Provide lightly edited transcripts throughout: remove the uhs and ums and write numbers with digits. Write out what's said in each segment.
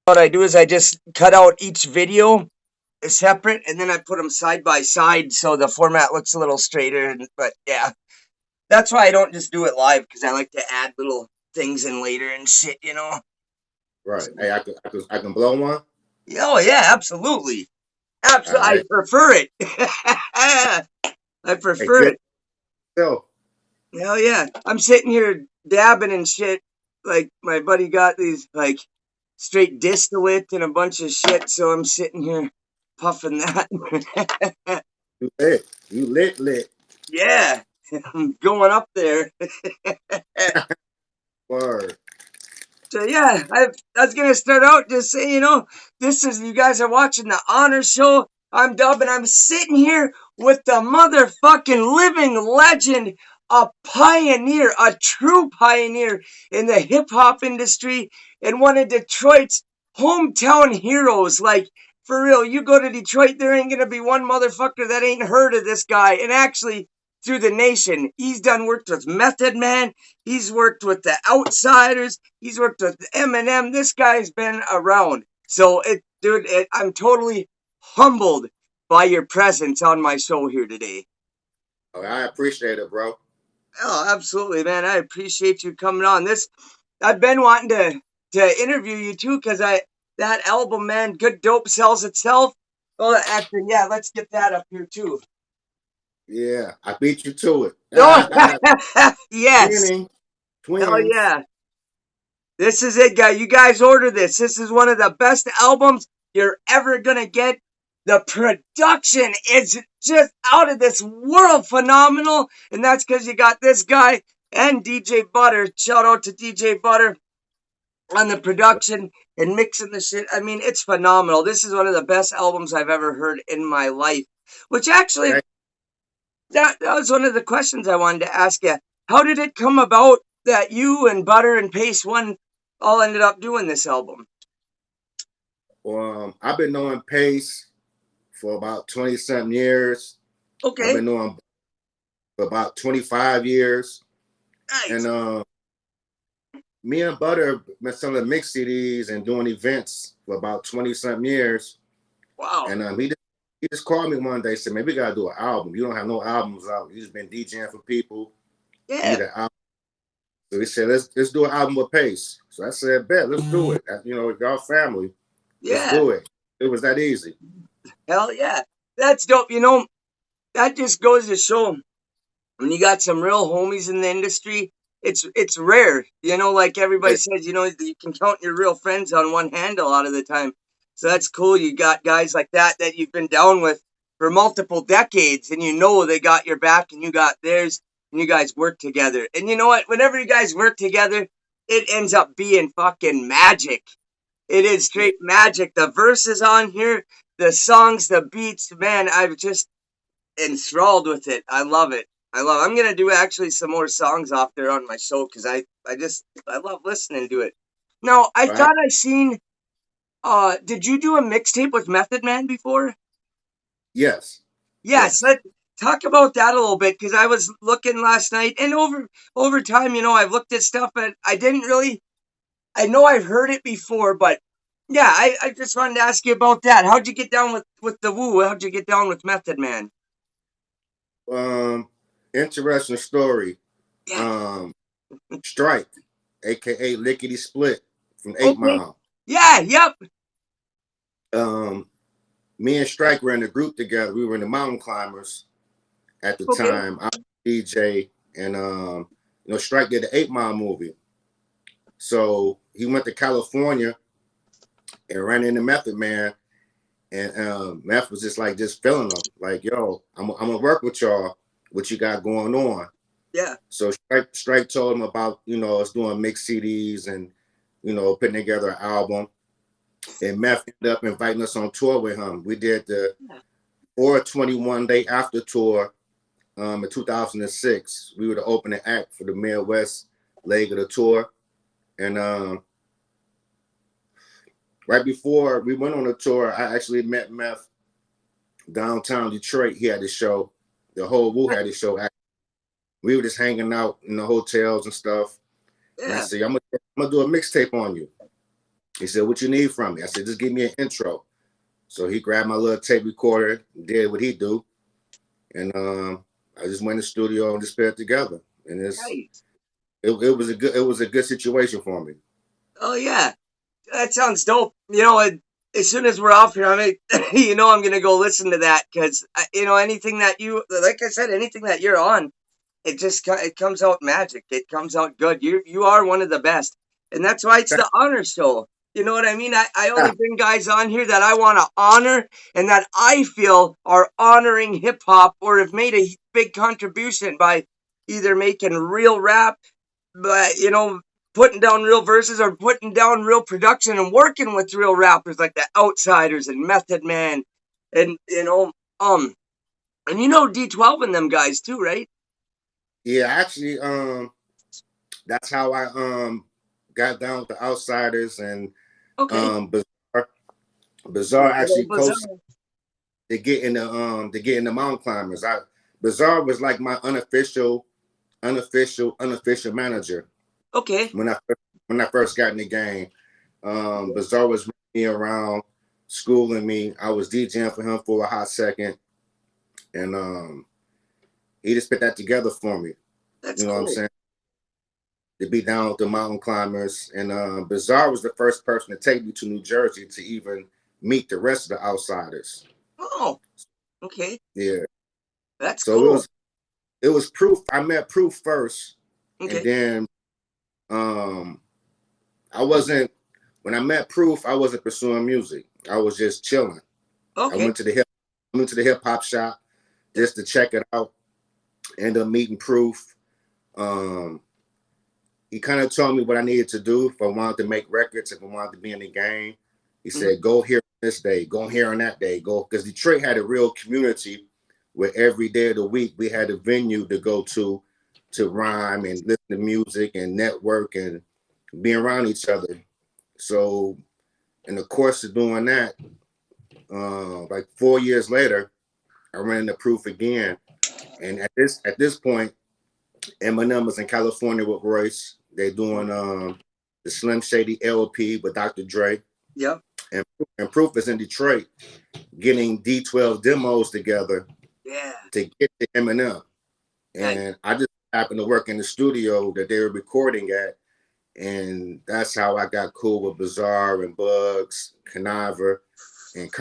what I do is I just cut out each video separate, and then I put them side by side so the format looks a little straighter. But yeah, that's why I don't just do it live because I like to add little things in later and shit, you know. Right. So, Hey, I can blow one. oh yeah, absolutely, All absolutely. I right. prefer it. I Hey, prefer good it. self. Hell yeah, I'm sitting here dabbing and shit. Like my buddy got these like straight distillate and a bunch of shit, so I'm sitting here puffing that. You lit. You lit. Yeah, I'm going up there. Word. So yeah, I was gonna start out just saying, this is you guys are watching the honor show. I'm Dub, and I'm sitting here with the motherfucking living legend, a pioneer, a true pioneer in the hip hop industry, and one of Detroit's hometown heroes. Like for real, you go to Detroit, there ain't gonna be one motherfucker that ain't heard of this guy. And actually, through the nation, he's done worked with Method Man. He's worked with the Outsiders. He's worked with Eminem. This guy's been around. So, dude, I'm totally humbled by your presence on my show here today. Oh, I appreciate it, bro. Oh, absolutely, man. I appreciate you coming on. I've been wanting to interview you too, because that album, man, Good Dope Sells Itself. Oh, actually, yeah, let's get that up here too. Yeah, I beat you to Oh, it. yes. Twinning. Hell Twins. yeah. This is it, guy. You guys order this. This is one of the best albums you're ever gonna get. The production is just out of this world phenomenal, and that's because you got this guy and DJ Butter. Shout out to DJ Butter on the production and mixing the shit. I mean, it's phenomenal. This is one of the best albums I've ever heard in my life. Which actually, Thank that was one of the questions I wanted to ask you. How did it come about that you and Butter and Pace One all ended up doing this album? you. I've been knowing Pace for about 20 something years. I've Okay, been knowing for about 25 years. And nice. me and Butter been selling mix CDs and doing events for about 20 something years. Wow. And he just called me one day and said, "Man, we gotta do an album. You don't have no albums out. You just been DJing for people. You Yeah, need an album." So he said, "Let's do an album with Pace." So I said, "Bet, let's do it. Y'all family. Let's yeah. do it." It was that easy. Hell yeah. That's dope. That just goes to show when you got some real homies in the industry, it's rare. Like everybody Yeah, says, you can count your real friends on one hand a lot of the time. So that's cool. You got guys like that you've been down with for multiple decades, and they got your back and you got theirs, and you guys work together. And you know what? Whenever you guys work together, it ends up being fucking magic. It is yeah, straight magic. The verses on here, the songs, the beats, man, I'm just enthralled with it. I love it. I'm gonna do actually some more songs off there on my show because I love listening to it. Now I right. thought I seen did you do a mixtape with Method Man before? Yes, Yes, yes. let's talk about that a little bit because I was looking last night and over time, I've looked at stuff and I didn't really I know I've heard it before, but yeah, I just wanted to ask you about that. How'd you get down with the Woo? How'd you get down with Method Man? Um, Interesting story. Yeah. Um, Strike, aka Lickety Split from Eight Okay. Mile. Yeah. Yep. Um, Me and Strike were in a group together. We were in the Mountain Climbers at the Okay. time. I was DJ, and Strike did the 8 Mile movie. So he went to California and ran into Method Man, and Meth was just feeling him, like, "Yo, I'm gonna work with y'all. What you got going on?" Yeah. So Strike told him about us doing mix CDs and putting together an album. And Meth ended up inviting us on tour with him. We did the 421 Day After tour in 2006. We were the opening act for the Midwest leg of the tour. And right before we went on the tour, I actually met Meth downtown Detroit. He had his show. The whole Wu had his show. We were just hanging out in the hotels and stuff. And I Yeah. said, I'm gonna do a mixtape on you. He said, "What you need from me?" I said, "Just give me an intro." So he grabbed my little tape recorder, did what he do, and I just went in the studio and just put it together. And Nice. it was a good situation for me. Oh yeah, that sounds dope. As soon as we're off here, I mean, I'm gonna go listen to that because anything that like I said, anything that you're on, it comes out magic. It comes out good. You are one of the best, and that's why it's the honor show. You know what I mean? I only bring guys on here that I want to honor and that I feel are honoring hip hop or have made a big contribution by either making real rap, but putting down real verses or putting down real production and working with real rappers like the Outsiders and Method Man, and D12 and them guys too, right? Yeah, actually, that's how I got down with the Outsiders and Okay. Bizarre. Bizarre Good actually old Bazaar. coached to get in the mountain climbers. I Bizarre was like my unofficial manager Okay. when I first got in the game. Bizarre was me around, schooling me. I was DJing for him for a hot second, and he just put that together for me. That's You know what I'm cool. saying? To be down with the mountain climbers, and Bizarre was the first person to take me to New Jersey to even meet the rest of the Outsiders. Oh, okay. Yeah, That's so cool. it was Proof. I met Proof first, and Okay. then um, I wasn't when I met Proof. I wasn't pursuing music. I was just chilling. I Okay. went to the hip hop shop just to check it out. Ended up meeting Proof. Um, he kind of told me what I needed to do if I wanted to make records, if I wanted to be in the game. He Mhm. said, "Go here this day, go here on that day, go," because Detroit had a real community where every day of the week we had a venue to go to rhyme and listen to music and network and be around each other. So in the course of doing that, like 4 years later, I ran into Proof again. And at this point, Eminem was in California with Royce. They're doing the Slim Shady LP with Dr. Dre. Yep. And, and Proof is in Detroit getting D12 demos together Yeah. to get to Eminem. Nice. And I just happened to work in the studio that they were recording at. And that's how I got cool with Bizarre and Bugs, Conniver, and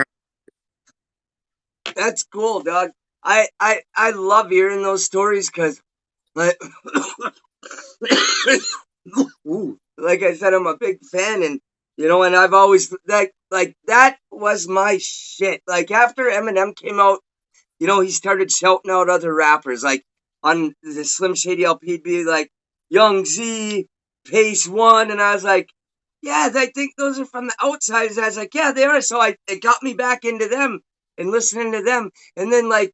That's cool, dog. I love hearing those stories because, like, like I said, I'm a big fan, and and I've always like that was my shit. Like after Eminem came out, he started shouting out other rappers. Like on the Slim Shady LP, he'd be like Young Z, Pace One, and I was like, yeah, I think those are from the Outsiders. I was like, yeah, they are. So it got me back into them and listening to them. And then like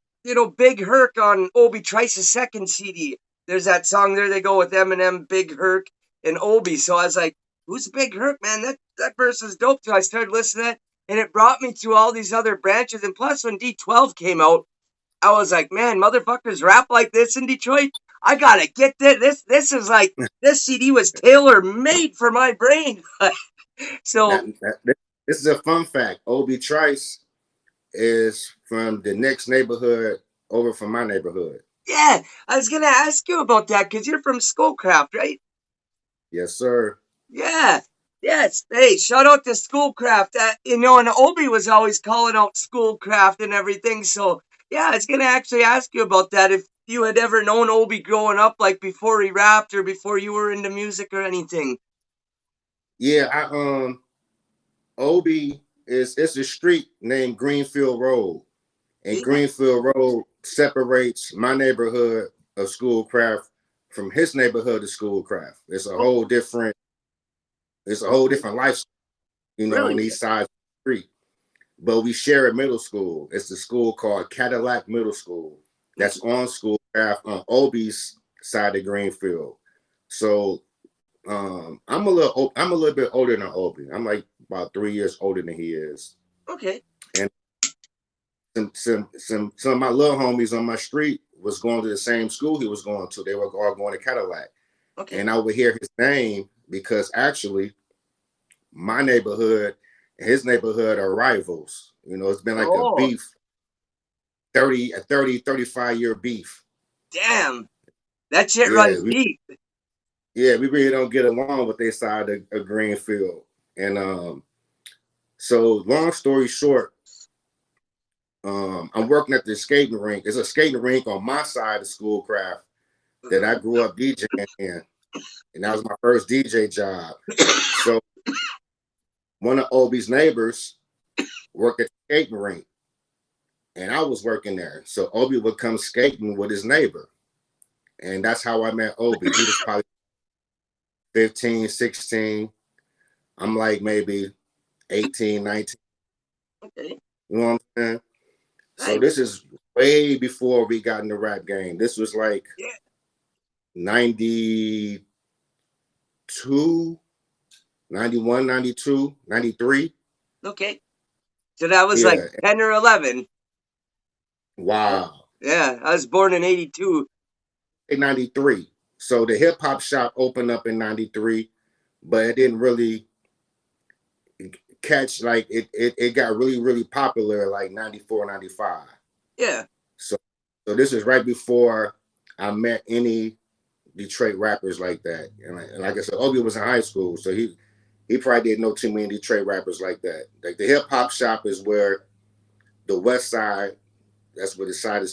Big Herc on Obie Trice's second CD. There's that song there. They go with Eminem, Big Herc, and Obie. So I was like, who's Big Herc, man? That verse is dope. So I started listening to it, and it brought me to all these other branches. And plus, when D12 came out, I was like, man, motherfuckers rap like this in Detroit. I gotta get this. This is like this CD was tailor made for my brain. now, So this is a fun fact. Obie Trice is from the next neighborhood over from my neighborhood. yeah, I was gonna ask you about that because you're from Schoolcraft, right? Yes, sir. Yeah. Yes. Hey, shout out to Schoolcraft. And Obi was always calling out Schoolcraft and everything. So yeah, I was gonna actually ask you about that if you had ever known Obi growing up, like before he rapped or before you were into music or anything. Yeah, I Obie is it's a street named Greenfield Road. And Yeah. Greenfield Road separates my neighborhood of Schoolcraft from his neighborhood of Schoolcraft. Oh, It's a whole okay. different lifestyle, on Really? these sides of the street. But we share a middle school. It's a school called Cadillac Middle School. That's Okay. on Schoolcraft on Obie's side of Greenfield. So I'm a little bit older than Obie. I'm like about 3 years older than he is. Okay. And some of my little homies on my street was going to the same school he was going to. They were all going to Cadillac. Okay. And I would hear his name because actually my neighborhood and his neighborhood are rivals. You know, it's been like a Oh, beef, 35-year beef. damn. That shit Yeah, runs deep. we really don't get along with their side of Greenfield. And so long story short, I'm working at the skating rink. It's a skating rink on my side of Schoolcraft that I grew up DJing in. And that was my first DJ job. So one of Obie's neighbors worked at the skating rink. And I was working there. So Obie would come skating with his neighbor. And that's how I met Obie. He was probably 15, 16. I'm like maybe 18, 19. Okay. You know what I'm saying? So Nice. this is way before we got in the rap game. This was like Yeah. 92, 91, 92, 93. Okay. So that was like Yeah. 10 or 11. Wow. Yeah. I was born in 82. In 93. So the hip hop shop opened up in 93, but it didn't really catch like it got really, really popular like 94, 95. Yeah. So this is right before I met any Detroit rappers like that. And like I said, Obie was in high school, so he probably didn't know too many Detroit rappers like that. Like the hip hop shop is where the West Side, that's where the side of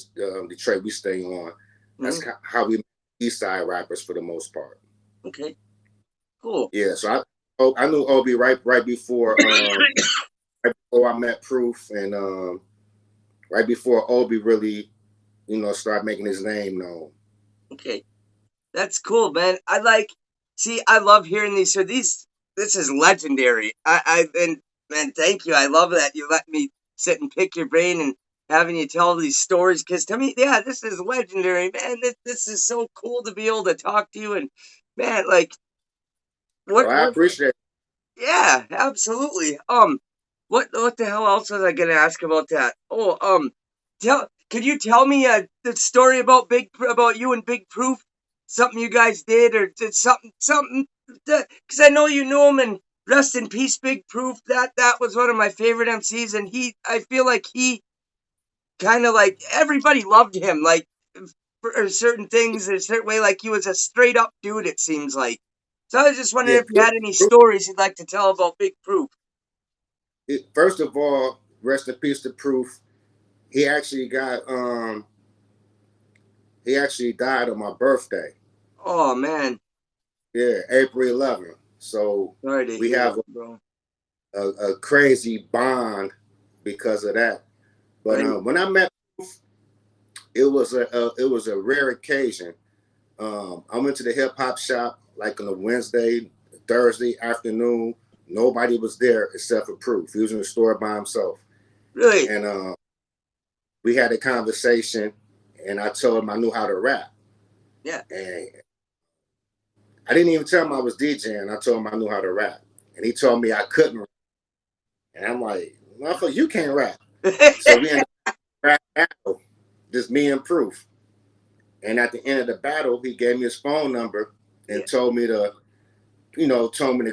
Detroit we stay on. That's Mhm. how we East Side rappers for the most part. Okay. Cool. Yeah, so I knew Obie right before I met Proof, and right before Obie really started making his name known. Okay. That's cool, man. See, I love hearing these. So this is legendary. And man, thank you. I love that you let me sit and pick your brain and having you tell these stories. Because to me, yeah, this is legendary, man. This is so cool to be able to talk to you. And man, like, Well, I what appreciate it. yeah, absolutely. What the hell else was I gonna ask about that? Oh, could you tell me the story about about you and Big Proof? Something you guys did, or did something? Because I know you knew him, and rest in peace, Big Proof. That was one of my favorite MCs, and I feel like he kind of like everybody loved him, like for certain things in a certain way. Like he was a straight up dude. It seems like. So I was just wondering Yeah, if you had any stories you'd like to tell about Big Proof. first of all, rest in peace to Proof. He actually died on my birthday. Oh man, Yeah, April 11th. So sorry to we hear have that, bro. a crazy bond because of that. But Right? when I met Proof, it was a rare occasion. I went to the hip hop shop like on a Wednesday, Thursday afternoon. Nobody was there except for Proof. He was in the store by himself, Really? and we had a conversation. And I told him I knew how to rap, Yeah. and I didn't even tell him I was DJing. I told him I knew how to rap, and he told me I couldn't. And I'm like, motherfucker, you can't rap. So we ended up rap battle, just me and Proof. And at the end of the battle, he gave me his phone number Yeah. and told me to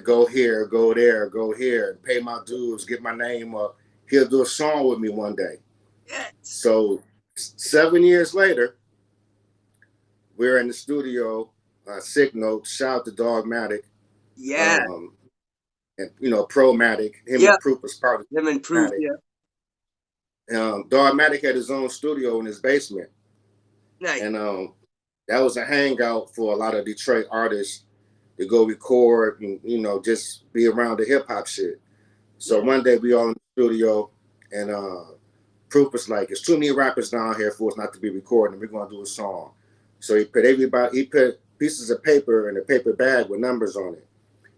go here, go there, go here, pay my dues, get my name up. He'll do a song with me one day. Yes. So 7 years later, we're in the studio, Sick Note, shout out to Dogmatic, Yeah. um, and Promatic. Him Yeah. and Proof was part of Him and Proof. Dogmatic. Yeah. Dogmatic had his own studio in his basement, Nice. and that was a hangout for a lot of Detroit artists to go record and just be around the hip hop shit. So Yeah. one day we all in the studio, and Proof was like, "There's too many rappers down here for us not to be recording. We're gonna do a song." So he put pieces of paper in a paper bag with numbers on it,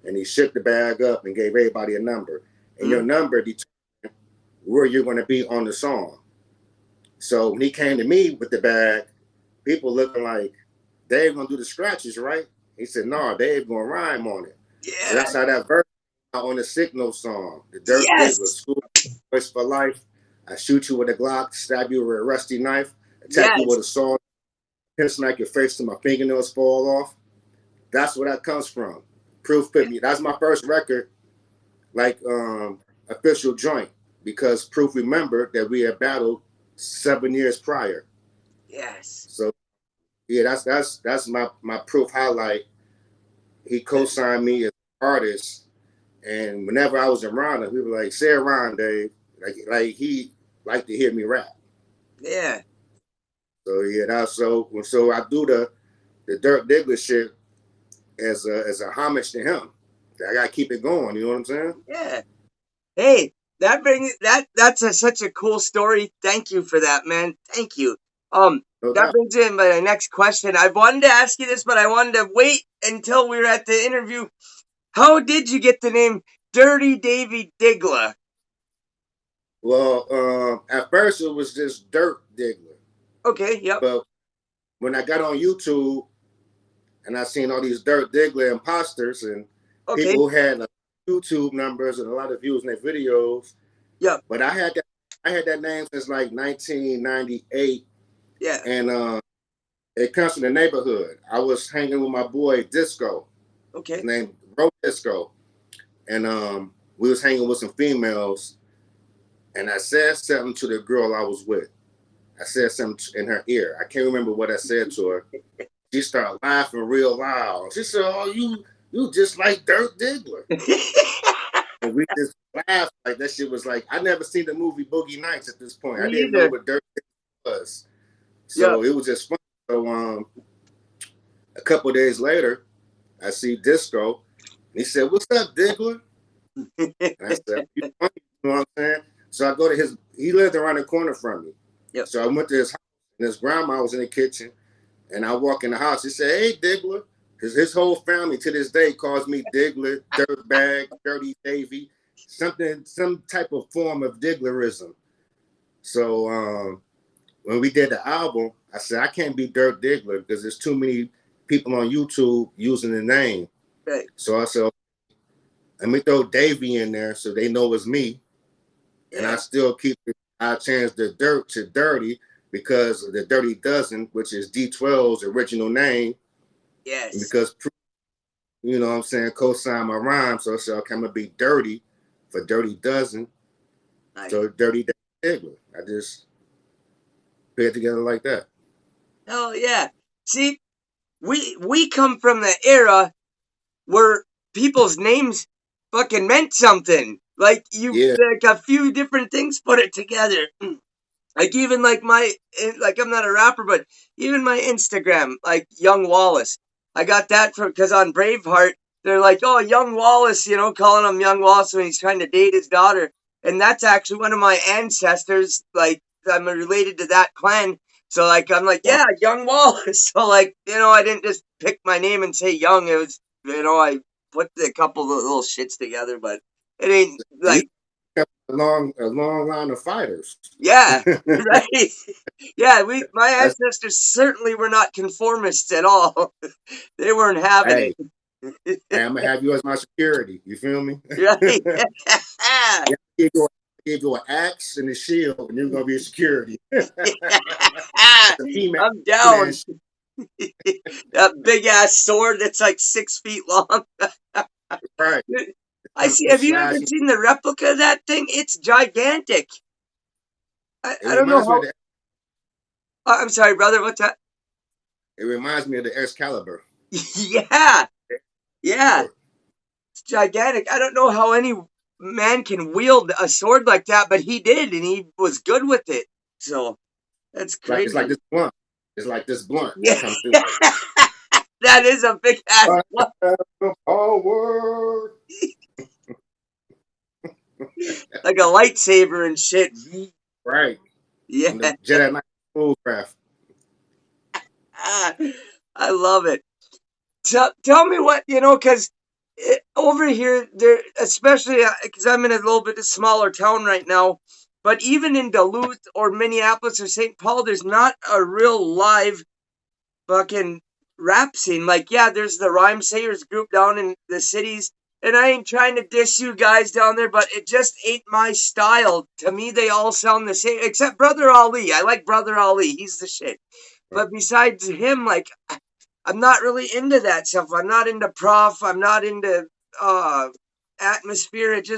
and he shook the bag up and gave everybody a number. And your Mm. number determines where you're going to be on the song. So when he came to me with the bag, people looking like Dave gonna do the scratches, right? He said, "No, Dave gonna rhyme on it." So Yeah. that's how that verse on the Signal song, the Dirt Diggla, Yes. School Voice for Life. I shoot you with a Glock, stab you with a rusty knife, attack you with Yes. a sword, pinch smack your face till my fingernails fall off. That's where that comes from. Proof put me. That's my first record like official joint because Proof remembered that we had battled 7 years prior. Yes. So yeah, that's my Proof highlight. He co-signed me as an artist, and whenever I was around him, he was like, "Say around, Dave." Like he liked to hear me rap. Yeah. So yeah, that's so I do the Dirt Diggler shit as a homage to him. I gotta keep it going. You know what I'm saying? Yeah. Hey, that's such a cool story. Thank you for that, man. Thank you. No That doubt. brings in my next question. I wanted to ask you this, but I wanted to wait until we were at the interview. How did you get the name Dirty Davey Diggla? Well, at first it was just Dirt Diggler, Okay, yep. but when I got on YouTube and I seen all these Dirt Diggler imposters and Okay, people who had YouTube numbers and a lot of views in their videos, yep. but I had that name since like 1998, Yeah. and it comes from the neighborhood. I was hanging with my boy Disco. His Okay. name Bro Disco, and we was hanging with some females, and I said something to the girl I was with. I said something in her ear. I can't remember what I said to her. She started laughing real loud. She said, "Oh, you just like Dirt Diggler." And we just laughed like that shit was like I never seen the movie Boogie Nights at this point. I Me didn't know either. what Dirt Diggler was. Yep. So it was just fun. So a couple of days later, I see Disco. And he said, "What's up, Diggler?" And I said, "You funny, you know what I'm saying?" So I go to his. He lived around the corner from me. Yep. So I went to his house, and his grandma was in the kitchen. And I walk in the house. He said, "Hey, Diggler." Because his whole family to this day calls me Diggler, Dirtbag, Dirty Davey, some type of form of Digglerism. So when we did the album, I said I can't be Dirt Diggler because there's too many people on YouTube using the name. Right. So I said, let me throw Davey in there so they know it's me, and I Yeah. still keep it. I changed the Dirt to Dirty because the Dirty Dozen, which is D12's original name, and Yes. because you know what I'm saying, co-sign my rhyme, so I said, okay, I'm gonna be Dirty for Dirty Dozen, Nice. so Dirty Diggler. I just put it together like that. Hell yeah. See, we come from the era where people's names fucking meant something. Like you, Yeah, like a few different things put it together. Like even like like I'm not a rapper, but even my Instagram, like Young Wallace, I got that from because on Braveheart they're like, oh, Young Wallace, calling him Young Wallace when he's trying to date his daughter, and that's actually one of my ancestors. Like I'm related to that clan, so like I'm like, wow. yeah, Young Wallace. So like I didn't just pick my name and say Young. It was I put a couple of little shits together, but it ain't You like have a long line of fighters. yeah, right. Yeah, my That's, ancestors certainly were not conformists at all. They weren't having hey, it. hey, I'm gonna have you as my security. You feel me? Right. Yeah, give you an axe and a shield, and you're gonna be a security. It's a I'm Man. down. That big ass sword that's like 6 feet long. Right. I see. I'm Have you ever slashing. seen the replica of that thing? It's gigantic. It I don't know reminds me of how. I'm sorry, brother. What's that? the Excalibur. Yeah, yeah. It's gigantic. I don't know how any man can wield a sword like that, but he did, and he was good with it. So that's Like it's like crazy. this blunt. It's like this blunt Yeah, come through. that is a big ass one. Forward. Like a lightsaber and shit. Right. On the Yeah, Jedi Knight craft. ah, I love it. Tell me what because over here, there, especially because I'm in a little bit of smaller town right now. But even in Duluth or Minneapolis or St. Paul, there's not a real live fucking rap scene. Like, yeah, there's the Rhyme Sayers group down in the cities, and I ain't trying to diss you guys down there, but it just ain't my style. To me, they all sound the same, except Brother Ali. I like Brother Ali. He's the shit. But besides him, like, I'm not really into that stuff. I'm not into Prof. I'm not into uh atmosphere. It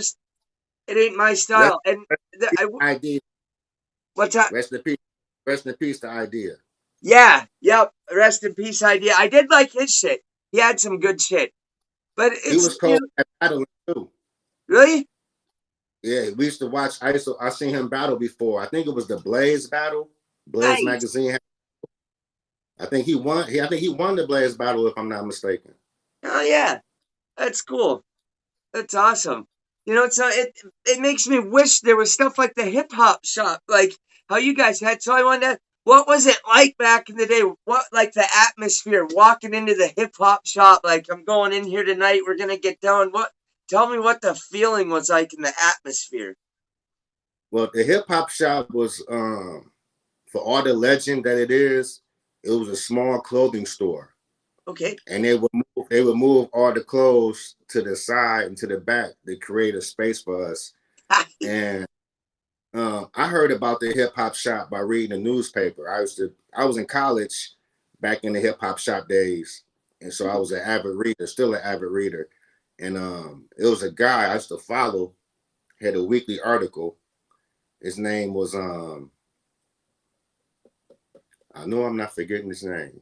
ain't my Rest, style. And idea. what's that? Rest in peace. Rest in peace. The idea. Yeah, yep. Rest in peace, idea. I did like his shit. He had some good shit, but He it's was cold at battling too. really Yeah, we used to watch. I seen him battle before. I think it was the Blaze battle. Blaze nice. magazine. I think he won. I think he won the Blaze battle, if I'm not mistaken. Oh yeah, that's cool. That's awesome. So it makes me wish there was stuff like the hip hop shop, like how you guys had. So I wonder, what was it like back in the day? What like the atmosphere walking into the hip hop shop? Like I'm going in here tonight. We're gonna get down. What? Tell me what the feeling was like in the atmosphere. Well, the hip hop shop was for all the legend that it is. It was a small clothing store, Okay. and they would move all the clothes to the side and to the back to create a space for us. And I heard about the hip hop shop by reading the newspaper. I was in college back in the hip hop shop days, and so I was an avid reader, still an avid reader. And it was a guy I used to follow, had a weekly article. His name was I know I'm not forgetting his name.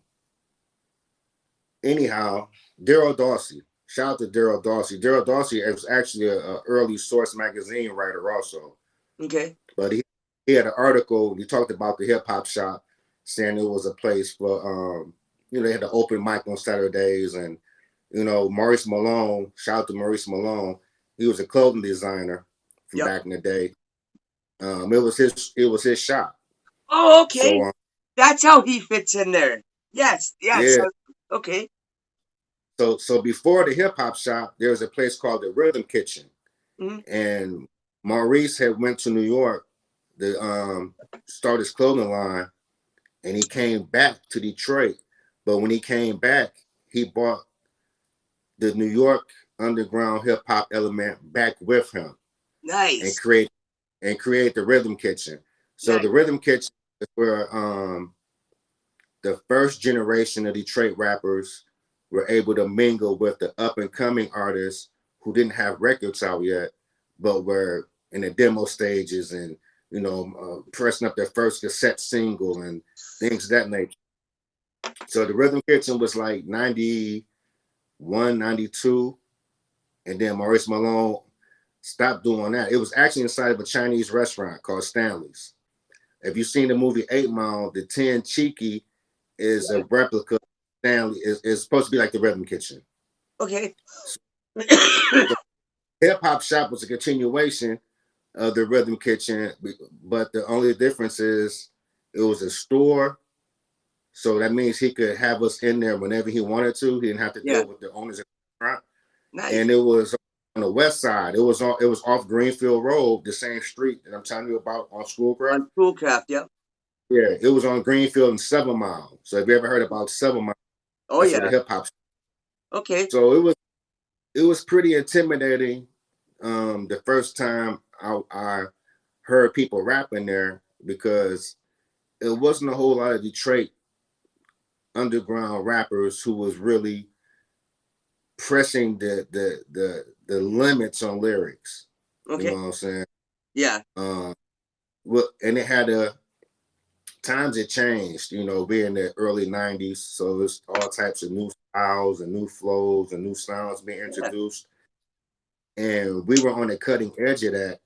Anyhow, Daryl Dorsey. Shout out to Daryl Dorsey. Daryl Dorsey was actually a early Source magazine writer also. Okay. But he had an article. He talked about the hip hop shop, saying it was a place for they had an open mic on Saturdays, and Maurice Malone. Shout out to Maurice Malone. He was a clothing designer from Yep. back in the day. It was his shop. Oh, So okay. That's how he fits in there. Yes. Yes. yeah. Okay. So before the hip hop shop, there was a place called the Rhythm Kitchen, Mm-hmm. and Maurice had went to New York to start his clothing line, and he came back to Detroit. But when he came back, he brought the New York underground hip hop element back with him and Nice. create the Rhythm Kitchen. So Nice. the Rhythm Kitchen is where the first generation of Detroit rappers were able to mingle with the up and coming artists who didn't have records out yet, but were in the demo stages and pressing up their first cassette single and things of that nature. So the Rhythm Kitchen was like 91, 92, and then Maurice Malone stopped doing that. It was actually inside of a Chinese restaurant called Stanley's. If you've seen the movie 8 Mile, the 10 Cheeky is a replica of Stanley. Is supposed to be like the Rhythm Kitchen. Okay. So Hip Hop Shop was a continuation of the Rhythm Kitchen, but the only difference is it was a store. So that means he could have us in there whenever he wanted to. He didn't have to Yeah. deal with the owners of the restaurant. Nice. And it was on the west side. It was off Greenfield Road, the same street that I'm telling you about on Schoolcraft. On Schoolcraft. Yep. Yeah, it was on Greenfield and 7 Mile. So if you ever heard about 7 Mile, Oh that's where yeah. the hip hop. Okay. So it was pretty intimidating. The first time I heard people rapping there because it wasn't a whole lot of Detroit underground rappers who was really pressing the limits on lyrics. You know Okay. what I'm saying? Yeah. Well, and it had a times it changed. Being the early '90s, so there's all types of new styles and new flows and new sounds being Yeah. introduced, and we were on the cutting edge of that.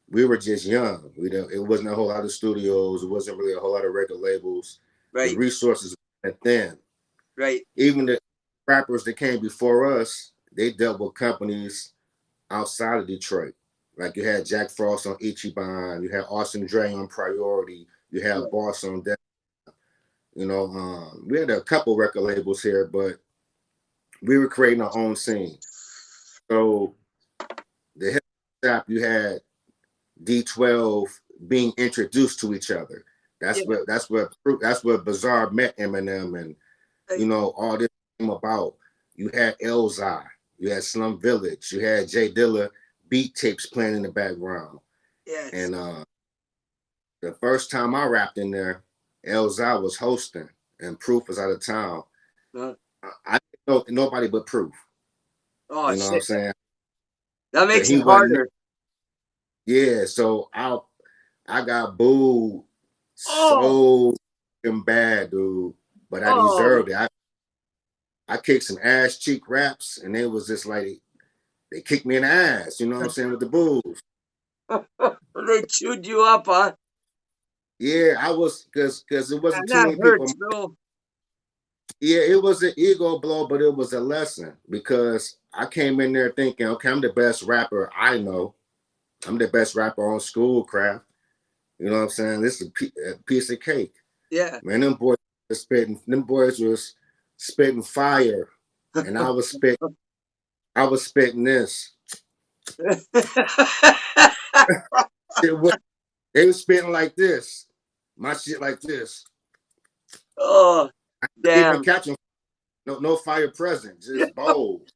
We were just young. It wasn't a whole lot of studios. It wasn't really a whole lot of record labels. The Right. resources were thin. Right. Even the rappers that came before us, they dealt with companies outside of Detroit. Like you had Jack Frost on Ichiban, you had Austin Dre on Priority, you had Yeah. Boss on Death. We had a couple record labels here, but we were creating our own scene. So the hip hop, you had D12 being introduced to each other. Yeah. That's where Bizarre met Eminem, and Right. all this came about. You had Elzai, you had Slum Village, you had Jay Dilla beat tapes playing in the background. Yes. And the first time I rapped in there, Elzai was hosting and Proof was out of town. Uh, I didn't know nobody but Proof. oh You know what I'm shit. saying? That So makes he it wasn't. harder. Yeah. So I got booed Oh, so fucking bad, dude. But I oh. deserved it. I kicked some ass cheek raps, and it was just like they kicked me in the ass. You know what I'm saying with the booze. They chewed you up, huh? Yeah, I was because it wasn't Man, too that many people. hurts, bro. Yeah, it was an ego blow, but it was a lesson because I came in there thinking, okay, I'm the best rapper I know. I'm the best rapper on Schoolcraft. You know what I'm saying? This is a piece of cake. Yeah. Man, them boys was spitting fire, and I was spitting this. It was, they was spitting like this, my shit like this. Oh, Even damn. catching no fire present, just bold.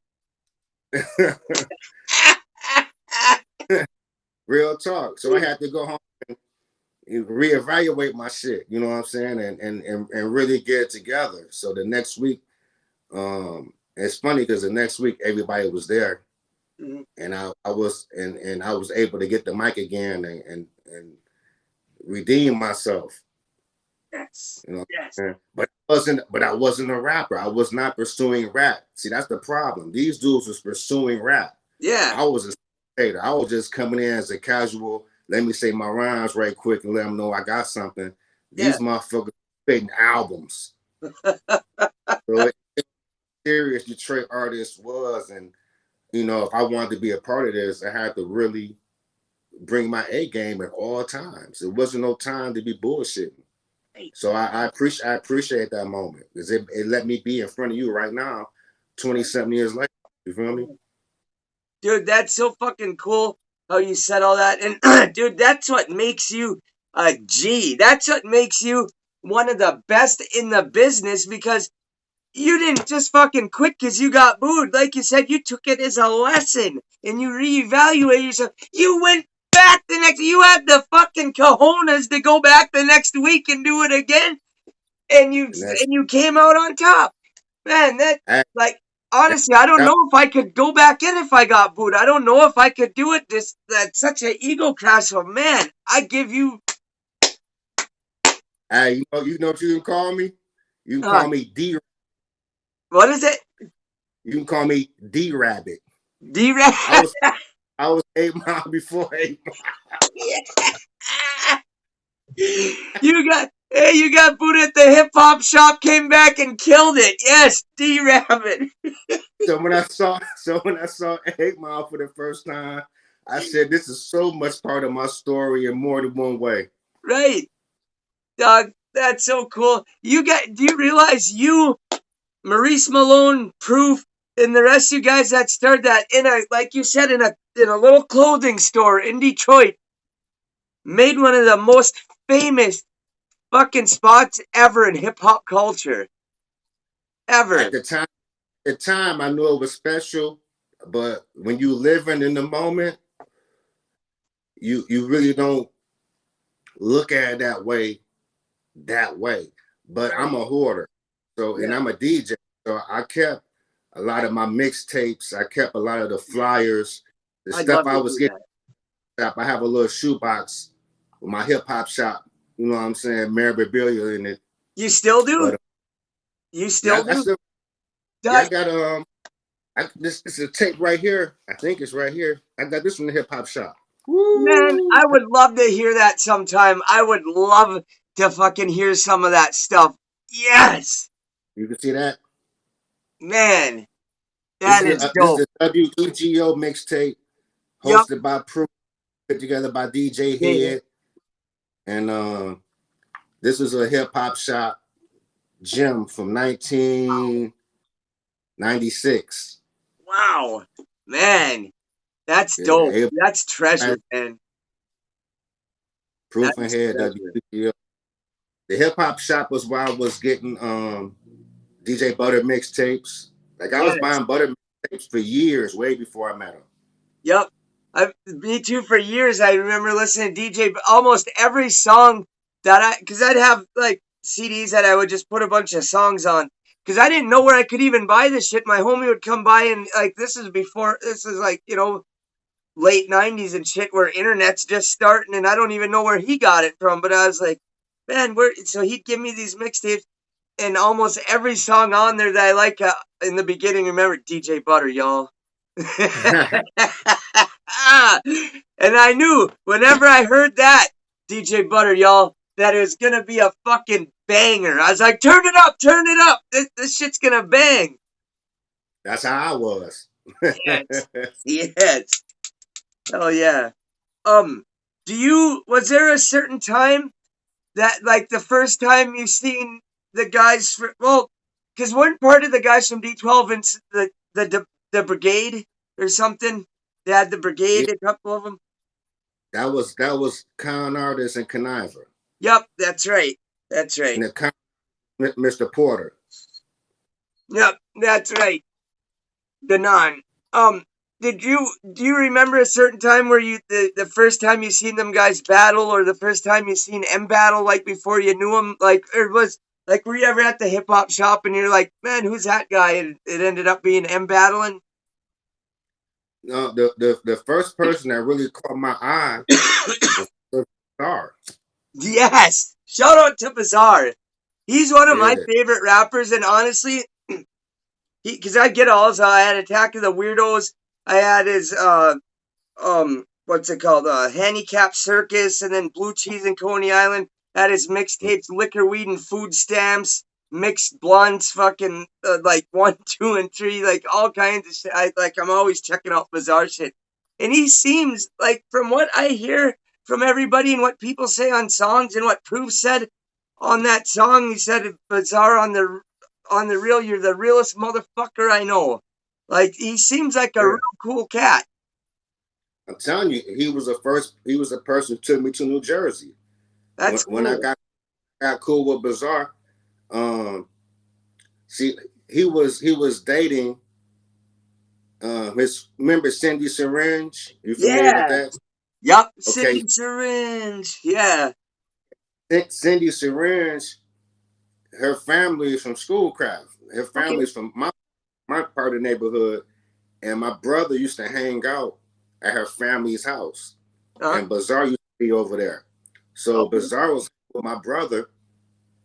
Real talk. So I had to go home and reevaluate my shit. You know what I'm saying, and really get it together. So the next week, it's funny because the next week everybody was there, Mhm. and I was able to get the mic again and redeem myself. Yes. You know, Yes. but I wasn't a rapper. I was not pursuing rap. See, that's the problem. These dudes was pursuing rap. Yeah. I was a spectator. I was just coming in as a casual. Let me say my rhymes right quick and let them know I got something. Yeah. These motherfuckers spitting albums. So it's serious Detroit artist was, and if I wanted to be a part of this, I had to really bring my A game at all times. It wasn't no time to be bullshitting. So I appreciate that moment because it let me be in front of you right now, 20 something years later. You feel me? Dude, that's so fucking cool how you said all that. And dude, that's what makes you a G. That's what makes you one of the best in the business because you didn't just fucking quit because you got booed. Like you said, you took it as a lesson and you reevaluated yourself. You went back you had the fucking cojones to go back the next week and do it again. And you, And that's and you came out on top. Man, that, that, like, honestly, I don't that, know if I could go back in if I got booed. I don't know if I could do it. That's such an ego crash. So, man, I give you, hey, you know what you can call me? You can uh, call me D. what is it? You can call me D Rabbit. D-Rat. I was I was 8 Mile before 8 Mile. You got booed at the hip hop shop, came back and killed it. Yes, D-Rabbit. So when I saw 8 Mile for the first time, I said this is so much part of my story in more than one way. Right, dog. That's so cool. Do you realize Maurice Malone, Proof, and the rest of you guys that started that like you said, in a little clothing store in Detroit, made one of the most famous fucking spots ever in hip hop culture. At Ever. the time I knew it was special, but when you living in the moment, you really don't look at it that way. But Right. I'm a hoarder. So and Yeah. I'm a DJ. So I kept a lot of my mixtapes, I kept a lot of the flyers, the I'd stuff love I to was do getting. that. I have a little shoebox with my hip hop shop, you know what I'm saying, memorabilia in it. You still do? But You yeah, still I do? still yeah, I Doug, got this is a tape right here. I think it's right here. I got this from the hip hop shop. man, Woo! I would love to hear that sometime. I would love to fucking hear some of that stuff. Yes. You can see that. Man, that is This is dope. a WEGO mixtape Yup. hosted by Proof, put together by DJ Yeah. Head, and this is a hip hop shop gem from 1996. Wow. Man, that's dope. Yeah, That's treasure, man. That Proof and is Head treasure. WEGO. The hip hop shop was where I was getting DJ Butter mixtapes. Like I was Yes. buying Butter mixtapes for years, way before I met him. Yep. Me too. For years, I remember listening to DJ almost every song because I'd have like CDs that I would just put a bunch of songs on because I didn't know where I could even buy this shit. My homie would come by and like this is like late 90s and shit where internet's just starting and I don't even know where he got it from, but I was like, man, where so he'd give me these mixtapes and almost every song on there that I like in the beginning, remember DJ Butter, y'all. And I knew whenever I heard that DJ Butter, y'all, that it was gonna be a fucking banger. I was like, turn it up, turn it up. This shit's gonna bang. That's how I was. Yes. Yes. Oh yeah. Do you was there a certain time that like the first time you seen the guys for well, because one part of the guys from D12 and the brigade or something, they had the Yeah, brigade, a couple of them. that was con artist and conniver. Yep, that's right. That's right. And the Mr. Porter. Yep, that's right. The non. Um, do you remember a certain time where the first time you seen them guys battle, or the first time you seen M battle, like before you knew him, like or was like were you ever at the hip hop shop and you're like, man, who's that guy? And it ended up being M battling. No, the first person that really caught my eye was Star. Yes, shout out to Bizarre. He's one of my Yeah. favorite rappers, and honestly, because I get all. So I had Attack of the Weirdos. I had his what's it called? Handicap Circus, and then Blue Cheese and Coney Island. Had his mixtapes, Liquor, Weed, and Food Stamps, Mixed Blunts, fucking like 1, 2, and 3, like all kinds of shit. I'm always checking out bizarre shit, and he seems like, from what I hear from everybody and what people say on songs and what Proof said on that song, he said bizarre on the real, you're the realest motherfucker I know. Like he seems like a real Yeah. cool cat. I'm telling you, he was the person who took me to New Jersey. When That's when I cool. got cool with Bizarre, um, see, he was dating his remember Cindy Syringe? You familiar with Yeah. that? Yup. Okay, Cindy Syringe. Yeah. Cindy Syringe, her family is from Schoolcraft. Her Okay. family is from my part of the neighborhood, and my brother used to hang out at her family's house, Uh, and Bizarre used to be over there. So okay. Bizarre was with my brother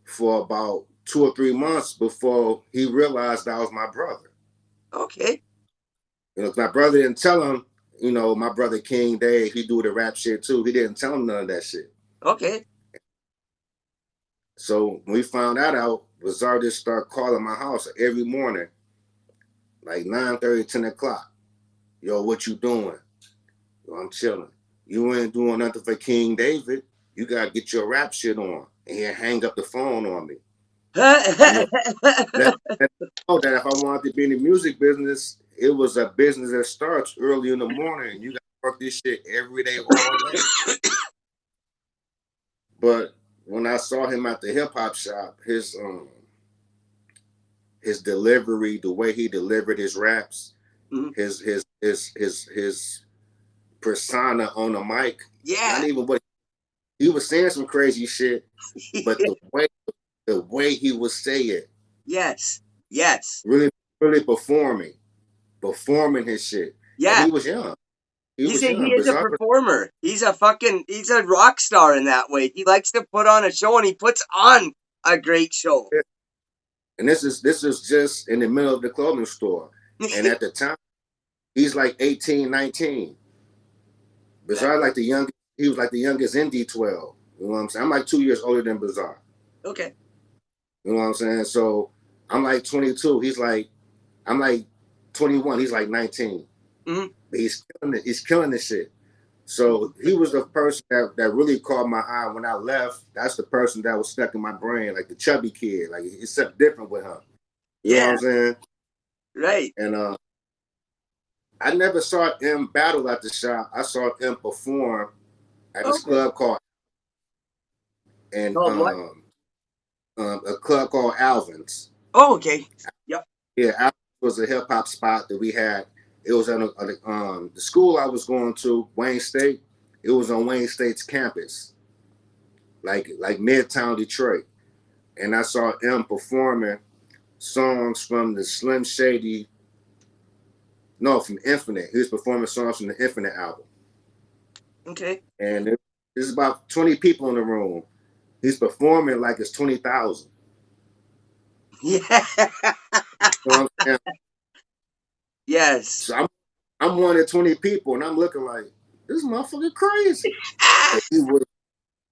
for about 2 or 3 months before he realized I was my brother. Okay. My brother didn't tell him, my brother King Dave, he do the rap shit too. He didn't tell him none of that shit. Okay. So when we found that out, Bizarre just started calling my house every morning, like 9:30, 10 o'clock. Yo, what you doing? Yo, I'm chilling. You ain't doing nothing for King David. You gotta get your rap shit on. And he'll hang up the phone on me. You know, let, let me know that if I wanted to be in the music business, it was a business that starts early in the morning. You gotta work this shit every day, all day. But when I saw him at the hip hop shop, his delivery, the way he delivered his raps, Mhm. his persona on the mic, not Yeah. even what he was saying some crazy shit, but the way he would say it, Yes. Yes. really really performing his shit. And Yeah. he was young. He was He young. is a Bizarre. performer. He's a rock star in that way. He likes to put on a show, and he puts on a great show. And this is just in the middle of the clothing store. And at the time, he's like 18, 19. Bizarre like the young he was like the youngest in D12. You know what I'm saying? I'm like 2 years older than Bizarre. Okay. You know what I'm saying? So I'm like 22. I'm like 21. He's like 19. Hmm. But he's killing it. He's killing this shit. So he was the person that really caught my eye when I left. That's the person that was stuck in my brain, like the chubby kid. Like it's something different with him. You know what Yeah. I'm saying? Right. And I never saw him battle at the shop. I saw him perform at this Okay. club called and Called what? a club called Alvin's. Oh, okay. Yep. Yeah, Alvin's was a hip hop spot that we had. It was on the school I was going to, Wayne State. It was on Wayne State's campus, like Midtown Detroit. And I saw him performing songs from the Slim Shady No, from Infinite. He was performing songs from the Infinite album. Okay. And there's about 20 people in the room. He's performing like it's 20,000. Yeah. You know what I'm saying? Yes. So I'm one of 20 people, and I'm looking like this motherfucker crazy. But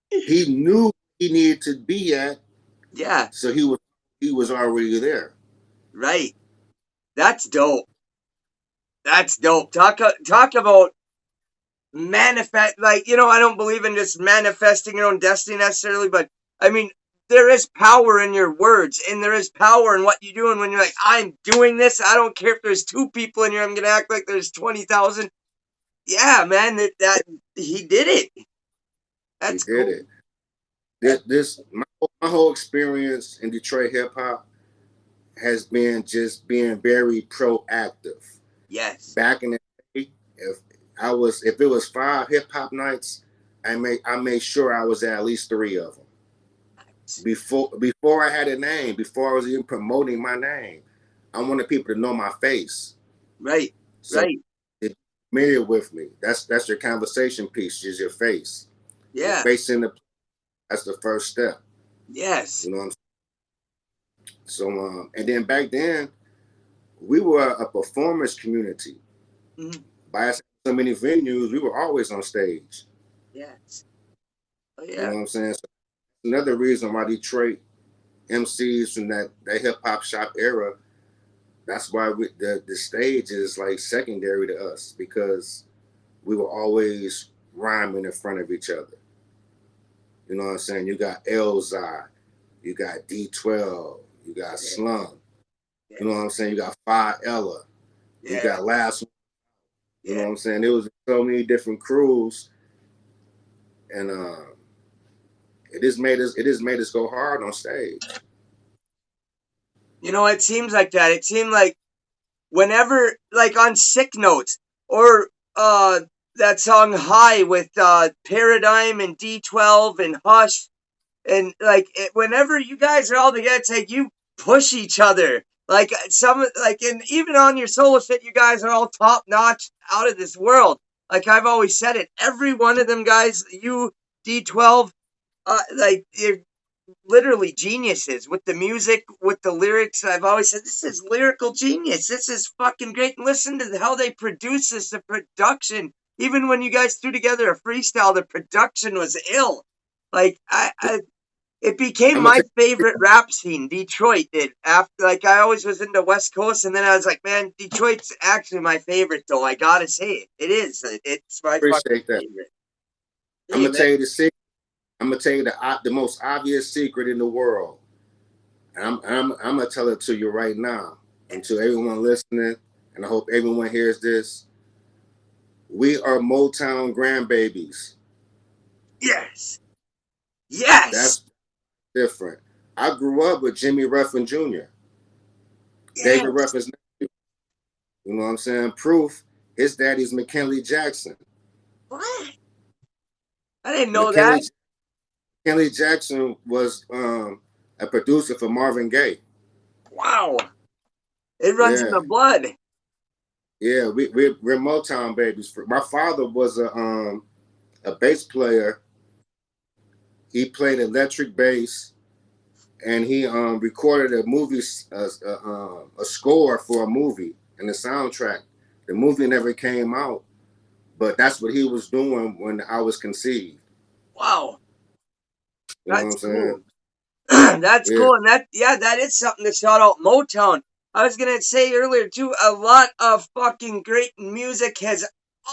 he knew he needed to be at, Yeah. so he was already there. Right. That's dope. That's dope. Talk about manifest. Like, I don't believe in just manifesting your own destiny necessarily, but I mean, there is power in your words, and there is power in what you do. And when you're like, I'm doing this, I don't care if there's two people in here. I'm gonna act like there's 20,000. Yeah, man. That he did it. He That's did cool. it. My whole experience in Detroit hip hop has been just being very proactive. Yes. Back in the day, if it was 5 hip hop nights, I made sure I was at least 3 of them. Before I had a name, before I was even promoting my name, I wanted people to know my face. Right. So Right. they're familiar with me. That's your conversation piece, is your face. Your Yeah. face in the that's the first step. Yes. You know what I'm saying? So and then back then we were a performance community. Mhm. By so many venues, we were always on stage. Yes. Oh You know yeah. what I'm saying? So another reason why Detroit MCs from that hip hop shop era, that's why the stage is like secondary to us, because we were always rhyming in front of each other. You know what I'm saying? You got Elzai, you got D12, you got Yeah. Slum. You know what Yes. I'm saying? You got Phi Ella, you Yeah. got Last. You know Yeah. what I'm saying? There was so many different crews, and it has made us go hard on stage. It seems like that. It seemed like whenever, like on Sick Notes, or that song High with Paradigm and D12 and Hush, and like whenever you guys are all together, it's like you push each other. Like and even on your solo shit, you guys are all top notch, out of this world. Like I've always said it, every one of them guys, you D12, like you're literally geniuses with the music, with the lyrics. I've always said this is lyrical genius. This is fucking great. And listen to how they produce this, the production. Even when you guys threw together a freestyle, the production was ill. Like it became I'm gonna my tell favorite rap scene. Detroit did. After, like, I always was into West Coast, and then I was like, man, Detroit's actually my favorite, though. I gotta say it. It is. It's my fucking appreciate that. favorite. I'm Hey, gonna man. tell you the secret. I'm gonna tell you the most obvious secret in the world, and I'm gonna tell it to you right now, and to everyone listening, and I hope everyone hears this. We are Motown grandbabies. Yes. Yes. That's different. I grew up with Jimmy Ruffin Jr., David Yes. Ruffin's nephew. You know what I'm saying? Proof. His daddy's McKinley Jackson. What? I didn't know that. McKinley McKinley Jackson was a producer for Marvin Gaye. Wow. It runs in Yeah, the blood. yeah. We're Motown babies. My father was a bass player. He played electric bass, and he recorded a score for a movie and the soundtrack. The movie never came out, but that's what he was doing when I was conceived. Wow. You know what That's I'm saying? cool. That's Yeah. cool. And that is something to shout out Motown. I was gonna say earlier too, a lot of fucking great music has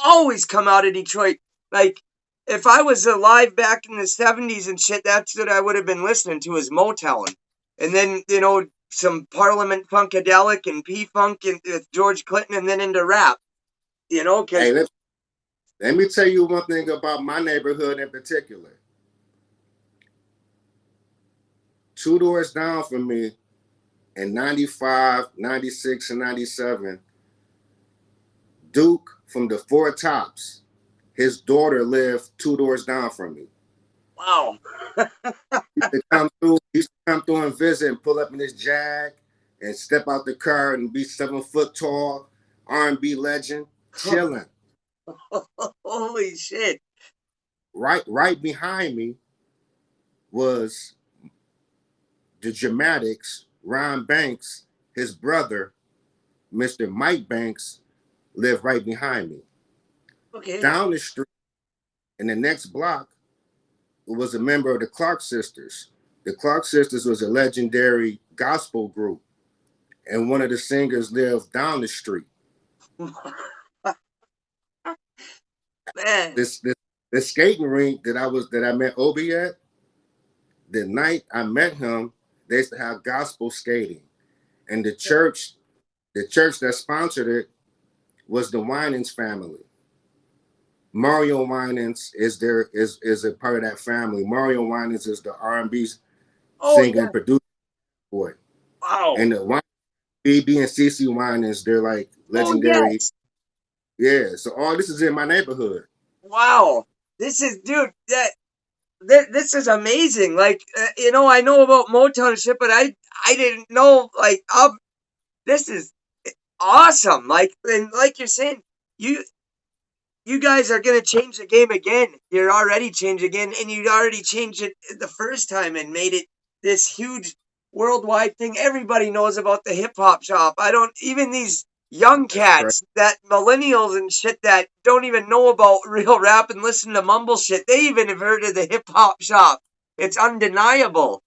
always come out of Detroit. Like, if I was alive back in the 70s and shit, that's what I would have been listening to, is Motown. And then, some Parliament Funkadelic and P-Funk and with George Clinton, and then into rap. Hey, Because let me tell you one thing about my neighborhood in particular. 2 doors down from me in 95, 96, and 97, Duke from the Four Tops, his daughter lived 2 doors down from me. wow. He used to come through and visit and pull up in his Jag and step out the car and be 7 foot tall. R&B legend, chilling. Holy shit. Right behind me was the Dramatics, Ron Banks, his brother, Mr. Mike Banks, lived right behind me. Okay. Down the street, in the next block, was a member of the Clark Sisters. The Clark Sisters was a legendary gospel group, and one of the singers lived down the street. Man. This skating rink that I met Obie at, the night I met him, they used to have gospel skating. And the church that sponsored it was the Winans family. Mario Winans is a part of that family. Mario Winans is the R&B Oh singer yeah. and producer boy. Wow. And the BB and CC Winans, they're like Oh legendary. yes. Yeah. So all this is in my neighborhood. Wow. This is, dude. This is amazing. Like, I know about Motown and shit, but I didn't know. Like, this is awesome. Like, and like you're saying, you you guys are gonna change the game again. You're already changed again, and you already changed it the first time and made it this huge worldwide thing. Everybody knows about the hip hop shop. I don't even these young That's crazy. cats that millennials and shit that don't even know about real rap and listen to mumble shit. They even have heard of the hip hop shop. It's undeniable.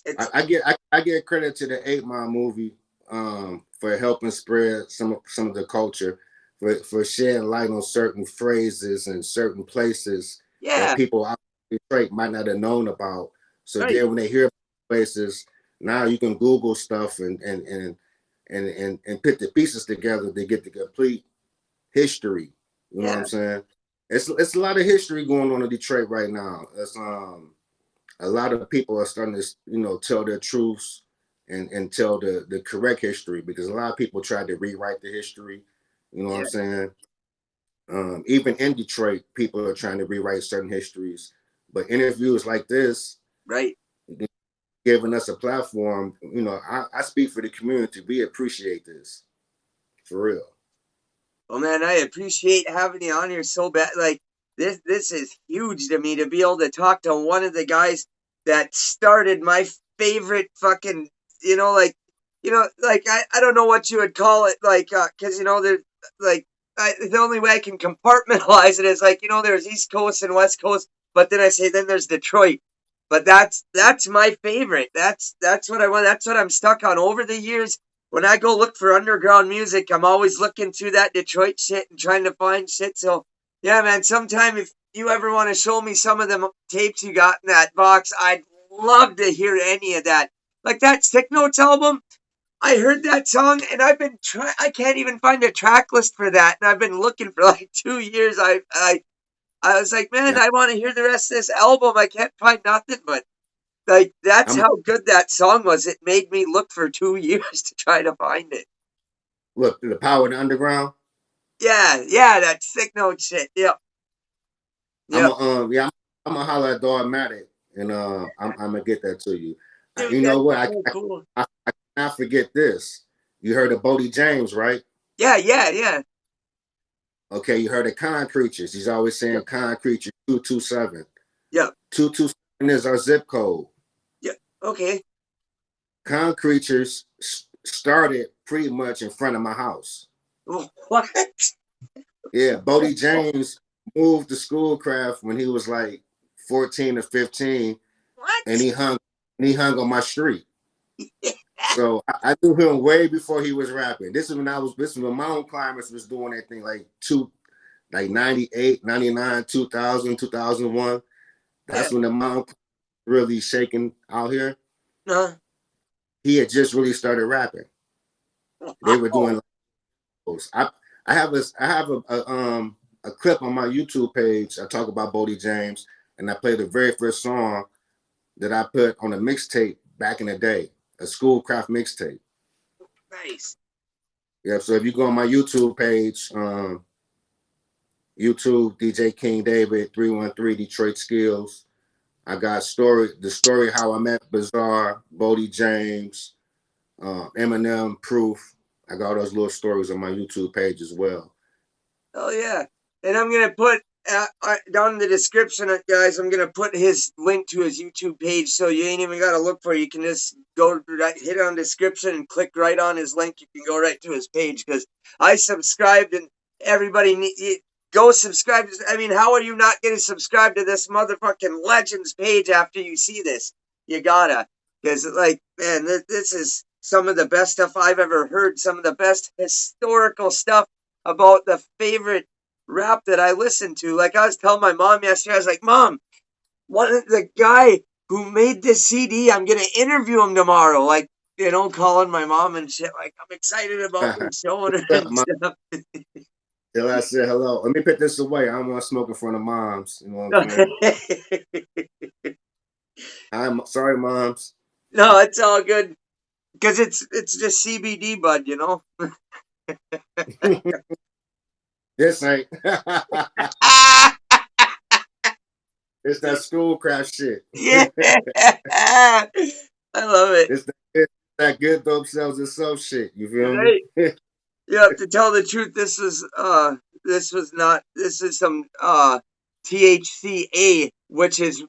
It's I get credit to the 8 Mile movie for helping spread some of the culture, for shedding light on certain phrases and certain places that yeah, people out in Detroit might not have known about. So right, then when they hear places, now you can Google stuff and put the pieces together to get the complete history. You know what I'm yeah, saying? It's a lot of history going on in Detroit right now. It's a lot of people are starting to tell their truths and tell the correct history, because a lot of people tried to rewrite the history. You know what I'm yeah, saying? Even in Detroit, people are trying to rewrite certain histories. But interviews like this, right. giving us a platform, I speak for the community. We appreciate this for real. Well, man, I appreciate having you on here so bad. Like this is huge to me to be able to talk to one of the guys that started my favorite fucking, like I don't know what you would call it, like, because there's like the only way I can compartmentalize it is like there's East Coast and West Coast, but then I say then there's Detroit. But that's my favorite. That's what I want. That's what I'm stuck on over the years. When I go look for underground music, I'm always looking through that Detroit shit and trying to find shit. So, yeah, man, sometime if you ever want to show me some of the tapes you got in that box, I'd love to hear any of that. Like that Sick Notes album, I heard that song and I've been I can't even find a track list for that, and I've been looking for like 2 years. I was like, man, Yeah, I want to hear the rest of this album. I can't find nothing, but like that's I'm how good that song was. It made me look for 2 years to try to find it. look, the power of the underground. Yeah, yeah, that sick note shit. Yep, I'm yep. a I'm gonna holler at Dogmatic, and I'm gonna get that to you. Dude, You that's know what? so cool. I cannot forget this. You heard of Bodie James, right? Yeah, yeah, yeah. Okay, you heard of Concretures. He's always saying Yep, Concretures 227. yep, 227 is our zip code. yep. Okay. Concretures started pretty much in front of my house. What? Yeah, Bodie James moved to Schoolcraft when he was like 14 or 15, and What? he hung on my street. So I knew him way before he was rapping. This is when Mountain Climbers was doing that thing like 98, 99, 2000, 2001. Yeah. That's when the Mountain really shaking out here. Uh, He had just really started rapping. They were wow. doing those. I have a clip on my YouTube page. I talk about Bodie James, and I play the very first song that I put on a mixtape back in the day, a Schoolcraft mixtape. Nice. Yeah, so if you go on my YouTube page, YouTube DJ King David 313 Detroit Skills, I got the story how I met Bizarre, Bodie James, Eminem, Proof. I got all those little stories on my YouTube page as well. Oh yeah, and I'm gonna put down in the description, guys. I'm gonna put his link to his YouTube page, so you ain't even gotta look for it. You can just go right, hit on description and click right on his link. You can go right to his page because I subscribed, and everybody go subscribe. I mean, how are you not gonna subscribe to this motherfucking Legends page after you see this? You gotta, because like, man, this is some of the best stuff I've ever heard. Some of the best historical stuff about the favorite rap that I listened to. Like I was telling my mom yesterday, I was like, Mom, one of the guy who made this CD, I'm gonna interview him tomorrow. Like, calling my mom and shit. Like, I'm excited about this, showing her What's up, and Mom? stuff. Till I said hello. Let me put this away. I don't want to smoke in front of moms. You know what I'm saying? I'm sorry, moms. No, it's all good because it's just CBD, bud. This ain't. It's that school crap shit. Yeah, I love it. It's that good dope sells itself shit. You feel Right. me? Yeah, to tell the truth, this is some THCA, which is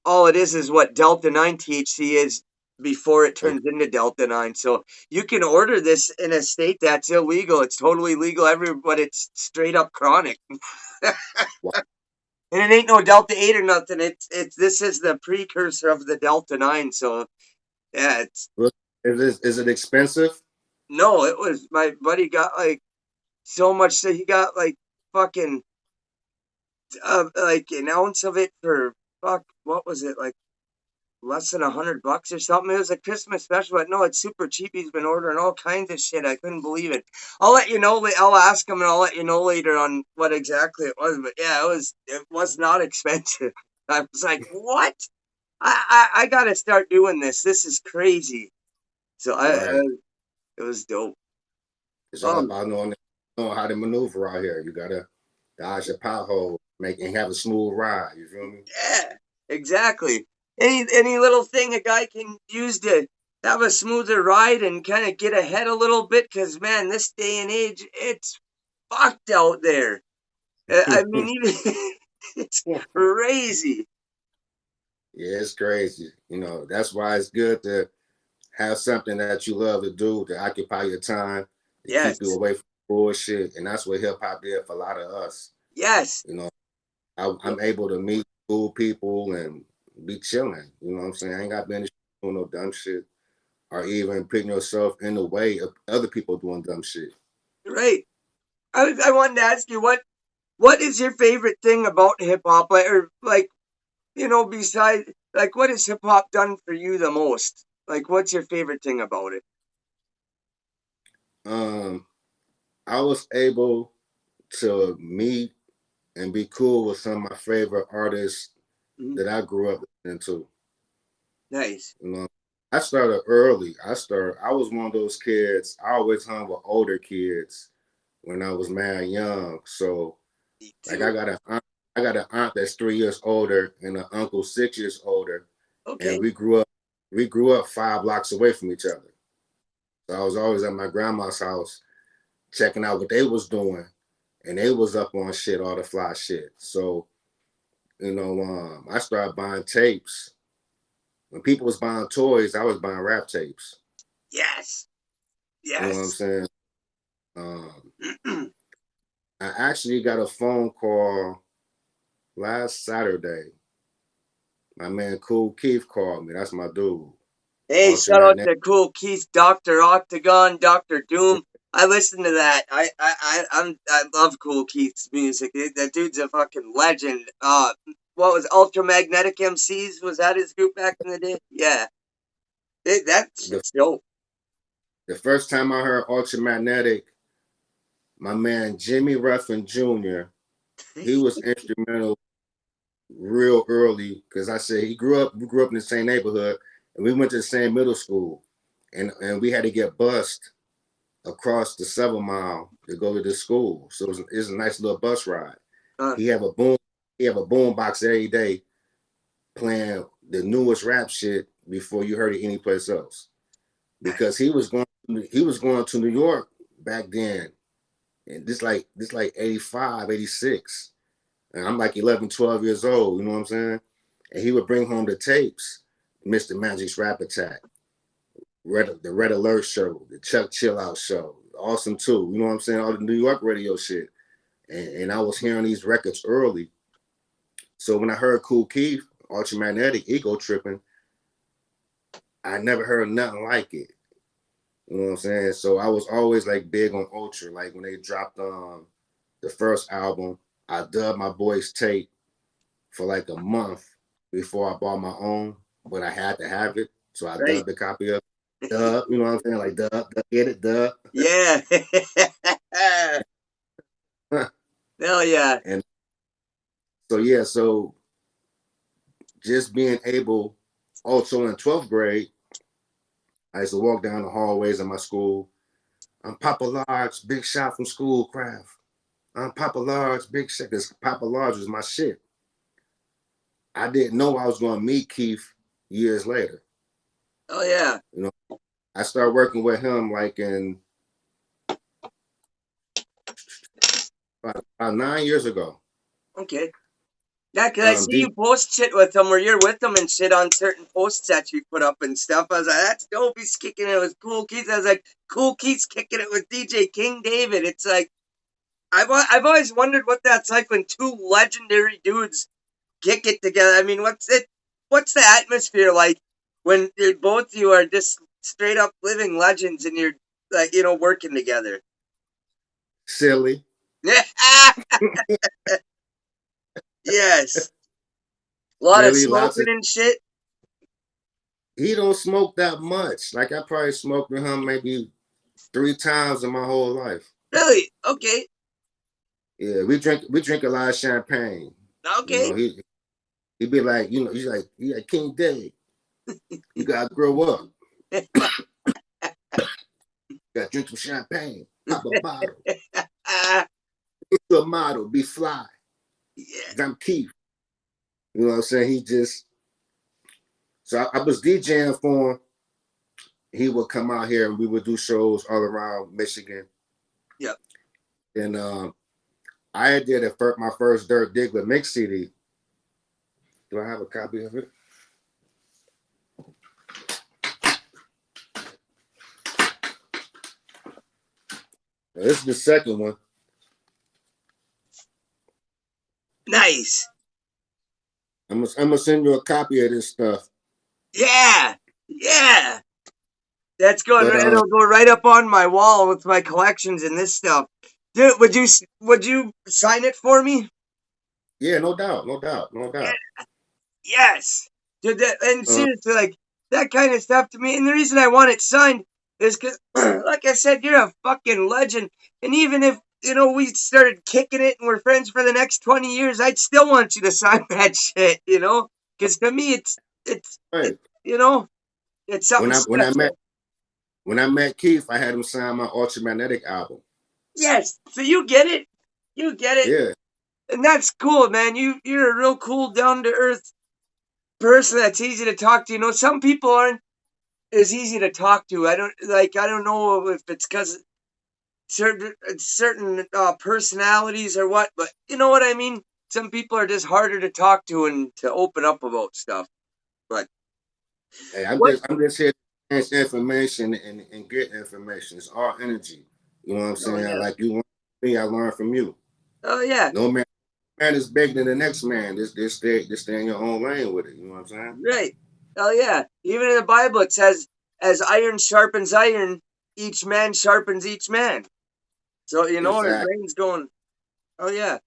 all it is what Delta 9 THC is before it turns into Delta 9. So you can order this in a state that's illegal. It's totally legal everywhere, but it's straight up chronic. And it ain't no Delta 8 or nothing. It's this is the precursor of the Delta 9. So yeah, it's Is it expensive? no, it was my buddy got like so much that he got like fucking like an ounce of it for what was it, like less than $100 or something. It was a Christmas special, but no, it's super cheap. He's been ordering all kinds of shit. I couldn't believe it. I'll let you know. I'll ask him and I'll let you know later on what exactly it was. But yeah, it was not expensive. I was like, what? I gotta start doing this. This is crazy. So Right. it was dope. It's all Um, about knowing how to maneuver out here. You gotta dodge the pothole, make and have a smooth ride. You feel me? Yeah, exactly. Any little thing a guy can use to have a smoother ride and kind of get ahead a little bit, because man, this day and age, it's fucked out there. I mean, even it's Yeah, crazy. it's crazy. That's why it's good to have something that you love to do to occupy your time, to keep you Yes, away from bullshit. And that's what hip hop did for a lot of us. yes, You know, I'm able to meet cool people and be chilling. You know what I'm saying? I ain't got to be in the shit doing no dumb shit or even putting yourself in the way of other people doing dumb shit. right. I wanted to ask you what is your favorite thing about hip hop, or like besides like what has hip hop done for you the most? Like, what's your favorite thing about it? Um, I was able to meet and be cool with some of my favorite artists Mhm. that I grew up listening to. Nice. You know, I started early. I was one of those kids. I always hung with older kids when I was mad young. So Me like too. I got an aunt that's 3 years older and an uncle 6 years older, and Okay. we grew up 5 blocks away from each other. So I was always at my grandma's house checking out what they was doing, and they was up on shit, all the fly shit. So I started buying tapes. When people was buying toys, I was buying rap tapes. Yes. You know what I'm Yes. saying? Um, I actually got a phone call last Saturday. My man Cool Keith called me. That's my dude. Hey, shout out Ultramagnetic. to Cool Keith, Doctor Octagon, Doctor Doom. I listen to that. I love Cool Keith's music. That dude's a fucking legend. What was Ultramagnetic MCs? Was that his group back in the day? Yeah, that The, shit's dope. the first time I heard Ultramagnetic, my man Jimmy Ruffin Jr., he was instrumental real early because I said we grew up in the same neighborhood and we went to the same middle school. And we had to get bused across the 7 mile to go to the school. So it was a nice little bus ride. Uh, He have a boom he have a boom box every day playing the newest rap shit before you heard it anyplace else. Because he was going to New York back then. And this like 85, 86. And I'm like 11, 12 years old, you know what I'm saying? And he would bring home the tapes, Mr. Magic's Rap Attack, the Red Alert Show, the Chuck Chill Out Show, Awesome Too, you know what I'm saying? All the New York radio shit. And I was hearing these records early. So when I heard Kool Keith, Ultramagnetic, Ego Tripping, I never heard nothing like it. You know what I'm saying? So I was always like big on Ultra. Like when they dropped the first album, I dubbed my boy's tape for like a month before I bought my own, but I had to have it. So I Right. dubbed a copy of it. Dub, you know what I'm saying? Like dub, get it, dub. Yeah. Hell yeah. And so yeah, so just being able also in 12th grade, I used to walk down the hallways of my school. I'm Papa Large, big shot from Schoolcraft. I'm Papa Large, big shot. Because Papa Large was my shit. I didn't know I was going to meet Keith years later. Oh yeah. You know, I started working with him like in about 9 years ago. Okay. Yeah, because I see you post shit with them where you're with them and shit on certain posts that you put up and stuff. I was like, that's dope. He's kicking it with Kool Keith. I was like, Kool Keith's kicking it with DJ King David. It's like, I've always wondered what that's like when two legendary dudes kick it together. I mean, what's the atmosphere like when both of you are just straight up living legends and you're like, working together? Silly. Yes. A lot of smoking and shit. He don't smoke that much. Like I probably smoked with him maybe 3 times in my whole life. Really? Okay. Yeah, we drink a lot of champagne. Okay. You know, he'd be like, he's like King Dave. You gotta grow up. You gotta drink some champagne. Pop a bottle. Be a model. Be fly. Yeah. I'm Keith. You know what I'm saying? So I was DJing for him. He would come out here and we would do shows all around Michigan. Yep. And I did my first Dirt Diggla mix CD. Do I have a copy of it? Now, this is the second one. Nice. I'm gonna send you a copy of this stuff. Yeah. Yeah. That's good. It'll go right up on my wall with my collections and this stuff. Dude, would you sign it for me? Yeah, no doubt. Yeah. Yes. Dude, and seriously, like that kind of stuff to me. And the reason I want it signed is because, like I said, you're a fucking legend. And even if we started kicking it and we're friends for the next 20 years, I'd still want you to sign that shit. Because to me, it's right. It's something special. When I met Keith, I had him sign my Ultramagnetic album. Yes, so you get it. Yeah, and that's cool, man. You're a real cool, down to earth person that's easy to talk to. Some people aren't as easy to talk to. I don't know if it's because certain personalities or what, but you know what I mean. Some people are just harder to talk to and to open up about stuff. But hey, I'm just here to answer information and get information. It's all energy. You know what I'm saying? Yeah. Like you learn from me, I learn from you. Oh yeah. No man is bigger than the next man. Just stay in your own lane with it. You know what I'm saying? Right. Oh yeah. Even in the Bible it says, as iron sharpens iron, each man sharpens each man. So Exactly. Our brain's going. Oh yeah.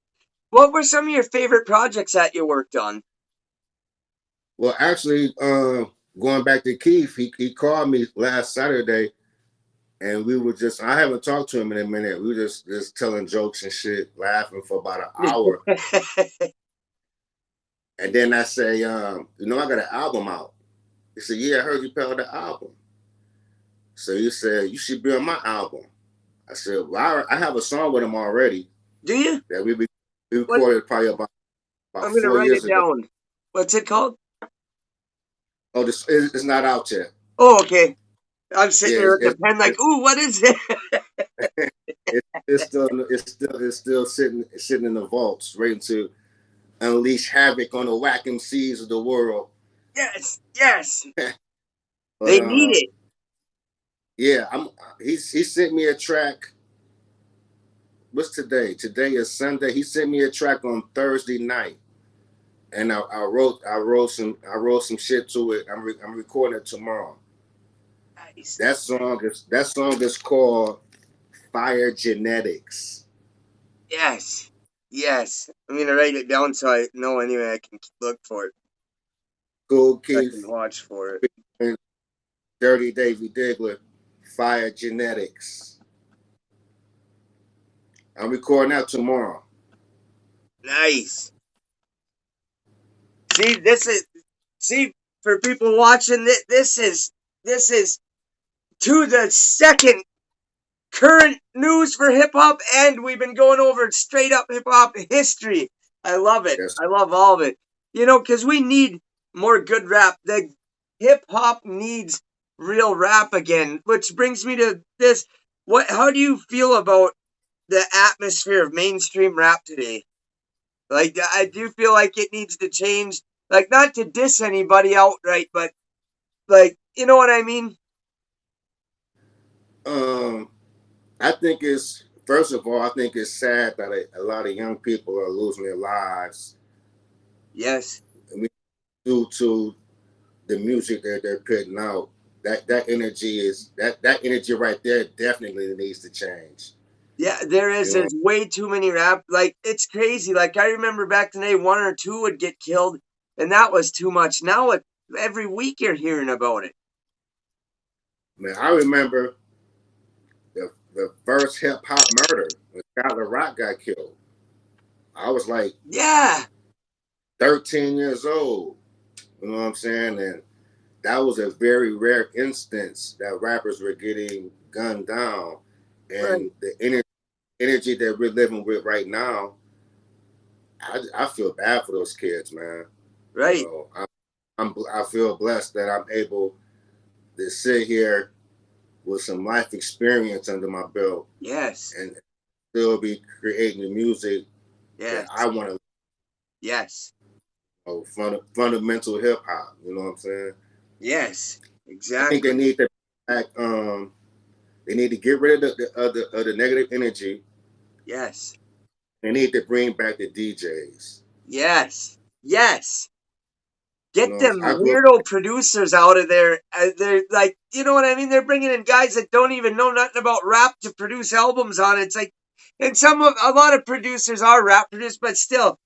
What were some of your favorite projects that you worked on? Well, actually, going back to Keith, he called me last Saturday, and we were I haven't talked to him in a minute. We were just telling jokes and shit, laughing for about an hour. And then I say, I got an album out. He said, yeah, I heard you put out the album. So he said, you should be on my album. I said, well, I have a song with him already. Do you? That we recorded probably about I'm going to 4 write years it down. ago. What's it called? Oh, it's not out yet. Oh, okay. I'm sitting there with the pen like, ooh, what is it? It's still sitting in the vaults, waiting to unleash havoc on the whack MCs of the world. Yes, yes. But They need it. yeah, he sent me a track. What's today? Today is Sunday. He sent me a track on Thursday night, and I wrote some shit to it. I'm recording it tomorrow. Nice. That song is called Fire Genetics. Yes. Yes. I'm gonna write it down so I know anyway I can look for it. Cool I can Keith, watch for it. Dirty Davey Diggla, Fire Genetics. I'm recording that tomorrow. Nice. See, for people watching this is to the second current news for hip hop, and we've been going over straight up hip hop history. I love it. Yes. I love all of it. Because we need more good rap. The hip hop needs real rap again, which brings me to this. How do you feel about the atmosphere of mainstream rap today? Like, I do feel like it needs to change. Like, not to diss anybody outright, but like, you know what I mean? Um, I think it's first of all, I think it's sad that a lot of young people are losing their lives. Yes. I mean, due to the music that they're putting out. That energy right there definitely needs to change. Yeah, there is. You know, There's way too many rap. Like, it's crazy. Like, I remember back in the day, one or two would get killed, and that was too much. Now, every week you're hearing about it. man, I remember the first hip hop murder when Scott Rock got killed. I was like Yeah, 13 years old. You know what I'm saying? And that was a very rare instance that rappers were getting gunned down. right, And the energy that we're living with right now, I feel bad for those kids, man. You right. know, I feel blessed that I'm able to sit here with some life experience under my belt Yes, and still be creating the music that I yes, want to. yes, Fundamental hip hop. You know what I'm saying? yes, I think they exactly. need to back. They need to get rid of the negative energy. Yes, They need to bring back the DJs. yes, yes. You Get know, them I grew up. weirdo producers out of there. They're like, you know what I mean? They're bringing in guys that don't even know nothing about rap to produce albums on it. It's like, and a lot of producers are rap producers, but still,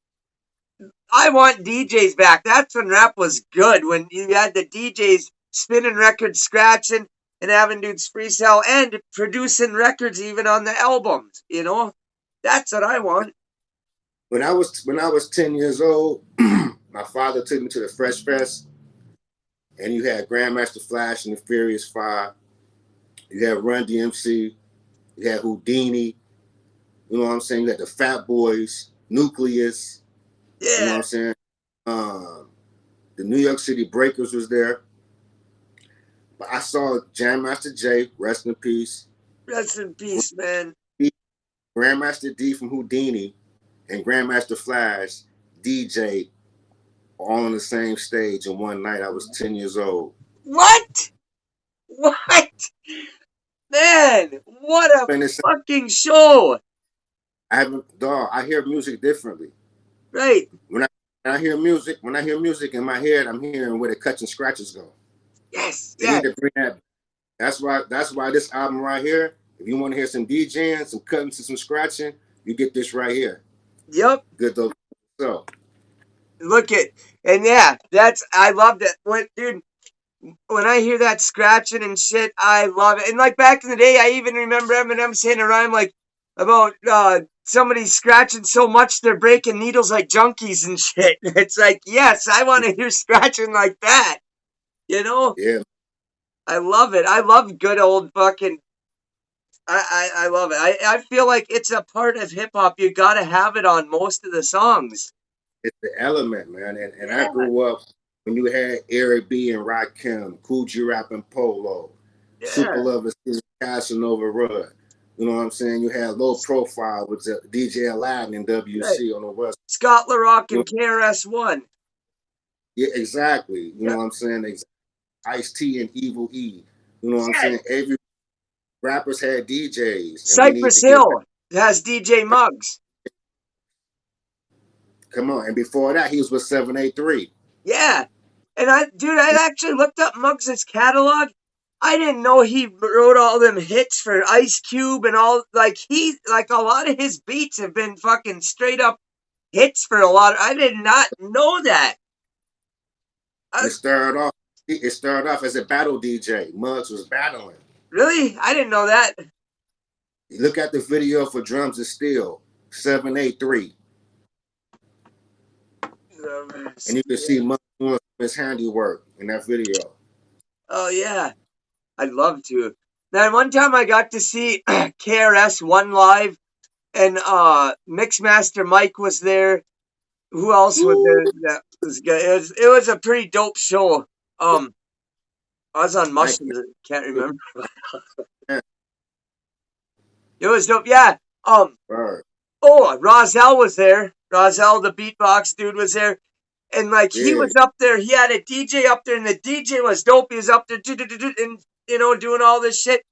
I want DJs back. That's when rap was good. When you had the DJs spinning records, scratching, and having dudes freestyle and producing records even on the albums. That's what I want. When I was 10 years old, my father took me to the Fresh Fest, and you had Grandmaster Flash and the Furious Five. You had Run DMC. You had Houdini. You know what I'm saying? You had the Fat Boys, Nucleus. You know Yeah. what I'm saying? Um, the New York City Breakers was there. But I saw Jam Master Jay, rest in peace, Rest in peace, man. Grandmaster D from Houdini, and Grandmaster Flash DJ all on the same stage in one night. I was 10 years old. What? What? Man, what a And it's, fucking show. I haven't, dog, I hear music differently. Right. When when I hear music in my head, I'm hearing where the cuts and scratches go. Yes, They need yes. to bring that. That's why this album right here, if you want to hear some DJing, some cutting, some scratching, you get this right here. Yep. Good though. So Look at, and yeah, I loved it. Dude, when I hear that scratching and shit, I love it. And like back in the day, I even remember Eminem saying a rhyme like about somebody scratching so much they're breaking needles like junkies and shit. It's like, yes, I want to hear scratching like that. You know, yeah, I love it. I love good old fucking. I love it. I feel like it's a part of hip hop. You got to have it on most of the songs. it's the element, man. And I Yeah, grew up when you had Eric B and Rakim, Cool G Rap and Polo, Super yeah, Lover, Casanova Rudd. You know what I'm saying? You had low profile with DJ Aladdin and Right. WC on the West. Scott LaRock You know, and KRS-One. yeah, exactly. You know Yep. what I'm saying? Ice T and Evil E. You know what I'm Yeah. saying? Every rappers had DJs, and we need Cypress to get back. Hill has DJ Muggs. Come on. And before that, he was with 783. Yeah. And I actually looked up Muggs' catalog. I didn't know he wrote all them hits for Ice Cube and all. Like a lot of his beats have been fucking straight up hits for a lot. I did not know that. It I, started off. It started off as a battle DJ. Muggs was battling. really? I didn't know that. You look at the video for Drums and Steel, 783, and you can see Muggs doing his handiwork in that video. Oh yeah, I'd love to. Then one time I got to see KRS-One live, and Mixmaster Mike was there. Who else was there? Woo! That was good. It was a pretty dope show. I was on I mushrooms. I can't remember. can't. It was dope. Yeah. Right. Oh, Rozelle was there. Rozelle, the beatbox dude, was there. And like he Yeah. was up there, he had a DJ up there, and the DJ was dope. He was up there, and doing all this shit.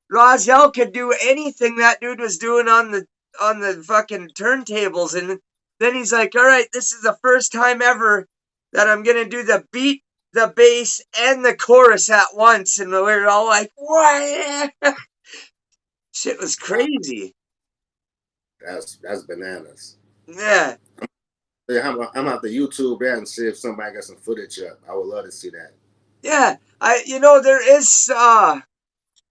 Rozelle could do anything that dude was doing on the fucking turntables, and then he's like, "All right, this is the first time ever that I'm gonna do the beat, the bass, and the chorus at once." And we were all like, "What?" Shit was crazy. That's bananas. Yeah, Yeah, I'm out the YouTube there and see if somebody got some footage up. I would love to see that. yeah.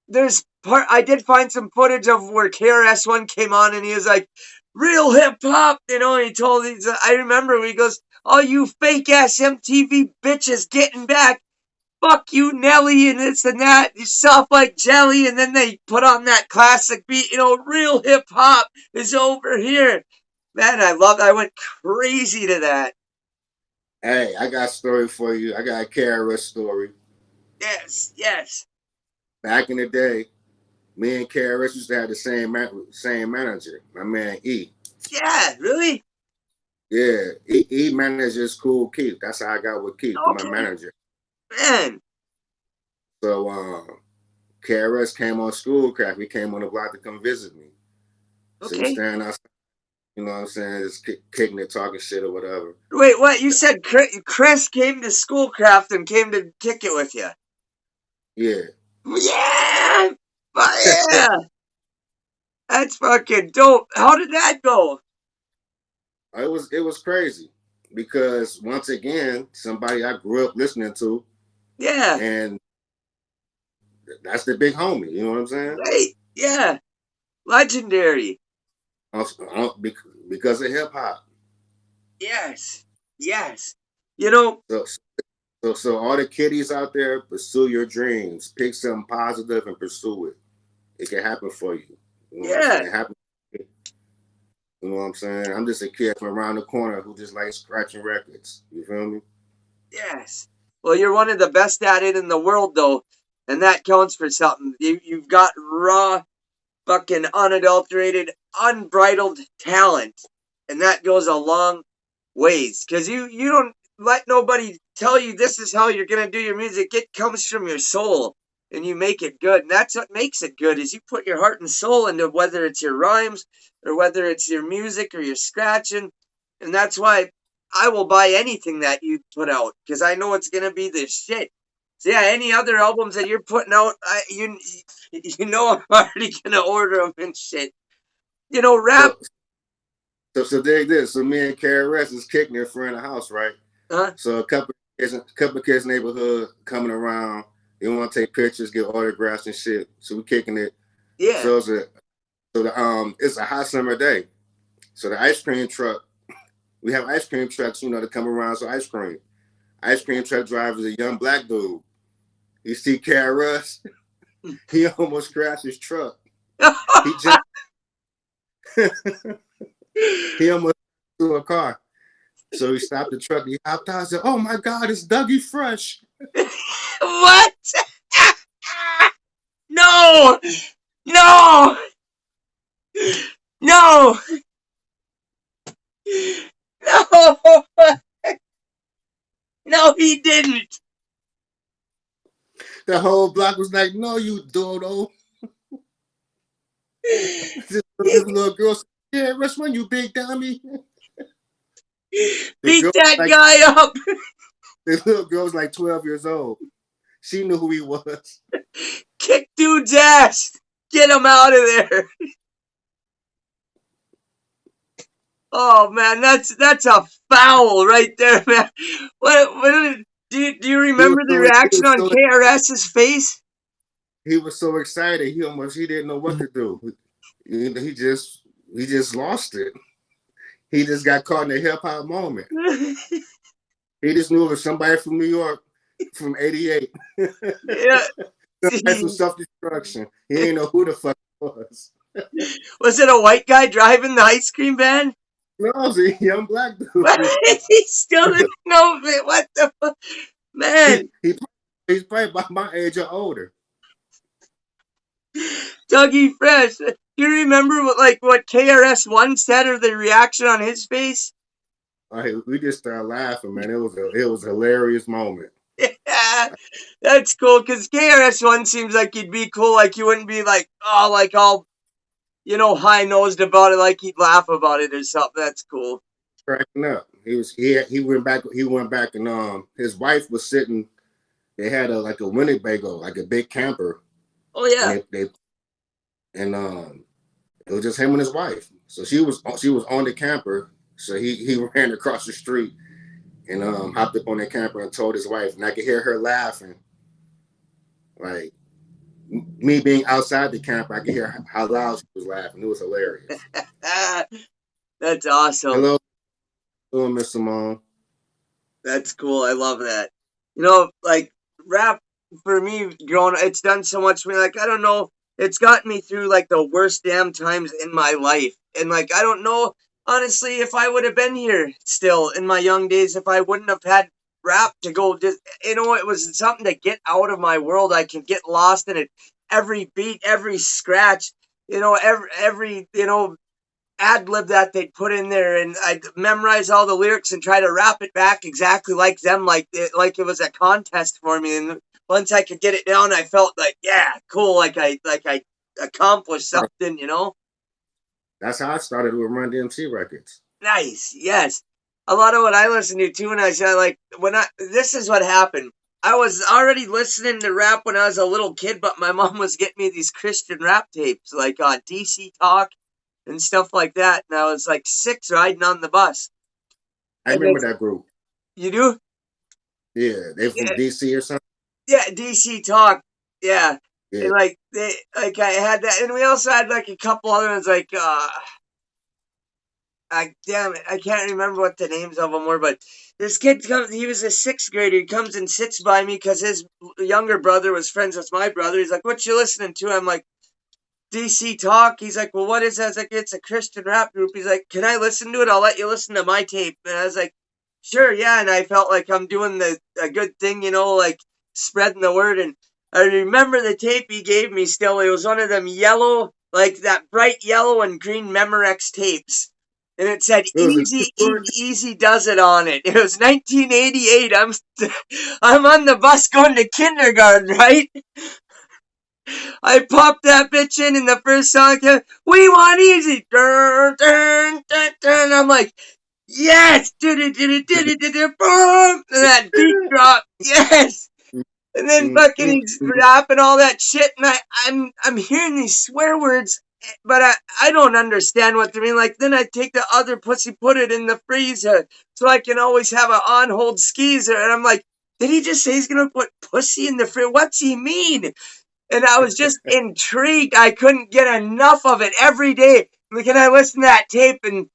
There's part I did find some footage of where KRS-One came on and he was like, real hip hop, and he told these I remember he goes, all you fake ass MTV bitches getting back, fuck you, Nelly, and this and that, you soft like jelly, and then they put on that classic beat, real hip hop is over here. Man, I went crazy to that. Hey, I got a story for you. I got a KRS story. Yes, yes. Back in the day, me and KRS used to have the same manager, my man E. Yeah, really? Yeah, E manages Cool Keith. That's how I got with Keith, my Okay, manager. man. So KRS came on Schoolcraft. He came on the block to come visit me. So we Okay. stand outside, you know what I'm saying, just kicking it, talking shit or whatever. Wait, what? You said Chris came to Schoolcraft and came to kick it with you? Yeah. Yeah! Yeah! That's fucking dope. How did that go? It was crazy because once again, somebody I grew up listening to, Yeah. and that's the big homie. You know what I'm saying? Right. Yeah. Legendary. Because of hip hop. Yes. Yes. You know, So all the kiddies out there, pursue your dreams. Pick something positive and pursue it. It can happen for you. You know what I'm yeah. saying? Happen. You know what I'm saying? I'm just a kid from around the corner who just likes scratching records. You feel me? Yes. Well, you're one of the best at it in the world, though, and that counts for something. You've got raw, fucking unadulterated, unbridled talent, and that goes a long ways. Because you don't let nobody tell you this is how you're gonna do your music. It comes from your soul, and you make it good. And that's what makes it good. Is you put your heart and soul into whether it's your rhymes or whether it's your music or your scratching, and that's why I will buy anything that you put out because I know it's gonna be the shit. So yeah, any other albums that you're putting out, I'm already gonna order them and shit. Rap, So so dig this. So me and KRS is kicking in front of the house, right? huh? So a couple of kids neighborhood coming around. They want to take pictures, get autographs and shit. So we kicking it. Yeah. So it's a hot summer day. So the ice cream truck, we have ice cream trucks, to come around. So ice cream. Ice cream truck driver is a young black dude. You see KRS, he almost crashed his truck. He jumped. He almost threw a car. So he stopped the truck. He hopped out and said, "Oh my God, it's Dougie Fresh." What? No! No! No, no, no, he didn't. The whole block was like, "No, you dodo." This little girl said, "Yeah, which one, you big dummy?" The Beat girl, that like, guy up. the little girl was like 12 years old. She knew who he was. Kick dude's ass. Get him out of there. Oh man, that's a foul right there, man. What do you remember the reaction on KRS's face? He was so excited. He didn't know what to do. He just lost it. He just got caught in a hip hop moment. He just knew it was somebody from New York from '88. Yeah. Somebody from self destruction. He didn't know who the fuck it was. Was it a white guy driving the ice cream van? No, it was a young black dude. He still didn't know it. What the fuck? Man, He's probably about my age or older. Dougie Fresh. You remember what KRS-One said or the reaction on his face? We just started laughing, man. It was a hilarious moment. Yeah, that's cool because KRS-One seems like he'd be cool. Like you wouldn't be like, oh, like all, high nosed about it. Like he'd laugh about it or something. That's cool. Cracking up. He went back and his wife was sitting. They had a Winnebago, like a big camper. Oh yeah. And it was just him and his wife. So she was on the camper. So he ran across the street and hopped up on the camper and told his wife, and I could hear her laughing. Like me being outside the camper, I could hear how loud she was laughing. It was hilarious. That's awesome. Hello, Miss Simone. That's cool. I love that. Like rap for me growing up, it's done so much for me. Like I don't know, it's gotten me through like the worst damn times in my life. And like I don't know honestly if I would have been here still in my young days if I wouldn't have had rap to go just it was something to get out of my world. I can get lost in it. Every beat, every scratch, every ad lib that they'd put in there, and I'd memorize all the lyrics and try to rap it back exactly like them, like it was a contest for me. And once I could get it down, I felt like, yeah, cool, like I accomplished something, That's how I started with Run DMC records. Nice, yes. A lot of what I listened to too, and I said like this is what happened. I was already listening to rap when I was a little kid, but my mom was getting me these Christian rap tapes, like DC Talk and stuff like that. And I was like 6 riding on the bus. I remember that group. You do? Yeah, they from DC or something. Yeah, DC Talk. Yeah. Yeah. And like I had that, and we also had like a couple other ones like damn it, I can't remember what the names of them were, but this kid comes, he was a 6th grader, he comes and sits by me because his younger brother was friends with my brother. He's like, what you listening to? I'm like, DC Talk. He's like, well, what is that? I was like, it's a Christian rap group. He's like, can I listen to it? I'll let you listen to my tape. And I was like, sure, yeah. And I felt like I'm doing a good thing, like spreading the word. And I remember the tape he gave me still. It was one of them yellow, like that bright yellow and green Memorex tapes. And it said Easy Does It on it. It was 1988. I'm on the bus going to kindergarten, right? I popped that bitch in, and the first song came, we want easy. Dun, dun, dun, dun. I'm like, yes! Boom! And that beat drop, yes! And then fucking he's rapping all that shit, and I'm hearing these swear words, but I don't understand what they mean. Like, then I take the other pussy, put it in the freezer, so I can always have an on-hold skeezer, and I'm like, did he just say he's gonna put pussy in the freezer? What's he mean? And I was just intrigued. I couldn't get enough of it every day. Can I listen to that tape and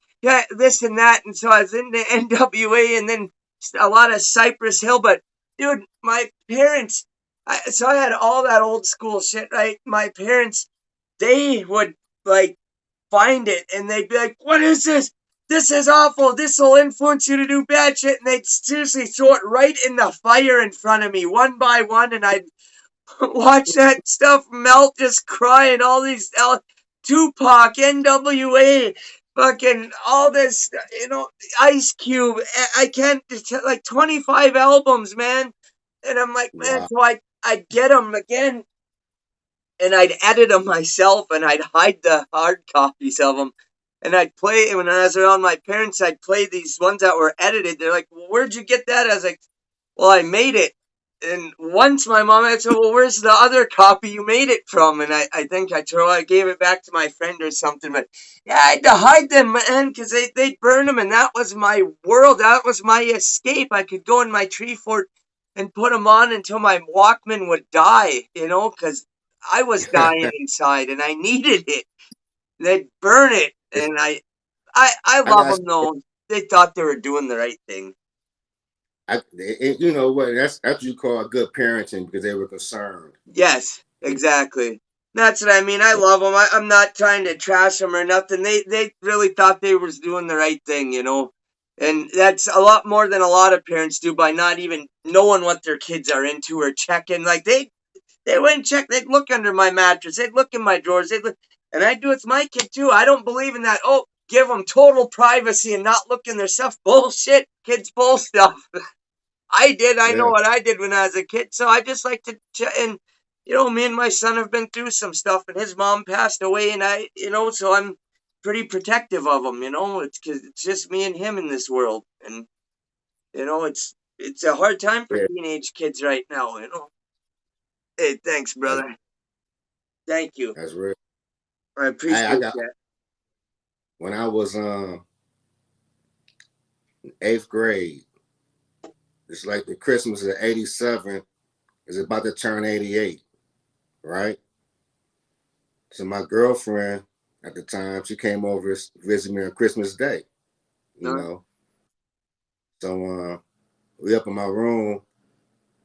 this and that? And so I was into NWA and then a lot of Cypress Hill. But dude, my parents, so I had all that old school shit, right? My parents, they would like find it and they'd be like, what is this? This is awful. This will influence you to do bad shit. And they'd seriously throw it right in the fire in front of me one by one. And I'd watch that stuff melt, just crying all these. Tupac, NWA, fucking all this, Ice Cube. I can't, like 25 albums, man. And I'm like, man, Wow. so I'd get them again and I'd edit them myself and I'd hide the hard copies of them. And I'd play, when I was around my parents, I'd play these ones that were edited. They're like, well, where'd you get that? I was like, well, I made it. And once my mom had said, well, where's the other copy you made it from? And I think I gave it back to my friend or something. But yeah, I had to hide them, man, because they'd burn them. And that was my world. That was my escape. I could go in my tree fort and put them on until my Walkman would die, because I was dying inside and I needed it. They'd burn it. And I I love got them, though. They thought they were doing the right thing. you know what? That's what you call good parenting because they were concerned. Yes, exactly. That's what I mean. I love them. I'm not trying to trash them or nothing. They really thought they was doing the right thing. And that's a lot more than a lot of parents do by not even knowing what their kids are into or checking. Like they wouldn't check. They'd look under my mattress. They'd look in my drawers. They'd look, and I do it with my kid too. I don't believe in that. Oh, give them total privacy and not look in their stuff. Bullshit. Kids pull stuff. I did. I know Yeah, what I did when I was a kid. So I just like to, and me and my son have been through some stuff, and his mom passed away, and so I'm pretty protective of him. It's because it's just me and him in this world, and it's a hard time for yeah, teenage kids right now. Hey, thanks, that's, brother. Thank you. that's real. I I appreciate got that. when I was eighth grade. It's like the Christmas of '87 is about to turn '88, right? So my girlfriend at the time, she came over to visit me on Christmas Day, you Huh? know. So we up in my room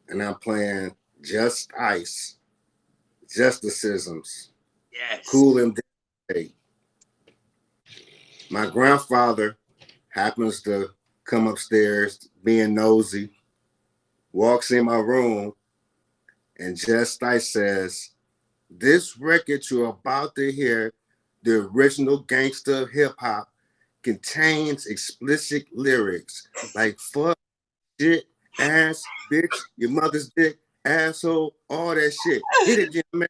and I'm playing Just Ice, Justicisms, Yes. Cool and Day. My grandfather happens to come upstairs being nosy, walks in my room, and Just Ice says, "This record you're about to hear, the original gangster hip hop, contains explicit lyrics like fuck, shit, ass, bitch, your mother's dick, asshole, all that shit. Hit it, young man."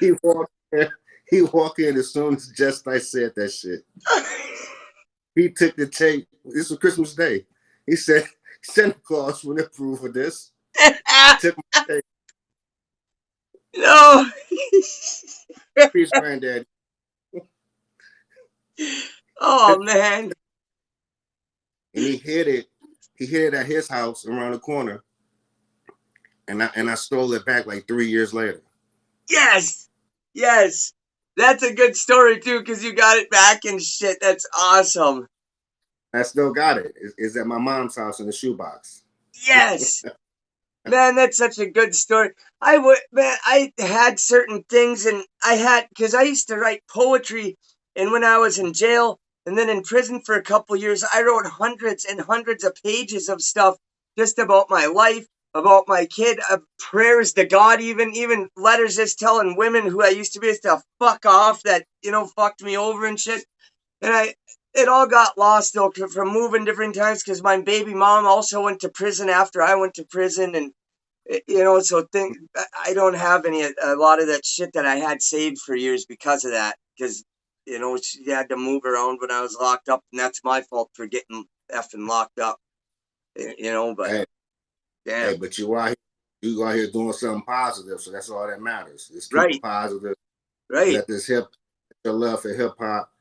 He walked in, he walked in as soon as Just I said that shit. He took the tape. This was Christmas Day. He said, Santa Claus wouldn't approve of this. He took my tape. No. Peace, granddaddy. Oh man. And he hid it. He hid it at his house around the corner. And I stole it back like 3 years later. Yes. Yes. That's a good story too, because you got it back and shit. That's awesome. I still got it. It's at my mom's house in the shoebox. Yes. Man, that's such a good story. I had certain things, and because I used to write poetry, and when I was in jail and then in prison for a couple years, I wrote hundreds and hundreds of pages of stuff just about my life, about my kid, prayers to God, even letters just telling women who I used to be to fuck off that, fucked me over and shit. And it all got lost though from moving different times because my baby mom also went to prison after I went to prison, and so I don't have a lot of that shit that I had saved for years because of that. Because she had to move around when I was locked up, and that's my fault for getting effing locked up. But Hey, damn, but you out here doing something positive, so that's all that matters. Just keep it right, positive. right, Let your love for hip hop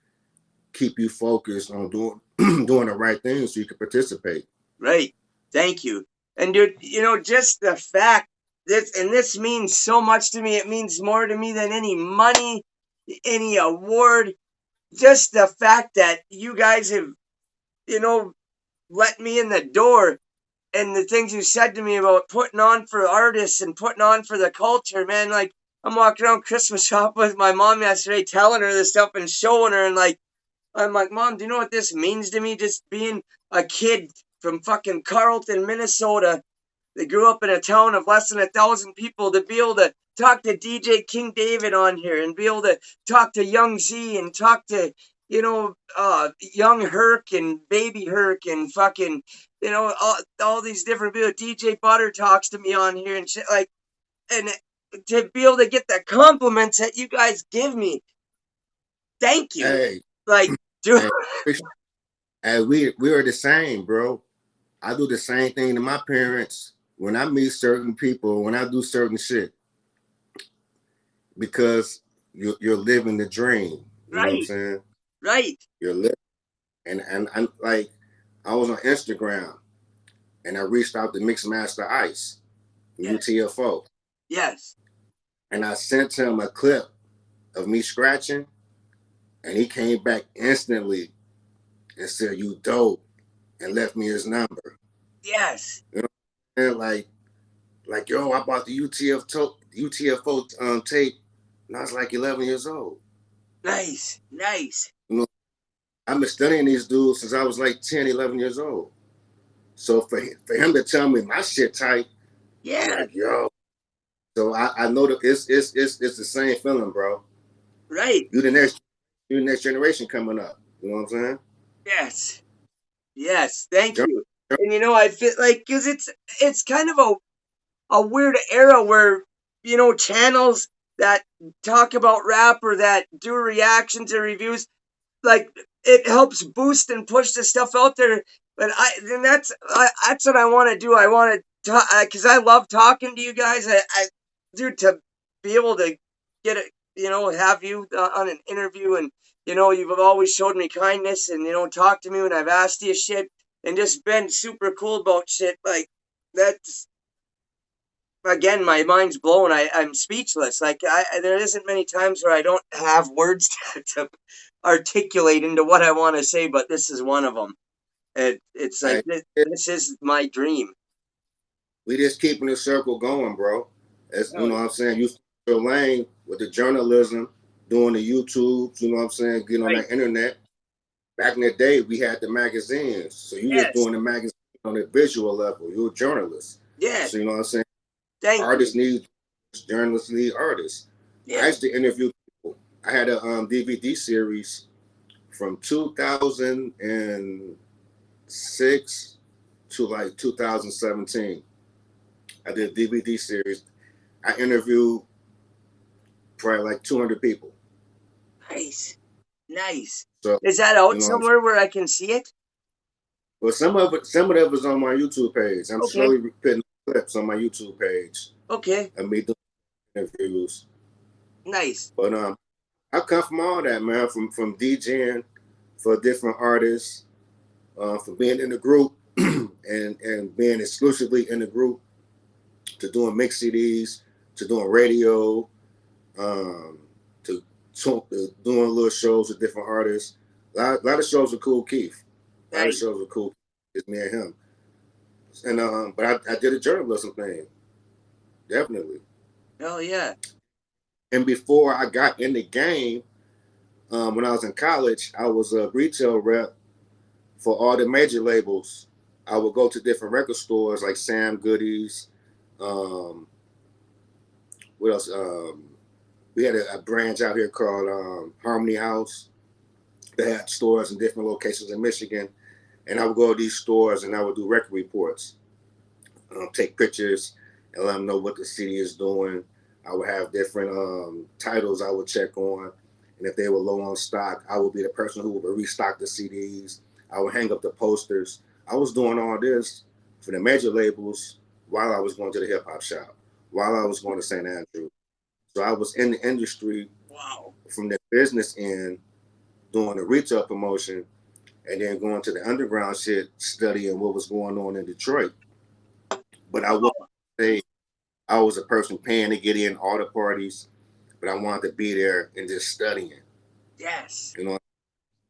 keep you focused on doing doing the right thing so you can participate. right. Thank you. And dude, just the fact this means so much to me. It means more to me than any money, any award. Just the fact that you guys have, you know, let me in the door, and the things you said to me about putting on for artists and putting on for the culture, man. Like, I'm walking around Christmas shop with my mom yesterday telling her this stuff and showing her, and like, I'm like, Mom, do you know what this means to me? Just being a kid from fucking Carlton, Minnesota, They grew up in a town of less than 1,000 people to be able to talk to DJ King David on here and be able to talk to Young Z and talk to, Young Herc and Baby Herc and fucking, all these different people. DJ Butter talks to me on here and shit like, and to be able to get the compliments that you guys give me. Thank you. Hey, Like, dude. hey, hey, we are the same, bro. I do the same thing to my parents when I meet certain people, when I do certain shit, because you're living the dream. You know what I'm Right, saying? right. You're living, and I'm like, I was on Instagram and I reached out to Mixmaster Ice, Yes, UTFO, yes, and I sent him a clip of me scratching, and he came back instantly and said, "You dope," and left me his number. yes. You know, and like yo, I bought the UTFO tape, and I was like 11 years old. Nice, nice. You know, I've been studying these dudes since I was like 10, 11 years old. So for him to tell me my shit tight, I'm Yeah, like, yo. So I know that it's the same feeling, bro. right. You the next you the next generation coming up. You know what I'm saying? Yes, yes. Thank Journal, you. And I feel like because it's kind of a weird era where channels that talk about rap or that do reactions or reviews, like, it helps boost and push the stuff out there. But that's what I want to do. I want to talk because I love talking to you guys. Dude, to be able to get it, have you on an interview, and you've always showed me kindness and talked to me when I've asked you shit and just been super cool about shit like that's. Again, my mind's blown. I'm speechless. Like, there isn't many times where I don't have words to articulate into what I want to say, but this is one of them. It's like I, this is my dream. we just keeping the circle going, bro. As you Oh, know what I'm saying, you your lane with the journalism, doing the YouTubes, you know what I'm saying, getting on right. that internet. Back in the day, we had the magazines. So you just Yes. doing the magazine on a visual level. You're a journalist. Yes. So you know what I'm saying? Thank you. Artists need journalists need artists. I Yes. used to interview people. I had a DVD series from 2006 to like 2017. I did a DVD series. I interviewed probably like 200 people. Nice. Nice. So Is that you out know what I'm saying? somewhere where I can see it? Well, some of it was on my YouTube page. I'm Okay. slowly putting clips on my YouTube page Okay. of me doing interviews. Nice. But I come from all that, man. From DJing for different artists, from being in the group and being exclusively in the group, to doing mix CDs, to doing radio, um, to doing little shows with different artists. A lot of shows with Cool Keith. A lot of Nice. shows with Cool. It's me and him. And but I did a journalism thing, definitely. Hell yeah. And before I got in the game, when I was in college, I was a retail rep for all the major labels. I would go to different record stores like Sam Goody's. Um, what else? We had a branch out here called Harmony House. They had stores in different locations in Michigan, and I would go to these stores and I would do record reports, take pictures, and let them know what the city is doing. I would have different titles I would check on, and if they were low on stock, I would be the person who would restock the CDs. I would hang up the posters. I was doing all this for the major labels while I was going to the hip hop shop, while I was going to St. Andrew. So I was in the industry Wow. from the business end, doing the retail promotion, and then going to the underground shit, studying what was going on in Detroit. But I wouldn't Wow. say I was a person paying to get in all the parties, but I wanted to be there and just studying. Yes. You know,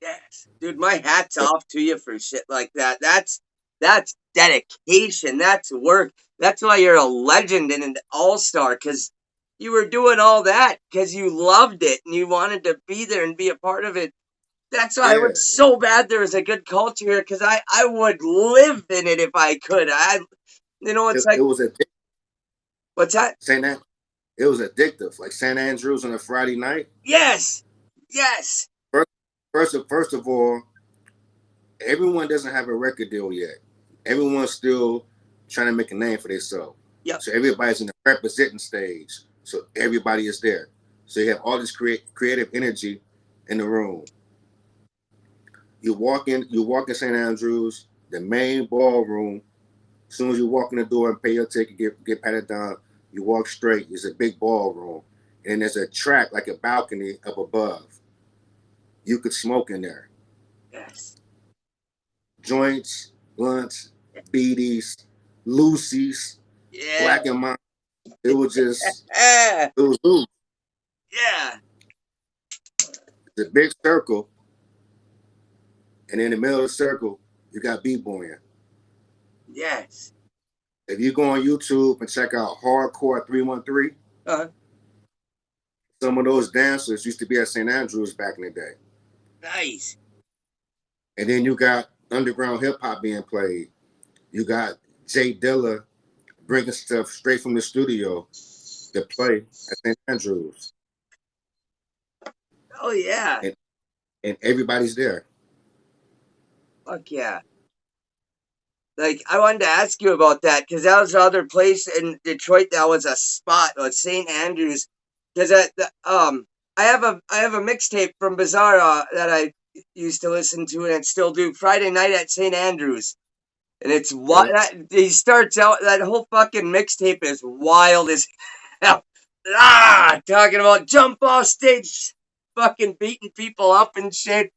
Yes, dude, my hat's so off to you for shit like that. That's dedication. That's work. That's why you're a legend and an all-star, because you were doing all that because you loved it and you wanted to be there and be a part of it. That's why I yeah, would so bad there was a good culture here, because I would live in it if I could. You know, it's It like, was a what's that? St. It was addictive. Like St. Andrews on a Friday night. Yes, yes. First, first of all, everyone doesn't have a record deal yet. Everyone's still trying to make a name for themselves. Yep. So everybody's in the representing stage. So everybody is there. So you have all this creative energy in the room. You walk in St. Andrews, the main ballroom. As soon as you walk in the door and pay your ticket, get patted down, you walk straight. It's a big ballroom. And there's a track, like a balcony up above. You could smoke in there. Yes. Joints, blunts, beaties, Lucy's, Yeah. Black and Mine. It was just, Yeah. it was loose. Yeah. It's a big circle, and in the middle of the circle, you got b-boying. Yes. If you go on YouTube and check out Hardcore 313, Uh, some of those dancers used to be at St. Andrews back in the day. nice. And then you got underground hip hop being played. You got Jay Dilla bringing stuff straight from the studio to play at St. Andrews. Oh yeah. And, and everybody's there. Fuck yeah. Like I wanted to ask you about that because that was the other place in Detroit that was a spot, was St. Andrews. Because I have a mixtape from Bizarre that I used to listen to and still do Friday night at St. Andrews. And it's what Yep. he starts out, that whole fucking mixtape is wild as hell. Ah, talking about jump off stage, fucking beating people up and shit.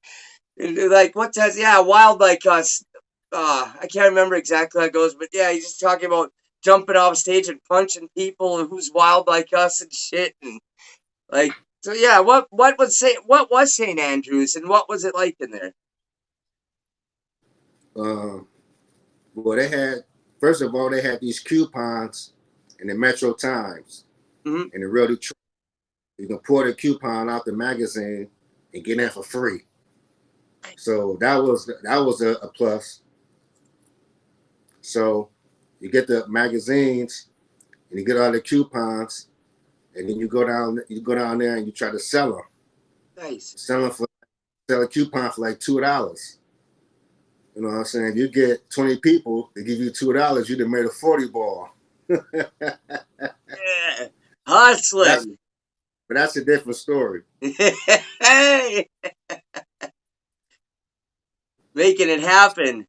And like what's that? Yeah, wild like us. I can't remember exactly how it goes, but yeah, he's just talking about jumping off stage and punching people who's wild like us and shit, and like so. Yeah, what was St. Andrews and what was it like in there? Um, well, they had, first of all, they had these coupons in the Metro Times Mm-hmm. and the Real Detroit. You can pull the coupon out the magazine and get in for free. So that was a plus. So you get the magazines and you get all the coupons, and then you go down there and you try to sell them. Nice. Sell a coupon for like $2. You know what I'm saying? If you get 20 people, they give you $2, you'd have made a 40 ball. Yeah, That's hustling. but that's a different story. Hey, making it happen.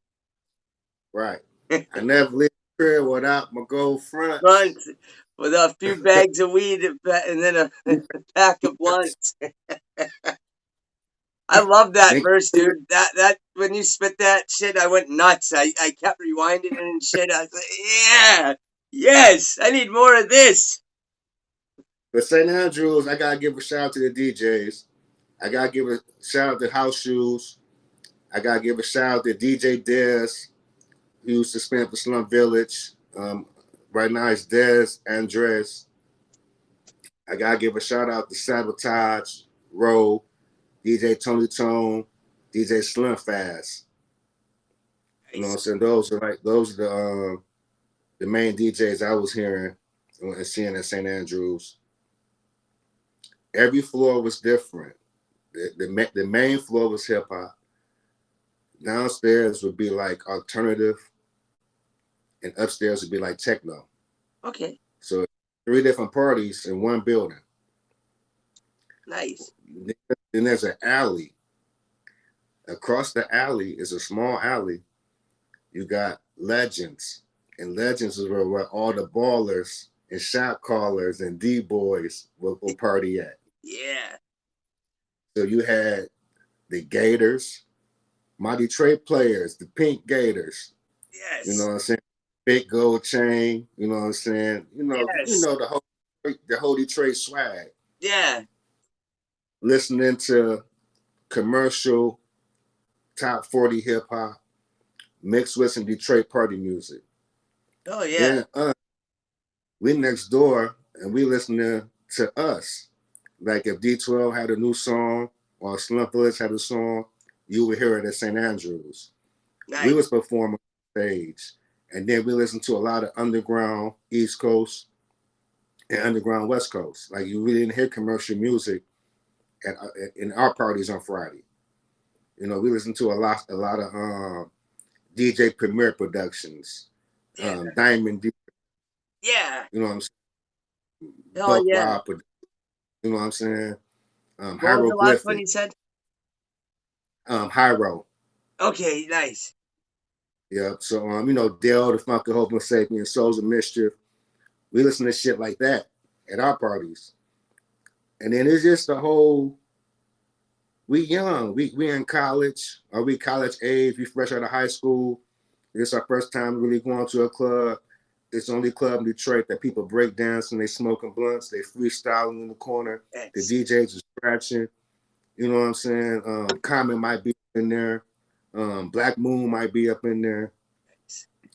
Right. I never leave the crib without my gold Blunt fronts. with a few bags of weed and then a pack of blunts. I love that Think verse, dude. That when you spit that shit, I went nuts. I kept rewinding it and shit. I was like, yeah, yes, I need more of this. But St. Andrews, I gotta give a shout out to the DJs. I gotta give a shout out to House Shoes. I gotta give a shout out to DJ Dez, who used to spin for Slum Village. Right now it's Dez Andres. I gotta give a shout out to Sabotage, Rowe, DJ Tony Tone, DJ Slim Fast. You know what I'm Nice. saying? Those are the main DJs I was hearing and seeing at St. Andrews. Every floor was different. The main floor was hip hop. Downstairs would be like alternative, and upstairs would be like techno. Okay, So 3 different parties in one building. nice. Then there's an alley. Across the alley is a small alley. You got Legends, and Legends is where all the ballers and shot callers and D boys will party at. Yeah. So you had the Gators, my Detroit players, the Pink Gators. You know Yes. what I'm saying? Big gold chain. You know what I'm saying? Yes. The whole Detroit swag. Yeah. Listening to commercial top 40 hip hop mixed with some Detroit party music. Oh yeah. Then we next door and we listening to us. Like if D12 had a new song or Slump Village had a song, you would hear it at St. Andrews. We Nice. was performing on stage. And then we listen to a lot of underground East Coast and underground West Coast. Like you really didn't hear commercial music at in our parties on Friday. You know, we listen to a lot of DJ Premier Productions, Yeah. Diamond D, Yeah. you know what I'm saying, Hell Buck yeah. Wild, you know what I'm saying, What was the last one Hieroglyphic, you said? Hyro. Okay, nice. Yeah. So you know, Dale the Funky Hope Sapien, Souls of Mischief. We listen to shit like that at our parties. And then it's just the whole we young. We in college, or we college age, we fresh out of high school. It's our first time really going to a club. It's the only club in Detroit that people break dancing, they smoking blunts, they freestyling in the corner. The Yes. DJs are scratching. You know what I'm saying? Common might be in there. Black Moon might be up in there.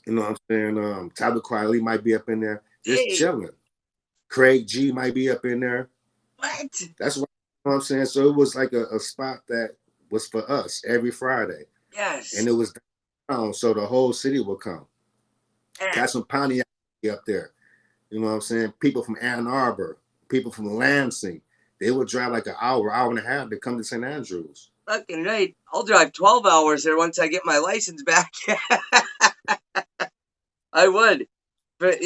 You know what I'm saying? Tyler Quiley might be up in there. Just Hey, chilling. Craig G might be up in there. what? That's what, you know what I'm saying. So it was like a spot that was for us every Friday. And Yes. it was down, so the whole city would come. Eh, Cats from Pontiac up there. You know what I'm saying? People from Ann Arbor, people from Lansing. They would drive like an hour and a half to come to St. Andrews. fucking right. I'll drive 12 hours there once I get my license back. I would. But,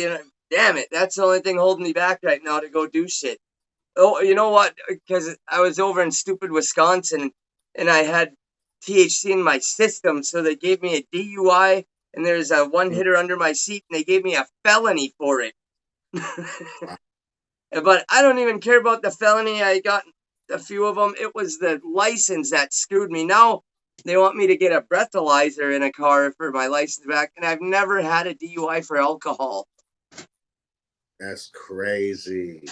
damn it. That's the only thing holding me back right now to go do shit. Oh, you know what? Because I was over in stupid Wisconsin and I had THC in my system. So they gave me a DUI and there's a one Mm. hitter under my seat and they gave me a felony for it. But I don't even care about the felony. I got a few of them. It was the license that screwed me. Now they want me to get a breathalyzer in a car for my license back, and I've never had a DUI for alcohol. That's crazy.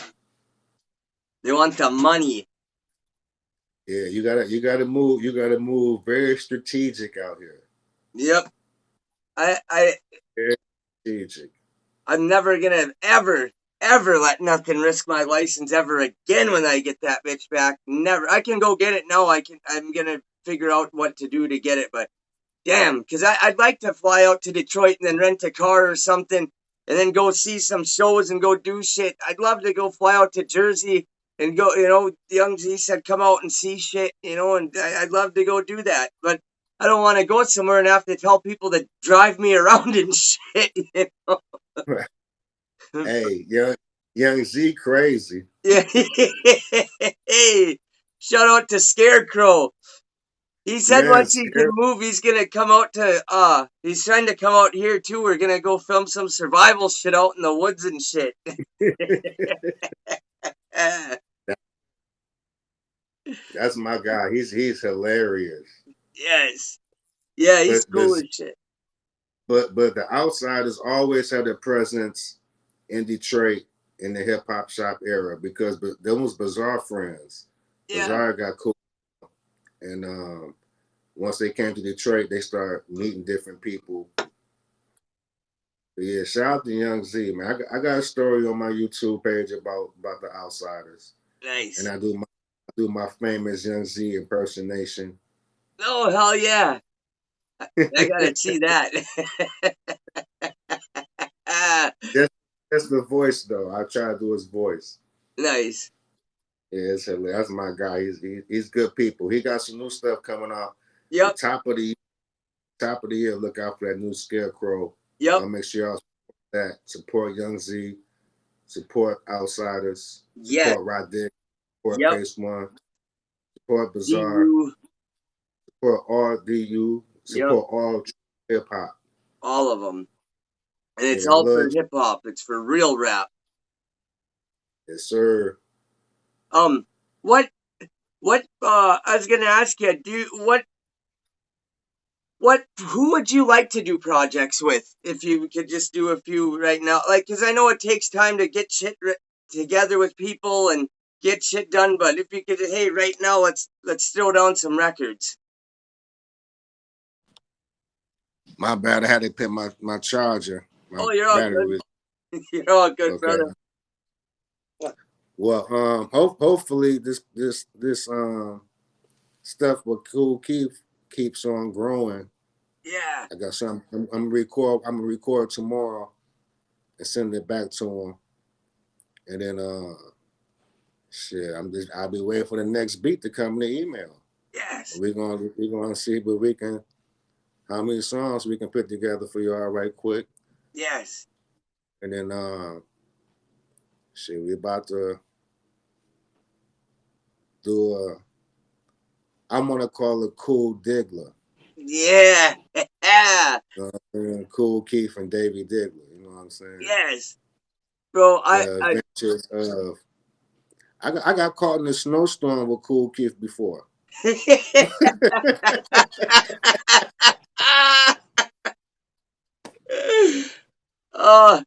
They want the money. Yeah, you gotta move very strategic out here. Yep. I Very strategic. I'm never gonna ever let nothing risk my license ever again when I get that bitch back. Never. I can go get it now. I'm gonna figure out what to do to get it, but damn, because I'd like to fly out to Detroit and then rent a car or something and then go see some shows and go do shit. I'd love to go fly out to Jersey and go, Young Z said come out and see shit, and I'd love to go do that. But I don't want to go somewhere and have to tell people to drive me around and shit. Hey, young Z crazy. Yeah. Hey, shout out to Scarecrow. He said Man, once he can scared. move, he's gonna come out to he's trying to come out here too. We're gonna go film some survival shit out in the woods and shit. That's my guy. He's hilarious. Yes. Yeah, he's But cool as shit. but the outsiders always have their presence in Detroit in the hip hop shop era because them was Bizarre friends. Yeah. Bizarre got cool, and once they came to Detroit, they started meeting different people. But yeah, shout out to Young Z, man. I got a story on my YouTube page about the outsiders, and Nice. I do my famous Young Z impersonation. Oh hell yeah. I gotta see that. just, just the voice though. I try to do his voice. Nice. Yeah, it's hilarious. That's my guy. He's good people. He got some new stuff coming out. The Yep. top of the year. Look out for that new Scarecrow. Yep. I'll make sure y'all support Young Z, support Outsiders, Yes. support Rod support Yep. Pace One, support Bizarre, DU. support all DU, Yep. support all hip hop. All of them. And it's Yeah, I all for love hip hop. It's for real rap. yes, sir. Um, what I was gonna ask you, who would you like to do projects with if you could just do a few right now? Like, because I know it takes time to get shit together with people and get shit done, but if you could, hey, right now, let's throw down some records. My bad. I had to pick my charger. My Oh, you're all battery good. was You're all good, okay. brother. Well, hopefully this stuff will keeps on growing Yeah. I got some. I'm gonna record. I'm gonna record tomorrow and send it back to him. And then shit, I'll be waiting for the next beat to come in the email. Yes. We're gonna see what we can, how many songs we can put together for y'all right quick. Yes. And then shit, we about to do a, I'm gonna call it Cool Diggla. Yeah. Cool Keith and Davey Diggla. You know what I'm saying? Yes. Bro, The adventures of, I got caught in a snowstorm with Cool Keith before. Oh,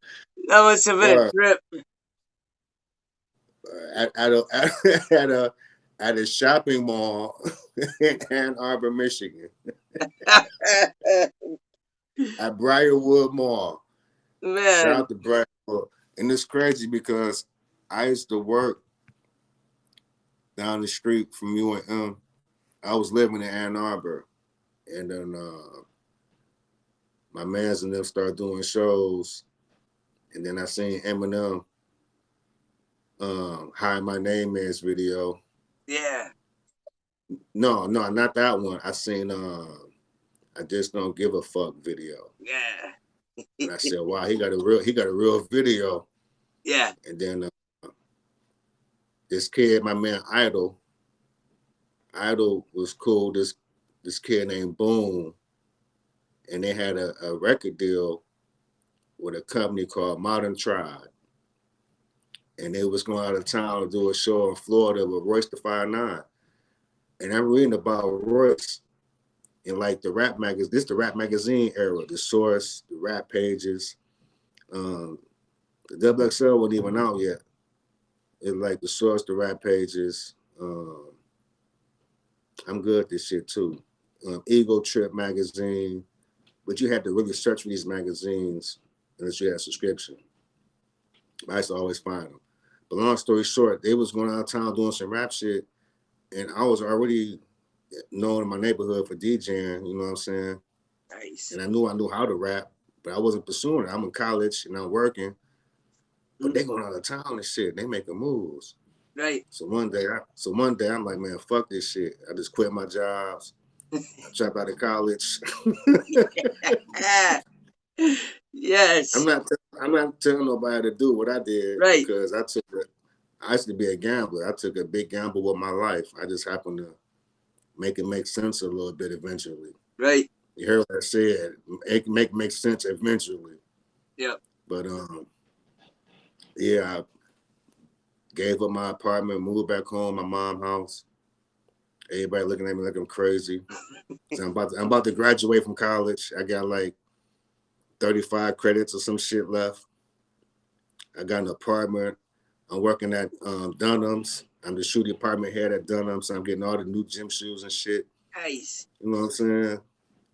that must have been a Bruh, trip. at a shopping mall in Ann Arbor, Michigan, at Briarwood Mall. Shout Man. out to Briarwood. And it's crazy because I used to work down the street from UNM. I was living in Ann Arbor, and then my mans and them started doing shows, and then I seen Eminem Hi My Name Is video. Yeah. No, not that one. I seen I Just Don't Give a Fuck video. Yeah. And I said, wow, he got a real video. Yeah. And then this kid, my man Idol was cool. This kid named Boom, and they had a record deal with a company called Modern Tribe. And they was going out of town to do a show in Florida with Royce the 5'9". And I'm reading about Royce in like the rap magazine. This is the rap magazine era, the Source, the rap pages. The WXL wasn't even out yet. It's like the Source, the rap pages. I'm good at this shit too. Ego Trip magazine, but you had to really search for these magazines unless you had a subscription. I used to always find them. But long story short, they was going out of town doing some rap shit, and I was already known in my neighborhood for DJing. You know what I'm saying? Nice. And I knew how to rap, but I wasn't pursuing it. I'm in college and I'm working, but they going out of town and shit. They making moves. Right. So one day I'm like, man, fuck this shit. I just quit my jobs. I dropped out of college. Yes. I'm not telling nobody to do what I did Right. because I used to be a gambler. I took a big gamble with my life. I just happened to make it make sense a little bit eventually. Right. You heard what I said. Make sense eventually. Yep. But yeah, I gave up my apartment, moved back home, my mom's house. Everybody looking at me like I'm crazy. So I'm about to graduate from college. I got like 35 credits or some shit left. I got an apartment. I'm working at Dunham's. I'm the shoe department head at Dunham's. So I'm getting all the new gym shoes and shit. Nice. You know what I'm saying?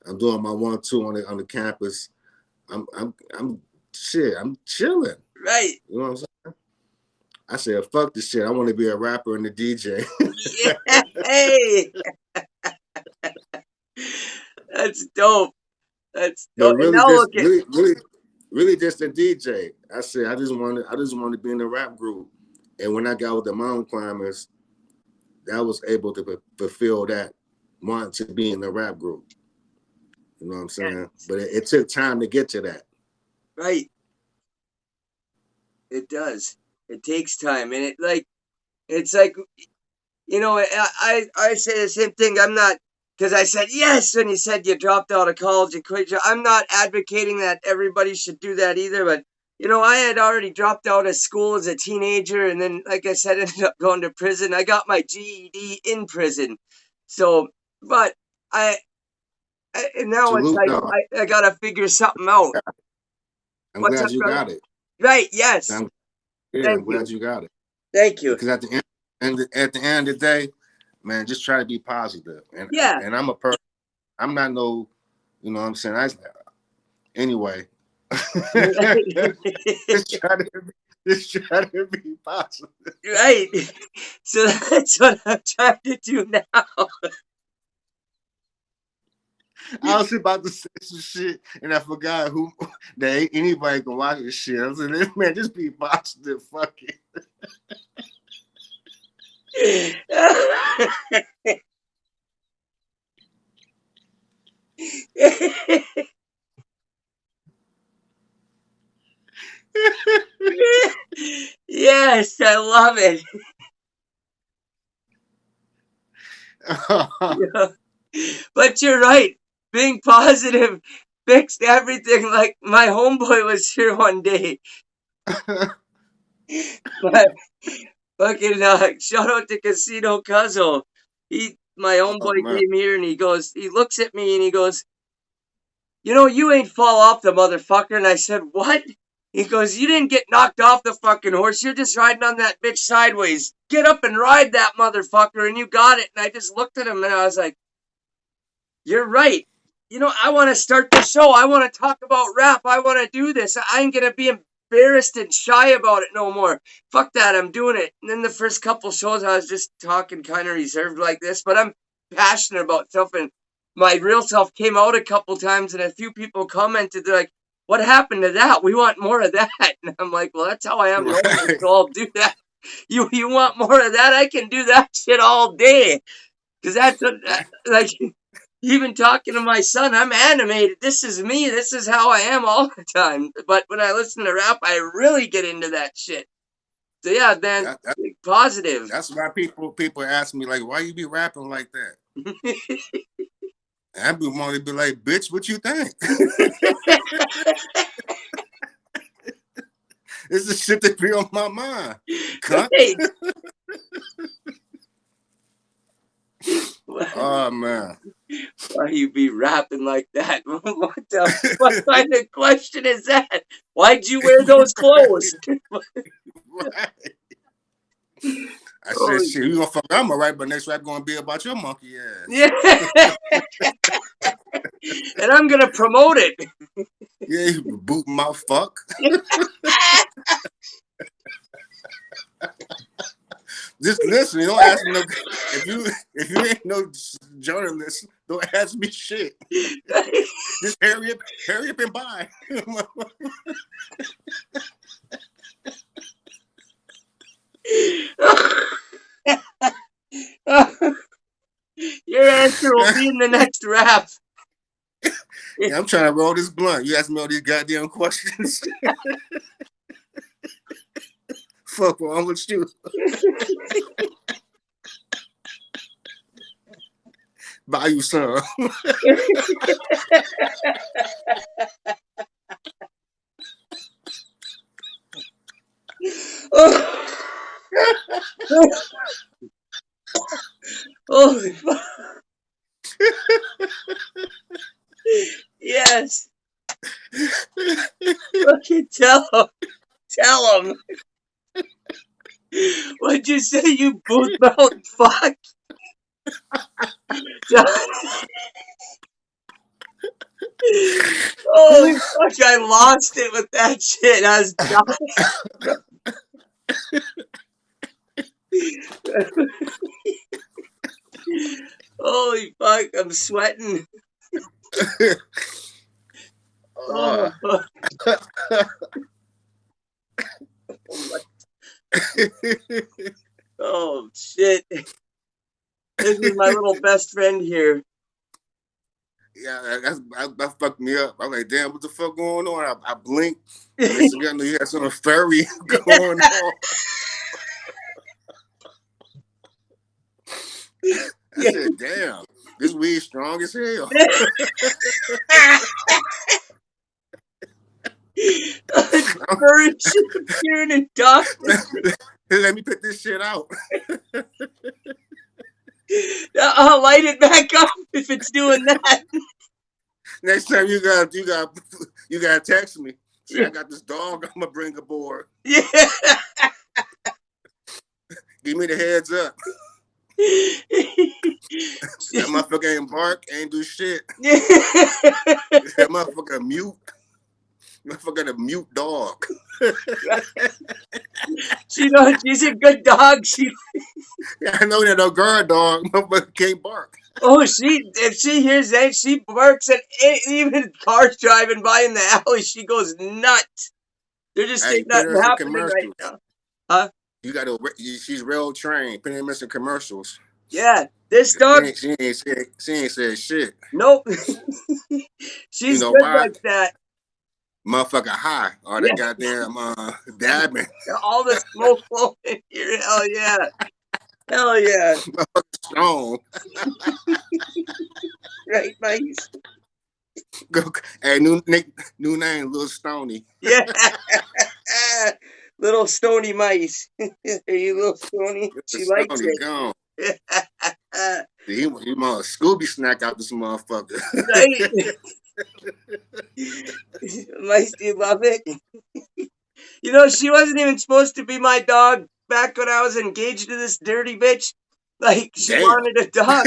I'm doing my 1-2 on the campus. I'm chilling. Right. You know what I'm saying? I said, fuck this shit. I want to be a rapper and a DJ. Yeah. Hey. That's dope. That's But dope. And now look at really just a DJ. I said I just wanted to be in a rap group. And when I got with the mountain climbers, that was able to fulfill that want to be in the rap group. You know what I'm saying? But it took time to get to that. right. It does. It takes time, and it's like I say the same thing. I'm not because I said yes when you said you dropped out of college and quit. I'm not advocating that everybody should do that either, but I had already dropped out of school as a teenager, and then, like I said, ended up going to prison. I got my GED in prison, so but now it's Salute, like dog. I gotta figure something out. I'm What's glad up, you brother? got it. Right? Yes. I'm Thank you. glad you got it. Thank you. Because at the end of the day, man, just try to be positive. Yeah. And I'm a person. I'm not no, you know what I'm saying? Anyway. just try to be positive. Right. So that's what I'm trying to do now. I was about to say some shit, and I forgot who that ain't anybody can watch this shit. I was like, man, just be positive. Fuck it. Yes, I love it. Yeah. But you're right. Being positive fixed everything. Like my homeboy was here one day. My fucking shout out to Casino Cuzzo. My Oh homeboy man. came here and he looks at me and he goes, you know, you ain't fall off the motherfucker. And I said, what? He goes, you didn't get knocked off the fucking horse. You're just riding on that bitch sideways. Get up and ride that motherfucker. And you got it. And I just looked at him and I was like, you're right. You know, I want to start the show. I want to talk about rap. I want to do this. I ain't going to be embarrassed and shy about it no more. Fuck that. I'm doing it. And then the first couple shows, I was just talking kind of reserved like this, but I'm passionate about stuff. And my real self came out a couple times, and a few people commented, they're like, what happened to that? We want more of that. And I'm like, well, that's how I am normally, Right. so I'll do that. You want more of that? I can do that shit all day. Because that's what, like, even talking to my son, I'm animated. This is me. This is how I am all the time. But when I listen to rap, I really get into that shit. So yeah, man, That, that, positive. that's why people ask me like, why you be rapping like that? And I be wanting to be like, bitch, what you think? It's the shit that be on my mind. Cunt. Hey. Oh man. Why you be rapping like that? What kind of question is that? Why'd you wear those clothes? Right. I said, Holy shit, you gonna fuck I'm alright, but next rap gonna be about your monkey ass. yeah. And I'm gonna promote it. Yeah, you boot mouth fuck. Just listen, you don't ask me no if you ain't no journalist, don't ask me shit. Just hurry up and buy. Your answer will be in the next rap. Yeah, I'm trying to roll this blunt. You ask me all these goddamn questions. Fuck wrong with you. Buy you some. Holy fuck. Yes. Fucking tell him. What'd you say, you booth mouth fuck? Holy fuck, I lost it with that shit. I was dying. Holy fuck, I'm sweating. Oh, oh shit. This is my little best friend here. Yeah, that fucked me up. I'm like, damn, what the fuck going on? I blinked. Next thing I know, you had some furry going on. I said, damn, this weed strong as hell. Bird shit appearing in darkness. Let me put this shit out. I'll light it back up if it's doing that. Next time you gotta text me. Say I got this dog I'm gonna bring aboard. Yeah. Give me the heads up. That motherfucker ain't bark, ain't do shit. That motherfucker mute. Motherfucker a mute dog. She's a good dog. I know that no guard dog, motherfucker can't bark. Oh, if she hears that, she barks at even cars driving by in the alley. She goes nuts. There just Hey, ain't put her nothing in some happening right commercials. now. Huh? You got to. She's real trained. Put her in some commercials. Yeah. This She dog, ain't, she ain't said. She ain't said shit. nope. You She's know good why? like that. Motherfucker high or the Yeah. goddamn dabbing. All the smoke flowing in here. Hell yeah. Hell yeah. Strong. Right, Mice? Hey, new name, Little Stony. Yeah. Little stony mice. Are you little stony? Little She likes Stony it. gone. He want a Scooby snack out this motherfucker. Right? Mice, do you love it? You know, she wasn't even supposed to be my dog back when I was engaged to this dirty bitch. Like, she Damn. wanted a dog.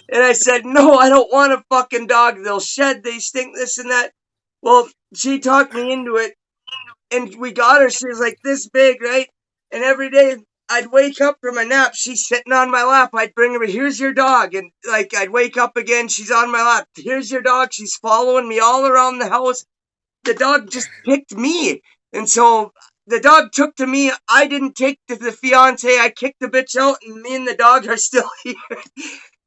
And I said, no, I don't want a fucking dog. They'll shed, they stink, this and that. Well, she talked me into it, and we got her. She was like this big, right? And every day I'd wake up from a nap, she's sitting on my lap. I'd bring her, here's your dog. And like, I'd wake up again, she's on my lap. Here's your dog. She's following me all around the house. The dog just picked me. And so the dog took to me. I didn't take to the fiance. I kicked the bitch out, and me and the dog are still here.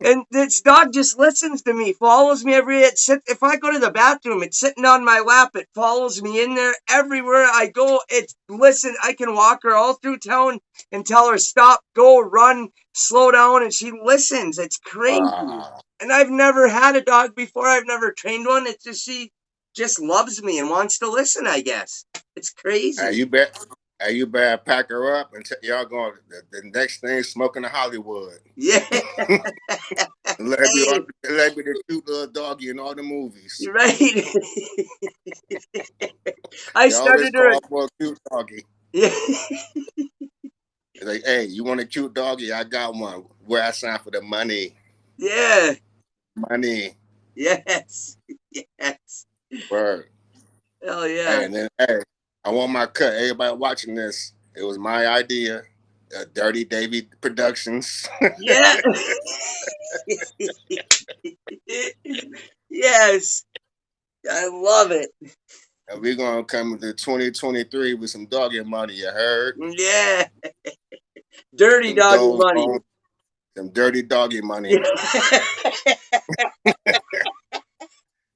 And this dog just listens to me, follows me every day. If I go to the bathroom, it's sitting on my lap. It follows me in there everywhere I go. I can walk her all through town and tell her stop, go, run, slow down, and she listens. It's crazy. And I've never had a dog before. I've never trained one. It's just she just loves me and wants to listen, I guess. It's crazy. You bet. You better pack her up and y'all going. The next thing, smoking to Hollywood. Yeah. Hey, Let me the cute little doggy in all the movies. you're right. I They always started her. call for a cute doggy. Yeah. It's like, hey, you want a cute doggy? I got one. Where I sign for the money. Yeah. Money. Yes. Yes. Word. Hell Hey, yeah. and then, hey, I want my cut. Everybody watching this, it was my idea. Dirty Davey Productions. Yeah. Yes. I love it. And we're gonna come into 2023 with some doggy money, you heard? Yeah. Dirty Some doggy dogs money. on some dirty doggy money. Yeah.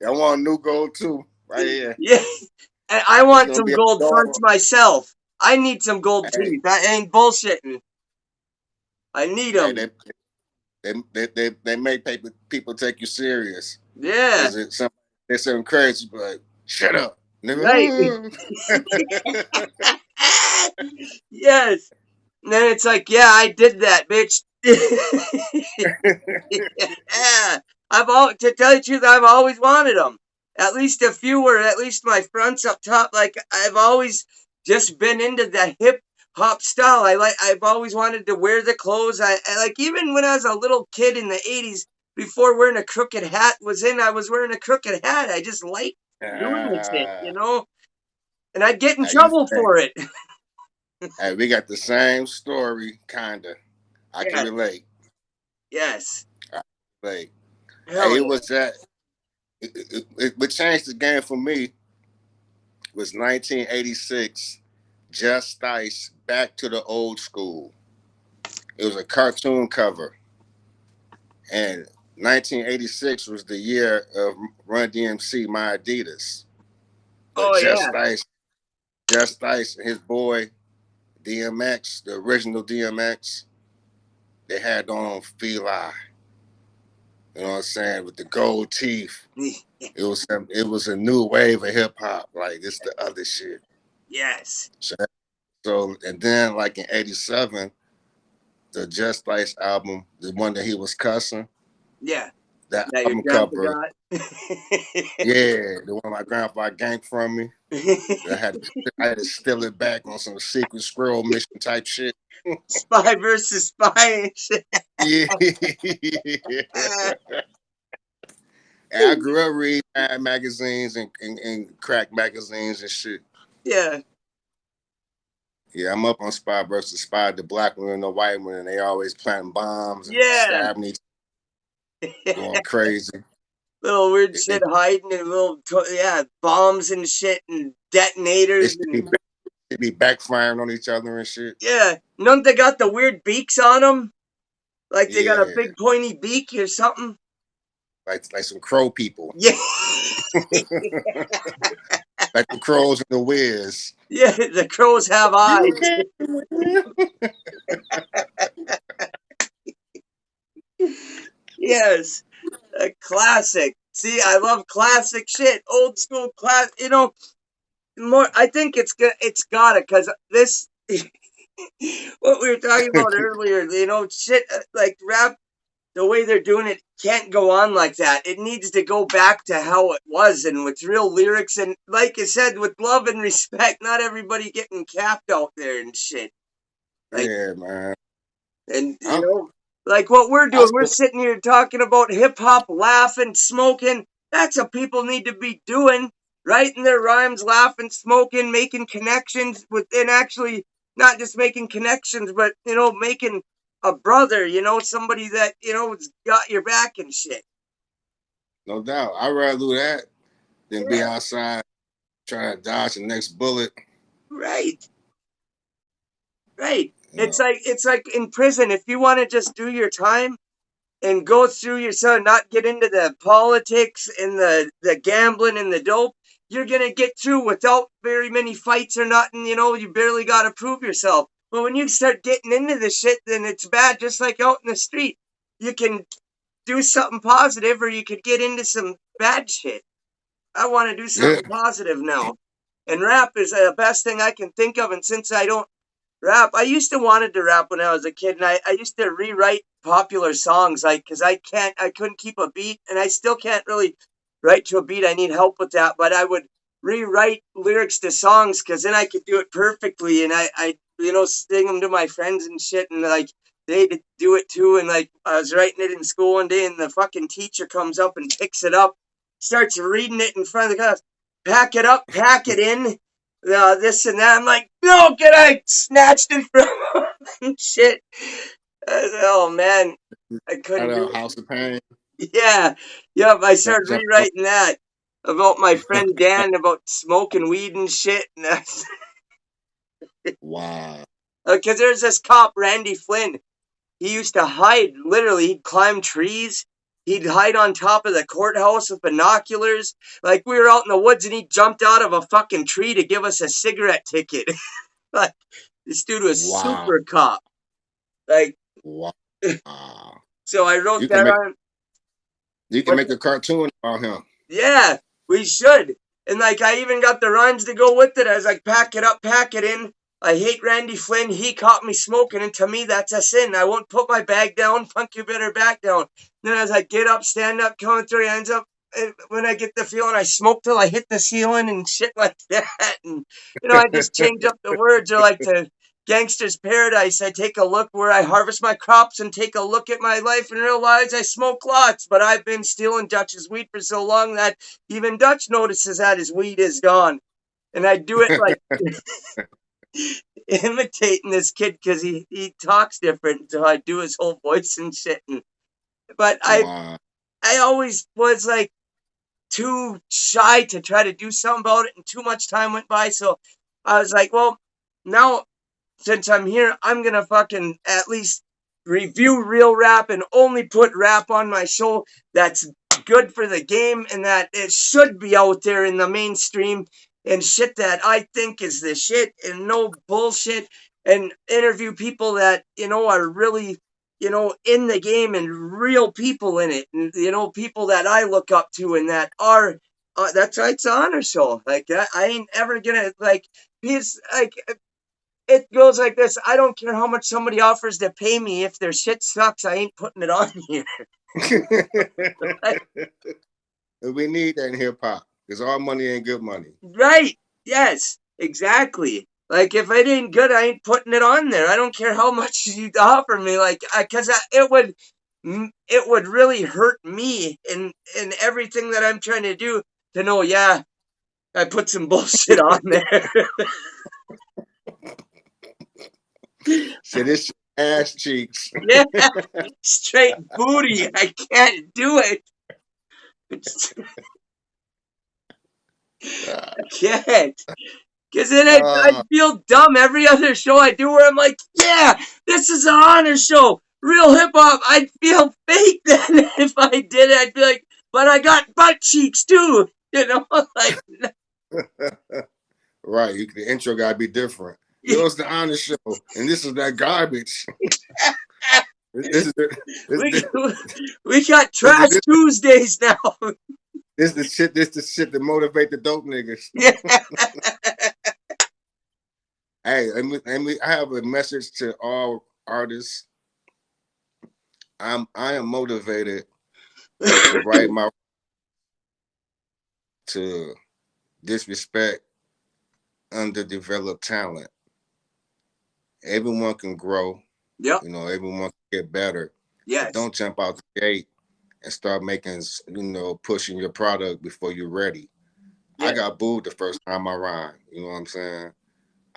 I want a new gold too, right here. Yeah. And I It's want gonna some be a gold fronts dog. myself. I need some gold Hey, teeth. That ain't bullshitting. I need hey, them. they make people take you serious. Yeah. Cause it's some crazy, but shut up. Right. Nigga. Yes. And then it's like, yeah, I did that, bitch. Yeah. To tell you the truth, I've always wanted them. At least a few, or at least my fronts up top. Like, I've always just been into the hip hop style. I've always wanted to wear the clothes. I like, even when I was a little kid in the 80s, before wearing a crooked hat I was wearing a crooked hat. I just liked doing the shit, you uh, know? And I'd get in you trouble hey, for it. hey, we got the same story, kinda. I can Yes. relate. Yes. Like, Hell it was that. What changed the game for me was 1986. Just Ice, Back to the Old School. It was a cartoon cover, and 1986 was the year of Run DMC, My Adidas. But Oh yeah. Just Ice, and his boy DMX, the original DMX, they had on Feli. You know what I'm saying? With the gold teeth. It was a new wave of hip hop. Like it's the other shit. Yes. So, and then like in '87, the Just Ice album, the one that he was cussing, Yeah. that That your album grandpa cover, got. yeah, the one my grandpa ganked from me. I had to steal it back on some secret squirrel mission type shit. Spy versus spy. Yeah. And I grew up reading magazines and crack magazines and shit. Yeah. Yeah, I'm up on Spy versus Spy, the black one and the white one, and they always planting bombs and Yeah. stabbing each, going crazy. Little weird They, shit they, hiding and yeah, bombs and shit and they detonators should be and they be backfiring on each other and shit. yeah. None they got the weird beaks on them, like they got a Yeah, big pointy beak or something. like some crow people, Yeah, like the crows and the Wiz. yeah. The crows have You eyes. can't win. Yes, a classic. See, I love classic shit, old school class. You know, more. I think it's got it because this. What we were talking about earlier, you know, shit like rap the way they're doing it can't go on like that. It needs to go back to how it was and with real lyrics and, like you said, with love and respect. Not everybody getting capped out there and shit. Like, Yeah, man. and you I'm, know, like what we're I doing, we're sitting here talking about hip hop, laughing, smoking. That's what people need to be doing, writing their rhymes, laughing, smoking, making connections within actually not just making connections, but you know, making a brother, you know, somebody that you know has got your back and shit. no doubt. I'd rather do that than be Yeah, outside trying to dodge the next bullet. right, right. You know. It's like in prison. If you want to just do your time, and go through your son, not get into the politics and the gambling and the dope, you're gonna get through without very many fights or nothing. You know, you barely gotta prove yourself. But when you start getting into the shit, then it's bad. Just like out in the street, you can do something positive, or you could get into some bad shit. I want to do Yeah. something positive now, and rap is the best thing I can think of. And since I don't rap. I used to wanted to rap when I was a kid, and I used to rewrite popular songs, like because I couldn't keep a beat, and I still can't really write to a beat. I need help with that, but I would rewrite lyrics to songs because then I could do it perfectly, and I you know sing them to my friends and shit, and like they'd do it too, and like I was writing it in school one day, and the fucking teacher comes up and picks it up, starts reading it in front of the class, pack it up, pack it in, this and that. I'm like, no, get I snatched it from him. Shit. Oh man, I Out couldn't do of it. House of Pain. Yeah, yep. I started Jump. rewriting that about my friend Dan about smoking weed and shit. Wow. Because there's this cop, Randy Flynn. He used to hide. Literally, he'd climb trees. He'd hide on top of the courthouse with binoculars. Like we were out in the woods, and he jumped out of a fucking tree to give us a cigarette ticket. Like this dude was Wow. super cop. Like Wow. so I wrote You can that make on what a cartoon about him. yeah, we should. And like I even got the rhymes to go with it. I was like, pack it up, pack it in. I hate Randy Flynn. He caught me smoking, and to me that's a sin. I won't put my bag down. Funk you better back down. Then I was like, get up, stand up, coming through your hands up. And when I get the feeling, I smoke till I hit the ceiling and shit like that. And you know, I just change up the words. Or like the Gangster's Paradise. I take a look where I harvest my crops and take a look at my life and realize I smoke lots, but I've been stealing Dutch's weed for so long that even Dutch notices that his weed is gone. And I do it like imitating this kid because he talks different, so I do his whole voice and shit. But Wow. I always was like too shy to try to do something about it, and too much time went by. So I was like, well, now since I'm here, I'm gonna fucking at least review real rap and only put rap on my show that's good for the game and that it should be out there in the mainstream and shit that I think is the shit and no bullshit and interview people that, you know, are really, you know, in the game and real people in it and, you know, people that I look up to and that are, that's why it's an honor show. Like, I ain't ever gonna, like, it's like, it goes like this. I don't care how much somebody offers to pay me. If their shit sucks, I ain't putting it on here. We need that in hip hop because all money ain't good money. Right. Yes, exactly. Like if it ain't good, I ain't putting it on there. I don't care how much you offer me. Like, because it would really hurt me in everything that I'm trying to do to know. Yeah, I put some bullshit on there. Said this ass cheeks. Yeah, straight booty. I can't do it. I can't. Because then I uh, feel dumb every other show I do where I'm like, yeah, this is an honor show. Real hip hop. I'd feel fake then if I did it. I'd be like, but I got butt cheeks too. You know, like, right. The intro gotta be different. Yo, it's the honest show, and this is that garbage. This is the, this, we, this, we got this, Trash this, Tuesdays now. this the shit. This the shit that motivate the dope niggas. Yeah. Hey, I have a message to all artists. I am motivated to write my to disrespect underdeveloped talent. Everyone can grow. Yep. Everyone can get better, but Yes. don't jump out the gate and start making, pushing your product before you're ready. I Yeah. got booed the first time I rhymed. You know what I'm saying?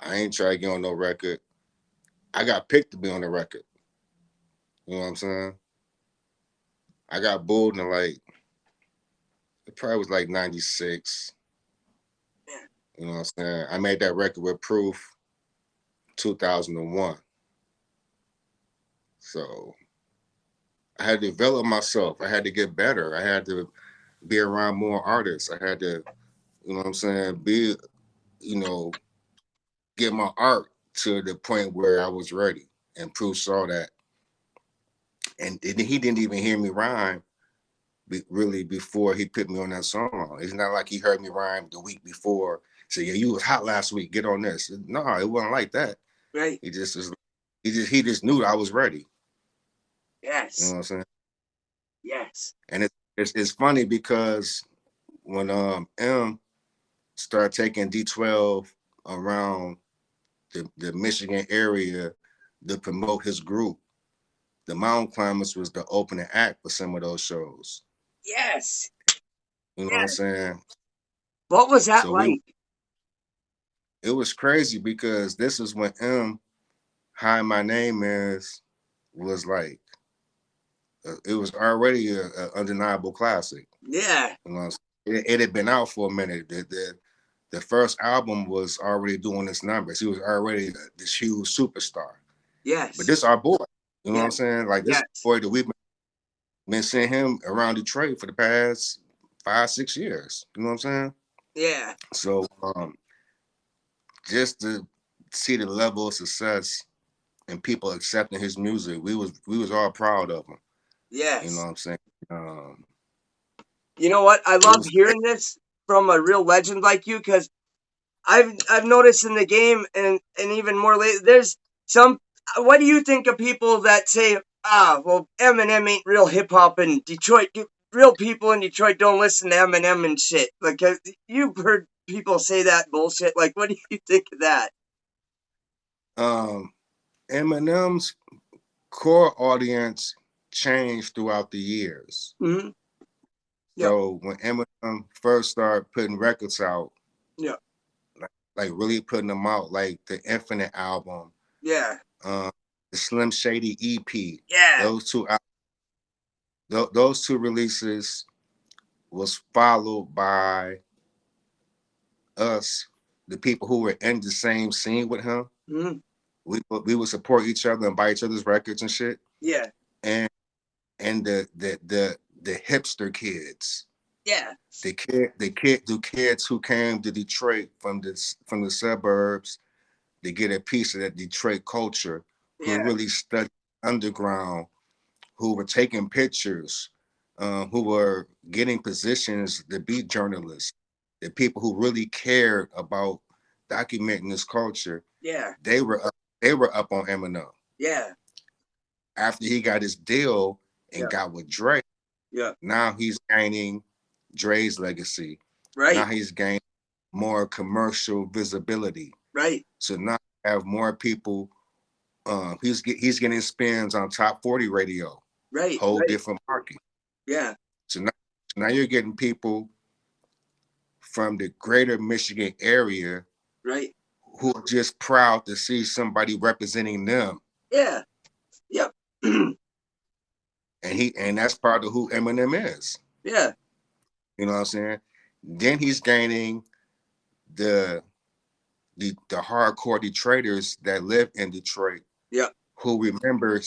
I ain't trying to get on no record. I got picked to be on the record. You know what I'm saying? I got booed in it probably was like 96. Yeah. You know what I'm saying? I made that record with Proof 2001. So I had to develop myself. I had to get better. I had to be around more artists. I had to, you know what I'm saying, get my art to the point where I was ready. And Proof saw that. And he didn't even hear me rhyme really before he put me on that song. It's not like he heard me rhyme the week before. Say, yeah, you was hot last week. Get on this. No, it wasn't like that. Right. He just was. He just knew I was ready. You know Yes. what I'm saying? Yes. And it's funny because when M started taking D12 around the Michigan area to promote his group, the Mountain Climbers was the opening act for some of those shows. Yes. You know what I'm Yes. saying? What was that So like? it was crazy because this is when M Hi My Name Is was like it was already a undeniable classic. Yeah. You know, it had been out for a minute. The first album was already doing its numbers. He was already this huge superstar. But Yes. this our boy. You know what I'm Yes. saying? Like this Yes. boy that we've been seeing him around Detroit for the past 5-6 years. You know what I'm saying? Yeah. So just to see the level of success and people accepting his music, we was all proud of him. You know Yes. what I'm saying? Um, You know what? I it love was hearing this from a real legend like you because I've noticed in the game and even more lately, there's some. What do you think of people that say, well, Eminem ain't real hip hop in Detroit? Real people in Detroit don't listen to Eminem and shit. Like you've heard people say that bullshit. Like, what do you think of that? um, Eminem's core audience changed throughout the years. Mm-hmm. Yep. So when Eminem first started putting records out, Yep. like really putting them out, like the Infinite album, Yeah. um, the Slim Shady EP, Yeah. those two releases was followed by us, the people who were in the same scene with him. Mm-hmm. We would support each other and buy each other's records and shit. Yeah. And the hipster kids, Yeah. the kids who came to Detroit from the suburbs to get a piece of that Detroit culture, who Yeah. really studied underground, who were taking pictures, who were getting positions to be journalists, the people who really cared about documenting this culture. Yeah. They were up, they were up on Eminem Yeah. after he got his deal and Yeah. got with Dre. Yeah. Now he's gaining Dre's legacy. Now Right. he's gaining more commercial visibility. Right. So now have more people. He's getting spins on top 40 radio, Right. whole Right. different market. Yeah. So now you're getting people from the greater Michigan area Right. who are just proud to see somebody representing them. Yeah. Yep. And that's part of who Eminem is. Yeah. You know what I'm saying? Then he's gaining the the hardcore Detroiters that live in Detroit Yep. who remember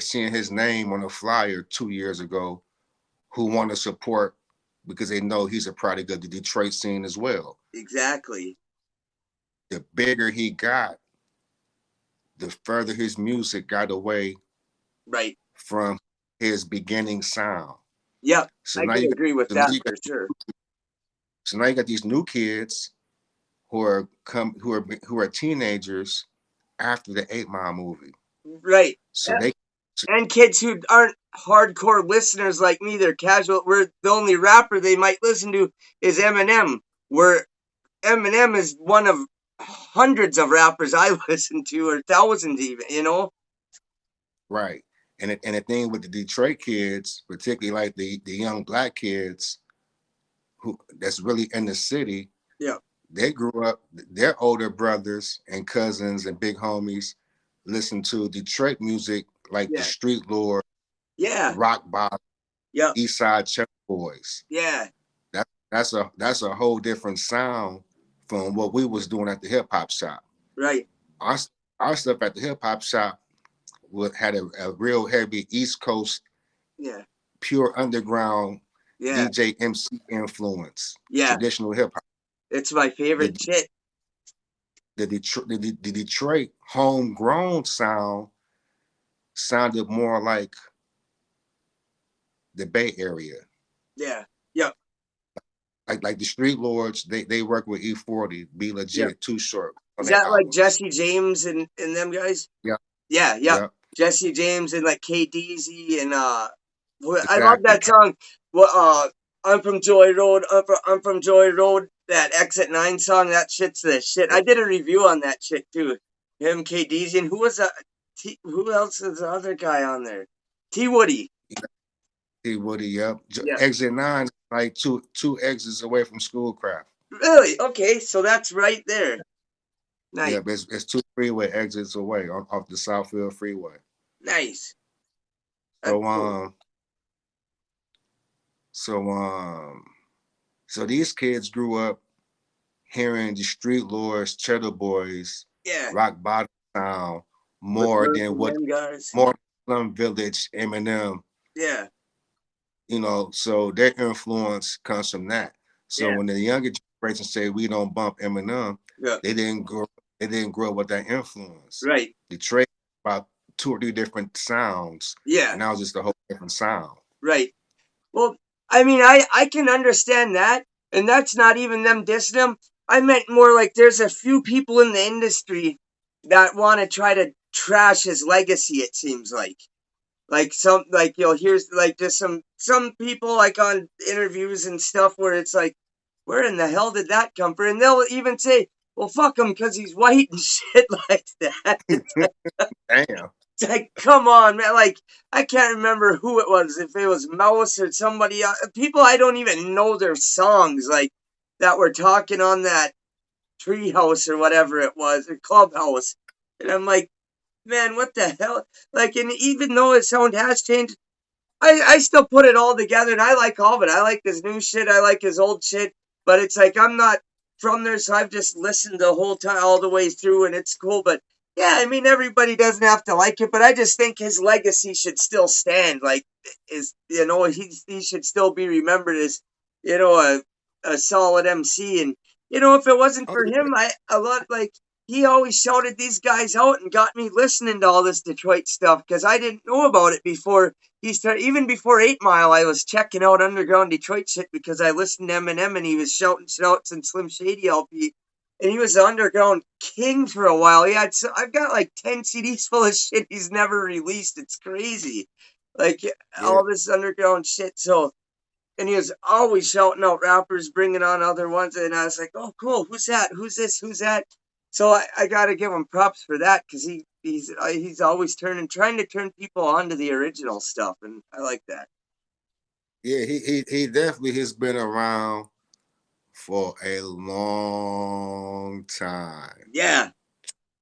seeing his name on a flyer 2 years ago, who want to support because they know he's a product of the Detroit scene as well. Exactly. The bigger he got, the further his music got away Right. from his beginning sound. Yep. So I now can you got agree with so now that you for got sure. so now you got these new kids who are teenagers after the 8 Mile movie. Right. So they And kids who aren't hardcore listeners like me, they're casual. Where the only rapper they might listen to is Eminem. Where Eminem is one of hundreds of rappers I listen to, or thousands even. You know? right. And the thing with the Detroit kids, particularly like the young black kids who that's really in the city, Yeah. they grew up, their older brothers and cousins and big homies listen to Detroit music like the Yeah. Street Lord, Yeah. Rock Bottom, Yep. East Side Check Boys. Yeah. That's a whole different sound from what we was doing at the hip hop shop. Right. Our our stuff at the hip hop shop had a real heavy East Coast Yeah. pure underground Yeah. DJ MC influence, Yeah. traditional hip hop. It's my The favorite shit. the Detroit homegrown sounded more like the Bay Area. Yeah. Yep. Like the Street Lords, they work with E40, Be Yep. Legit, Too Short on Is their that like albums. Jesse James and them guys? Yeah, Yeah. Yep. yeah, Jesse James and like KDZ and I love exactly. that song. Well, I'm from Joy Road. I'm from Joy Road. That Exit 9 song. That shit's the shit. I did a review on that shit too. Him, KDZ, and who was that? Who else is the other guy on there? T Woody. T Woody, yep. Yeah. Exit 9, like two exits away from Schoolcraft. Really? Okay, so that's right there. Nice. Yeah, but it's two freeway exits away off the Southfield Freeway. Nice. That's So cool. so so these kids grew up hearing the Street Lords, Cheddar Boys, Yeah. Rock Bottom sound more Leclerc than and what them guys. more Slum Village, Eminem, Yeah. so their influence comes from that. So Yeah. when the younger generation say we don't bump Eminem, Yeah. they didn't grow up with that influence. Right. Detroit about 2 or 3 different sounds, Yeah. and that was just a whole different sound. Right. Well, I mean, I can understand that, and that's not even them dissing him. I meant more like there's a few people in the industry that want to try to trash his legacy. It seems like some like here's like just some people like on interviews and stuff where it's like, where in the hell did that come from? And they'll even say, well, fuck him because he's white and shit like that. Damn. It's like, come on, man. Like, I can't remember who it was, if it was Mouse or somebody else. People I don't even know their songs, like, that were talking on that treehouse or whatever it was, or clubhouse. And I'm like, man, what the hell? Like, and even though his sound has changed, I still put it all together, and I like all of it. I like his new shit, I like his old shit, but it's like I'm not from there, so I've just listened the whole time, all the way through, and it's cool. But yeah, I mean, everybody doesn't have to like it, but I just think his legacy should still stand. Like, he should still be remembered as a solid MC. And if it wasn't Oh, for him, he always shouted these guys out and got me listening to all this Detroit stuff because I didn't know about it before he started. Even before 8 Mile, I was checking out underground Detroit shit because I listened to Eminem and he was shouting shouts and Slim Shady LP, and he was the underground king for a while. I've got like 10 CDs full of shit he's never released. It's crazy, like yeah, all this underground shit. So, and he was always shouting out rappers, bringing on other ones, and I was like, oh, cool. Who's that? Who's this? Who's that? So I got to give him props for that because he's always trying to turn people on to the original stuff, and I like that. yeah. He definitely has been around for a long time. Yeah.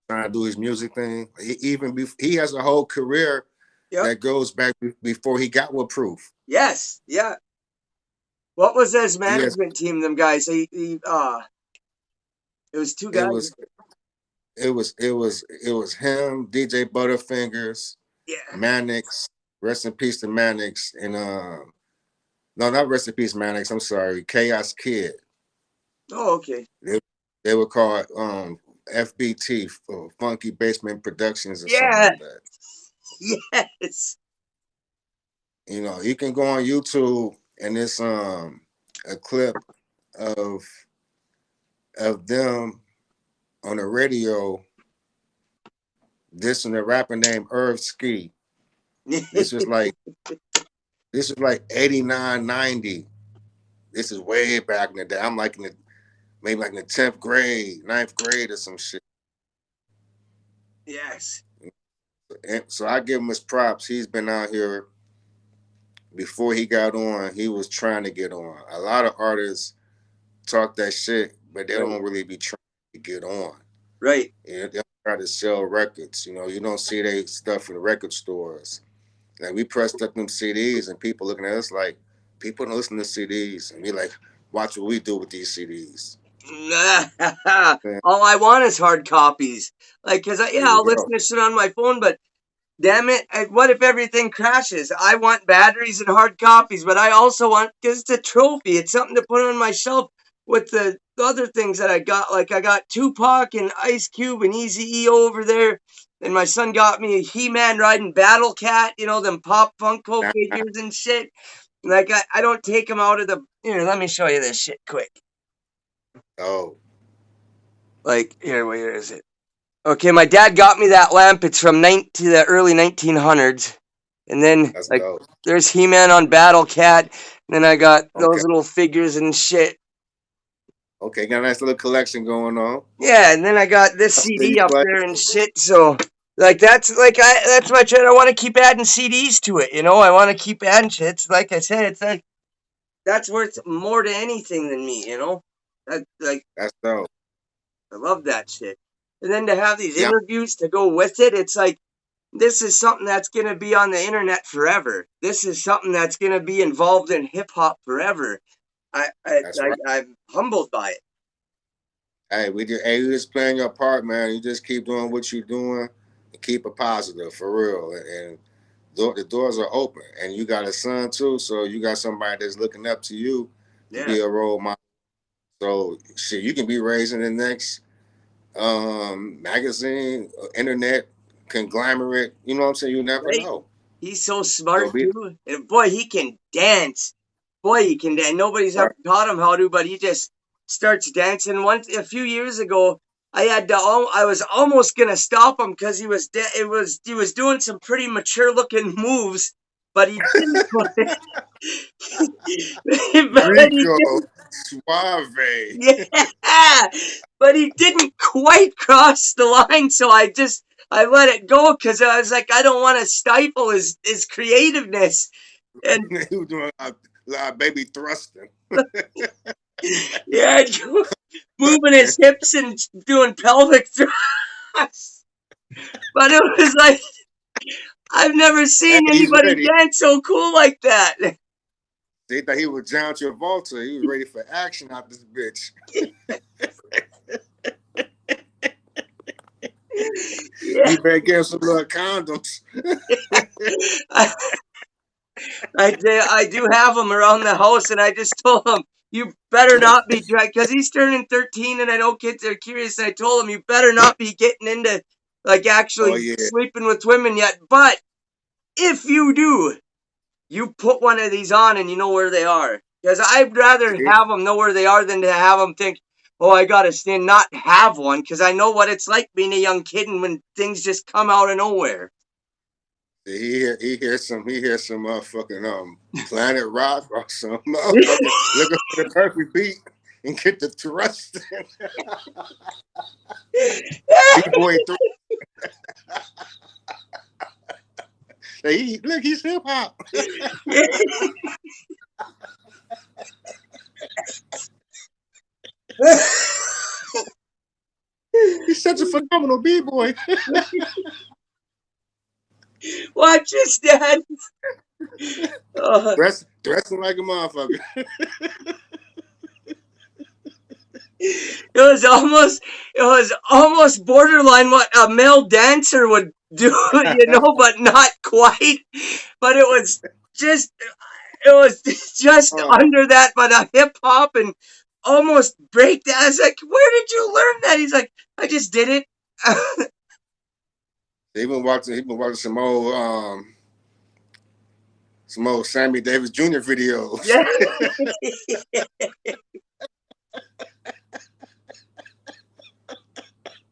Trying to do his music thing. He has a whole career Yep. that goes back before he got with Proof. Yes. Yeah. What was his He has management team? Them guys. It was two it guys. was it was him, DJ Butterfingers, Yeah. Mannix, rest in peace to Mannix, and no, not rest in peace Mannix. I'm sorry, Chaos Kid. Oh, okay. They, they were called FBT, for Funky Basement Productions or something Yeah. like that. Yes. You know, you can go on YouTube and it's a clip of them on the radio dissing a rapper named Irv Ski. This was like this was like 89, 90. This is way back in the day. I'm like in the maybe like in the 10th grade, ninth grade or some shit. Yes. And so I give him his props. He's been out here before he got on. He was trying to get on. A lot of artists talk that shit, but they Right. don't really be trying to get on. Right. Yeah, they try to sell records. You know, you don't see they stuff in record stores. Like we pressed up them CDs, and people looking at us like people don't listen to CDs, and we like watch what we do with these CDs. Man, All I want is hard copies. Like, there yeah, you I'll go. listen to shit on my phone, but damn it, what if everything crashes? I want batteries and hard copies, but I also want, because it's a trophy. It's something to put on my shelf with the other things that I got. Like, I got Tupac and Ice Cube and Eazy-E over there. And my son got me a He-Man riding Battle Cat, them Pop Funko figures and shit. Like, I don't take them out of the. Here, let me show you this shit quick. Oh, Like, here, where is it? Okay, my dad got me that lamp. It's from the early 1900s. And then, that's like, dope. there's He-Man on Battle Cat. And then I got Okay, those little figures and shit. okay, got a nice little collection going on. Yeah, and then I got this I see you CD up play. there and shit. So, like, that's my trend. I want to keep adding CDs to it. I want to keep adding shit. Like I said, it's like that's worth more to anything than me. Like, That's dope. I love that shit. And then to have these Yeah, interviews to go with it, it's like this is something that's going to be on the internet forever. This is something that's going to be involved in hip hop forever. that's right. I'm humbled by it. Hey, you just playing your part, man. You just keep doing what you're doing and keep it positive for real. And the doors are open. And you got a son too, so you got somebody that's looking up to you to Yeah, be a role model. So shit, you can be raising the next magazine, internet conglomerate. You know what I'm saying? You never right. know. He's so So smart be too, and boy, he can dance. Boy, he can dance. Nobody's ever right. taught him how to, but he just starts dancing. Once a few years ago, I was almost gonna stop him because he was doing some pretty mature looking moves, but he didn't. But he Rico didn't. Suave. Yeah, but he didn't quite cross the line. So I let it go because I was like, I don't want to stifle his creativeness. And He was doing a lot of baby thrusting. yeah, moving his hips and doing pelvic thrusts. But it was like I've never Hey, seen he's anybody ready. dance so cool like that. They thought he was John Travolta. He was ready for action out this bitch. Yeah, You better get him some little condoms. I, I do have them around the house, and I just told him you better not be trying because he's turning 13, and I know kids are curious. And I told him you better not be getting into like Oh actually yeah, sleeping with women yet. But if you do, you put one of these on and you know where they are. Because I'd rather see, have them know where they are than to have them think, oh, I gotta stand not have one. Because I know what it's like being a young kid and when things just come out of nowhere. he hears some motherfucking Planet Rock or some motherfucking looking for the perfect beat and get the thrust. B-boy thrust. Look, he's hip hop. He's such a phenomenal b-boy. Watch this, Dad. Dressing like a motherfucker. It was almost borderline what a male dancer would do, but not quite. But just it was just under that, but a hip hop and almost break that. I was like, where did you learn that? He's like, I just did it. He been watching some old Sammy Davis Jr. videos. Yeah.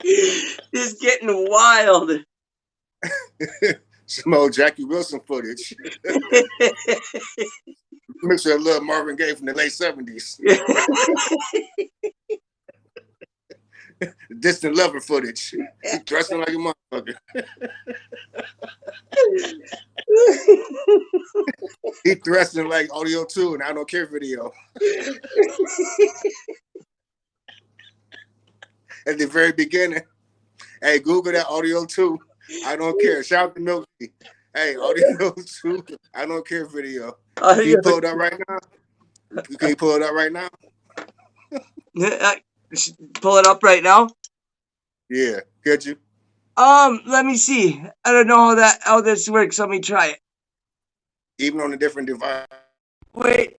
It's getting wild. Some old Jackie Wilson footage. Mixture of little Marvin Gaye from the late 70s. Distant lover footage. Dressing like a motherfucker. He dressing like Audio 2 and I Don't Care video. At the very beginning. Hey, Google that Audio 2. I Don't Care. Shout out to Milky. Hey, Audio 2. I Don't Care video. Can you pull it up right now? Can you pull it up right now? Pull it up right now? Yeah. Could you? Let me see. I don't know how this works. Let me try it. Even on a different device. Wait.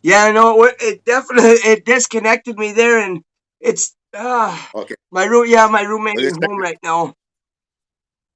Yeah, no, it definitely disconnected me there, and it's okay. My roommate is home right now.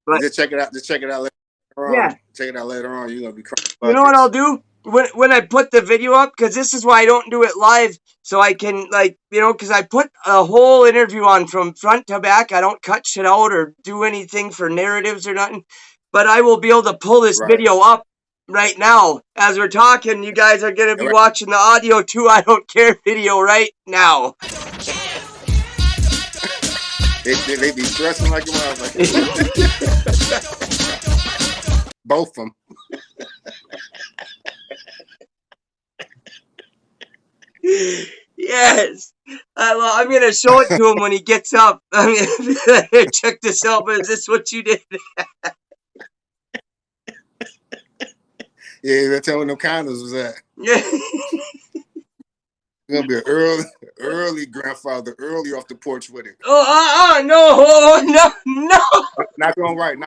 But just check it out. Just check it out later on. Yeah. Check it out later on. You're gonna be crying. You know what I'll do when I put the video up, because this is why I don't do it live, so I can because I put a whole interview on from front to back. I don't cut shit out or do anything for narratives or nothing, but I will be able to pull this video up right now as we're talking. You guys are gonna be watching the Audio 2 I Don't Care video right now. They be dressing like a motherfucker. Both of them. Yes. I'm going to show it to him when he gets up. Here, check this out. Is this what you did? Yeah, that's how them condoms was at. Yeah. Gonna be an early grandfather, early off the porch with it. No. Knock on wood.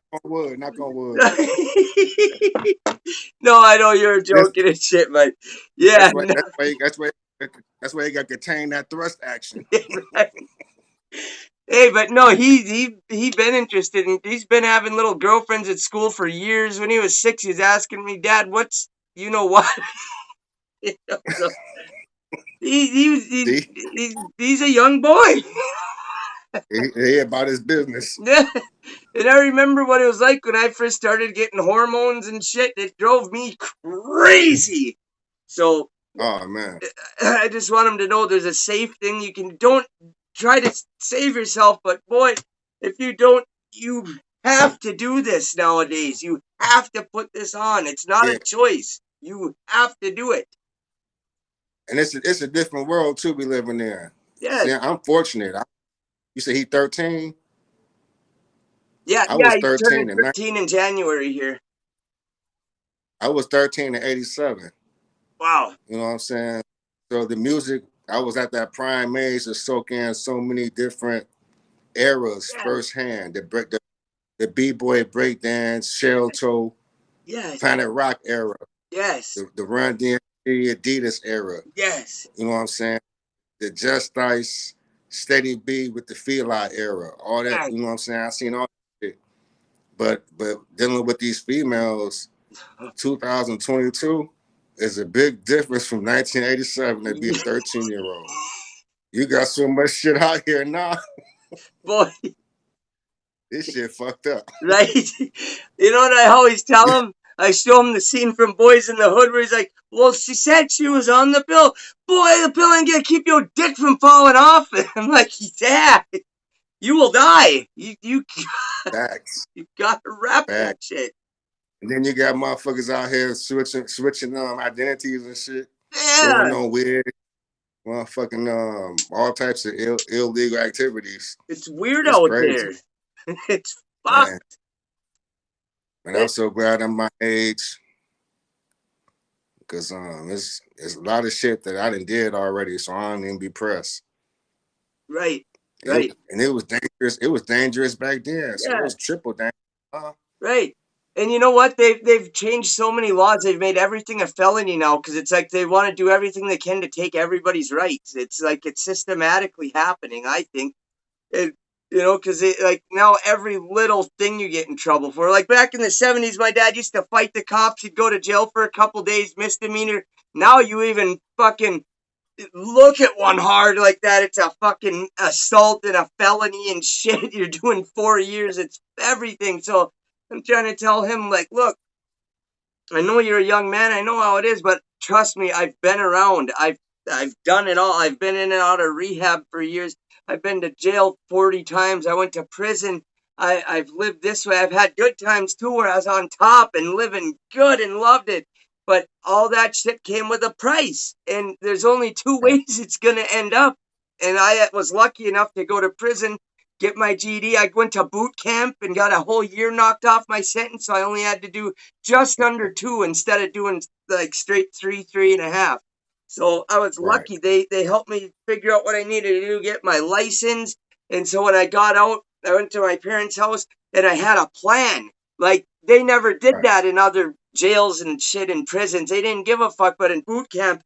No, I know you're joking and shit, but yeah. That's why you got to contain that thrust action. Right. Hey, but no, he been interested, and he's been having little girlfriends at school for years. When he was 6, he's asking me, Dad, what's you know what? So, he's a young boy. He about his business. Yeah. And I remember what it was like when I first started getting hormones and shit. It drove me crazy. So, oh man, I just want him to know there's a safe thing you can. Don't try to save yourself, but boy, if you don't, you have to do this nowadays. You have to put this on. It's not a choice. You have to do it. And it's a different world too we live in there. Yeah. See, I'm fortunate. You say he 13? Yeah, I was 13 he 13 in January here. I was 13 in 87. Wow. You know what I'm saying? So the music, I was at that prime age to soak in so many different eras firsthand. The B-boy breakdance, shell toe, Planet Rock era. Yes. The Run DMC Adidas era. Yes. You know what I'm saying? The Just Ice, Steady B with the Feli era. All that, you know what I'm saying? I seen all that shit. But dealing with these females, 2022 is a big difference from 1987 to be a 13-year-old. You got so much shit out here now. Boy. This shit fucked up. Right? You know what I always tell him? I show him the scene from Boys in the Hood where he's like, well, she said she was on the pill. Boy, the pill ain't gonna keep your dick from falling off. And I'm like, yeah, you will die. You gotta wrap that shit. And then you got motherfuckers out here switching identities and shit, Yeah, going on weird motherfucking all types of illegal activities. it's weird It's out crazy, there. It's man. fucked. And I'm It, so glad I'm my age because it's a lot of shit that I done did already, so I don't even be pressed. right, right. And it was dangerous. It was dangerous back then, so it Yeah, was triple dangerous. right. And you know what? They've changed so many laws. They've made everything a felony now because it's like they want to do everything they can to take everybody's rights. It's like it's systematically happening. I think it, because like now every little thing you get in trouble for. Like back in the '70s, my dad used to fight the cops. He'd go to jail for a couple days, misdemeanor. Now you even fucking look at one hard like that, it's a fucking assault and a felony and shit. You're doing 4 years. It's everything. So I'm trying to tell him, like, look, I know you're a young man. I know how it is, but trust me, I've been around. I've done it all. I've been in and out of rehab for years. I've been to jail 40 times. I went to prison. I've lived this way. I've had good times too, where I was on top and living good and loved it. But all that shit came with a price, and there's only two Right, ways it's gonna end up. And I was lucky enough to go to prison, get my GED. I went to boot camp and got a whole year knocked off my sentence, so I only had to do just under two instead of doing like straight three, 3.5. So I was right, lucky. They helped me figure out what I needed to do, get my license. And so when I got out, I went to my parents' house and I had a plan. Like they never did right, that in other jails and shit in prisons. They didn't give a fuck. But in boot camp,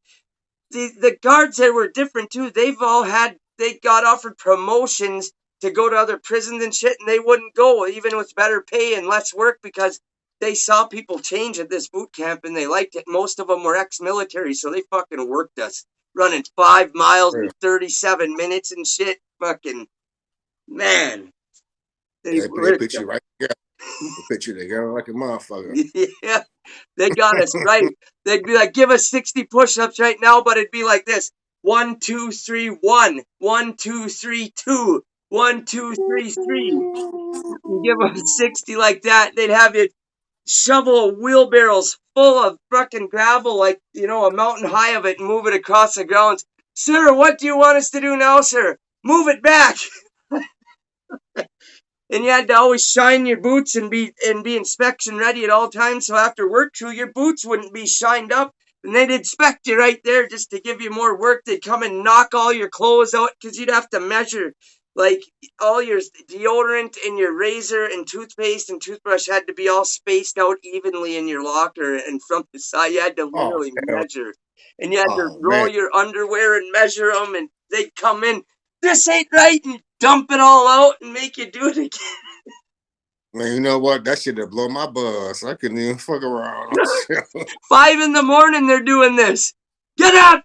the guards there were different too. They got offered promotions to go to other prisons and shit, and they wouldn't go even with better pay and less work because they saw people change at this boot camp and they liked it. Most of them were ex-military, so they fucking worked us, running 5 miles in real. 37 minutes and shit. Fucking man, they They worked put us. you right together. They put you together like a motherfucker. Yeah, they got us right. They'd be like, give us 60 push-ups right now, but it'd be like this: 1, 2, 3, 1, 1, 2, 3, 2, 1, 2, 3, 3. You give them 60 like that, they'd have you shovel wheelbarrows full of fucking gravel, like a mountain high of it, and move it across the grounds. Sir, what do you want us to do now, sir? Move it back. And you had to always shine your boots and be inspection ready at all times. So after work crew, your boots wouldn't be shined up, and they'd inspect you right there just to give you more work. They'd come and knock all your clothes out because you'd have to measure like all your deodorant and your razor and toothpaste and toothbrush had to be all spaced out evenly in your locker, and from the side you had to Oh literally hell, measure, and you had to oh roll man, your underwear and measure them, and they'd come in, this ain't right, and dump it all out and make you do it again. man. You know what? That shit that blow my buzz. I couldn't even fuck around. 5 in the morning they're doing this. Get up!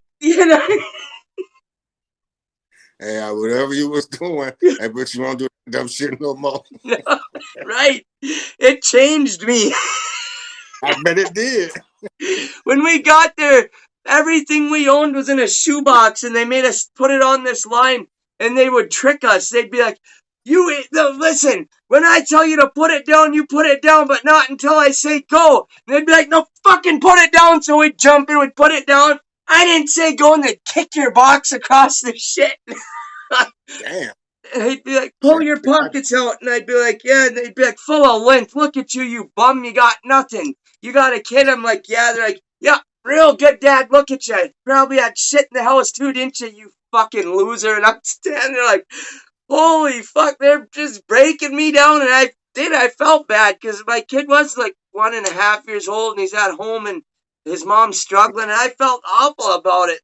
Hey, whatever you was doing, I bet you won't do that dumb shit no more. Right. It changed me. I bet it did. When we got there, everything we owned was in a shoebox and they made us put it on this line and they would trick us. They'd be like, listen, when I tell you to put it down, you put it down, but not until I say go. And they'd be like, no, fucking put it down. So we'd jump and we'd put it down. I didn't say go, and they'd kick your box across the shit. Damn. And he'd be like, pull your pockets out. And I'd be like, yeah. And they'd be like, full of lint. Look at you, you bum. You got nothing. You got a kid? I'm like, yeah. They're like, yeah, real good, Dad. Look at you. Probably had shit in the house too, didn't you, you fucking loser? And I'm standing there like, holy fuck. They're just breaking me down. And I felt bad because my kid was like 1.5 years old and he's at home and his mom's struggling. And I felt awful about it.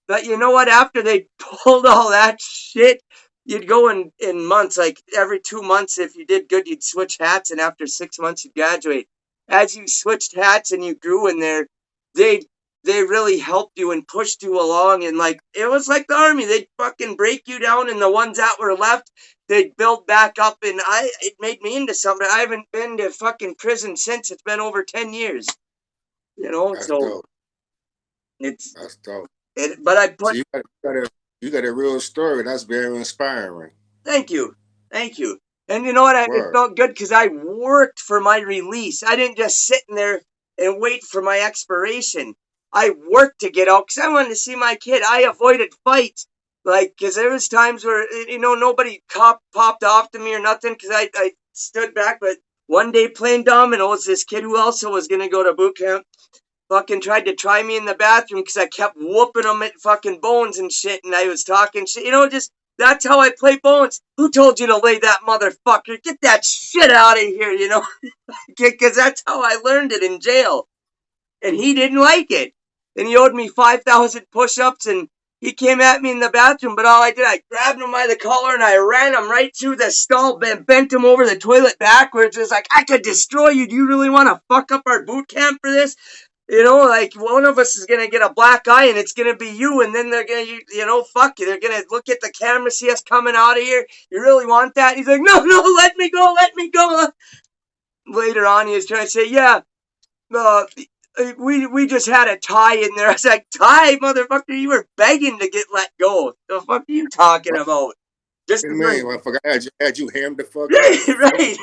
But you know what? After they pulled all that shit, you'd go in months, like every 2 months. If you did good, you'd switch hats, and after 6 months, you'd graduate. As you switched hats and you grew in there, they they really helped you and pushed you along. And like it was like the army, they'd fucking break you down, and the ones that were left, they'd build back up. And it made me into something. I haven't been to fucking prison since. It's been over 10 years. That's So dope. it's That's dope. but I So put. you got a real story. That's very inspiring. Thank you. Thank you. And you know what? It Word. felt good because I worked for my release. I didn't just sit in there and wait for my expiration. I worked to get out because I wanted to see my kid. I avoided fights. Like, because there was times where, nobody popped off to me or nothing because I stood back. But one day playing dominoes, this kid who also was going to go to boot camp fucking tried to try me in the bathroom because I kept whooping him at fucking bones and shit, and I was talking shit. Just that's how I play bones. Who told you to lay that motherfucker? Get that shit out of here, because that's how I learned it in jail. And he didn't like it. And he owed me 5,000 push-ups, and he came at me in the bathroom, but all I did, I grabbed him by the collar and I ran him right through the stall, bent him over the toilet backwards. It was like, I could destroy you. Do you really want to fuck up our boot camp for this? Like one of us is going to get a black eye and it's going to be you. And then they're going to, fuck you. They're going to look at the camera, see us coming out of here. You really want that? He's like, no, let me go, let me go. Later on, he was trying to say, yeah, uh, we just had a tie in there. I was like, tie, motherfucker, you were begging to get let go. The fuck are you talking What about? Just do you because mean? Motherfucker, had you hammed the fuck up? we're right.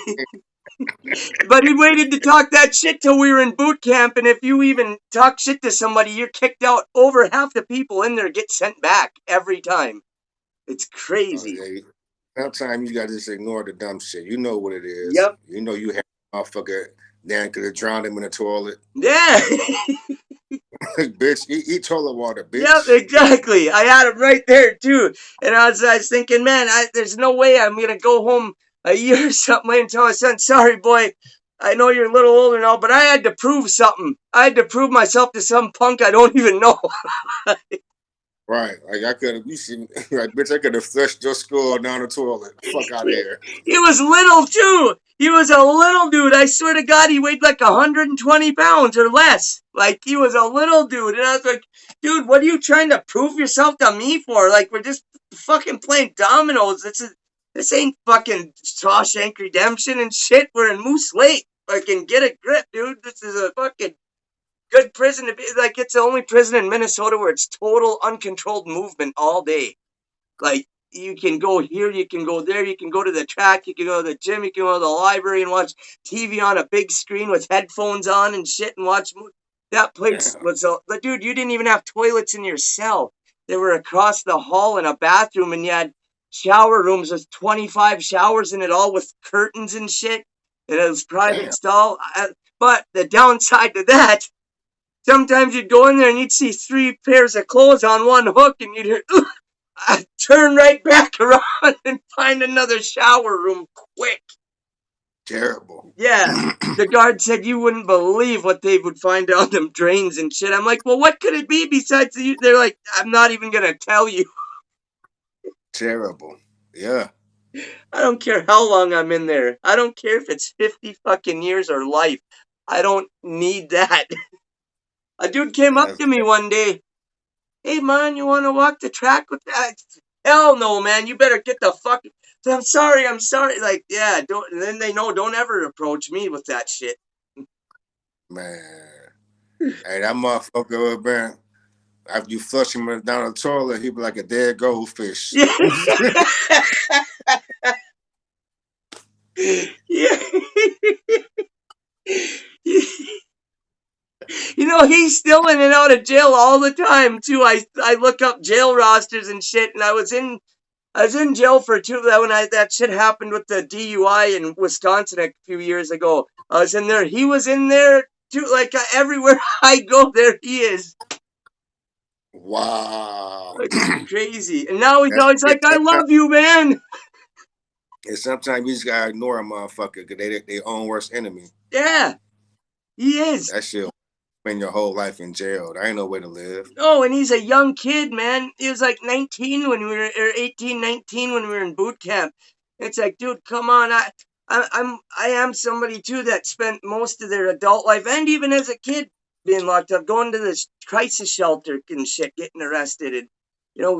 But he waited to talk that shit till we were in boot camp, and if you even talk shit to somebody, you're kicked out. Over half the people in there get sent back every time. It's Oh crazy. yeah. Sometimes you gotta just ignore the dumb shit. You know what it is. Yep. You know you had a motherfucker. Dan could have drowned him in the toilet. Yeah. Bitch, eat toilet water, Yep, bitch. exactly. I had him right there too, and I was thinking, man, there's no way I'm gonna go home a year or something and tell my son, sorry, boy, I know you're a little older now, but I had to prove something. I had to prove myself to some punk I don't even know. Right. Like I could have you see like bitch, I could have flushed your skull down the toilet. Fuck out of here. He was little too. He was a little dude. I swear to God, he weighed like 120 pounds or less. Like he was a little dude, and I was like, dude, what are you trying to prove yourself to me for? Like we're just fucking playing dominoes. This ain't fucking Shawshank Redemption and shit. We're in Moose Lake. Fucking get a grip, dude. This is a fucking good prison to be. Like it's the only prison in Minnesota where it's total uncontrolled movement all day. Like you can go here, you can go there, you can go to the track, you can go to the gym, you can go to the library and watch TV on a big screen with headphones on and shit and watch. That place Damn. was but dude, you didn't even have toilets in your cell. They were across the hall in a bathroom, and you had shower rooms with 25 showers in it, all with curtains and shit. And it was private Damn. stall. But the downside to that, sometimes you'd go in there and you'd see 3 pairs of clothes on one hook, and you'd hear, I turn right back around and find another shower room quick. Terrible. Yeah. The guard said you wouldn't believe what they would find down them drains and shit. I'm like, well, what could it be besides the? They're like, I'm not even gonna tell you. Terrible. Yeah. I don't care how long I'm in there. I don't care if it's 50 fucking years or life. I don't need that. A dude came up That's, to me one day. Hey man, you want to walk the track with that? Hell no, man. You better get the fuck. I'm sorry. I'm sorry. Like, yeah, don't. And then they know. Don't ever approach me with that shit. man. Hey, that motherfucker, man. After you flush him down the toilet, he be like a dead goldfish. Yeah. Yeah. He's still in and out of jail all the time too. I look up jail rosters and shit, and I was in jail for when that shit happened with the DUI in Wisconsin a few years ago. I was in there. He was in there too. Like everywhere I go, there he is. Wow. Like it's crazy. And now he's That's always like, "I sometimes, love you, man." and sometimes you just gotta ignore a motherfucker because they own worst enemy. Yeah, he is. That shit spend your whole life in jail. That ain't no way to live. Oh, and he's a young kid, man. He was like 19 when we were, or 18, 19 when we were in boot camp. It's like, dude, come on. I am somebody too that spent most of their adult life and even as a kid being locked up, going to this crisis shelter and shit, getting arrested and,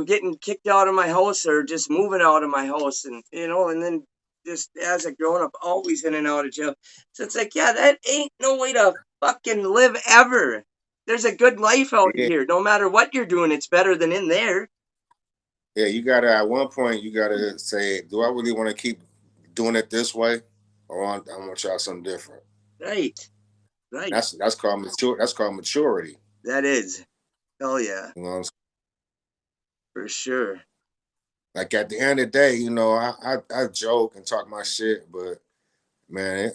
getting kicked out of my house or just moving out of my house and then just as a grown up, always in and out of jail. So it's like, yeah, that ain't no way to fucking live ever. There's a good life out Yeah, here. No matter what you're doing, it's better than in there. yeah. You gotta at one point you gotta say, do I really want to keep doing it this way, or I'm gonna try something different. Right. Right. That's called mature. That's called maturity. That is. Hell yeah. You know what I'm saying? For sure. Like at the end of the day, I joke and talk my shit, but man,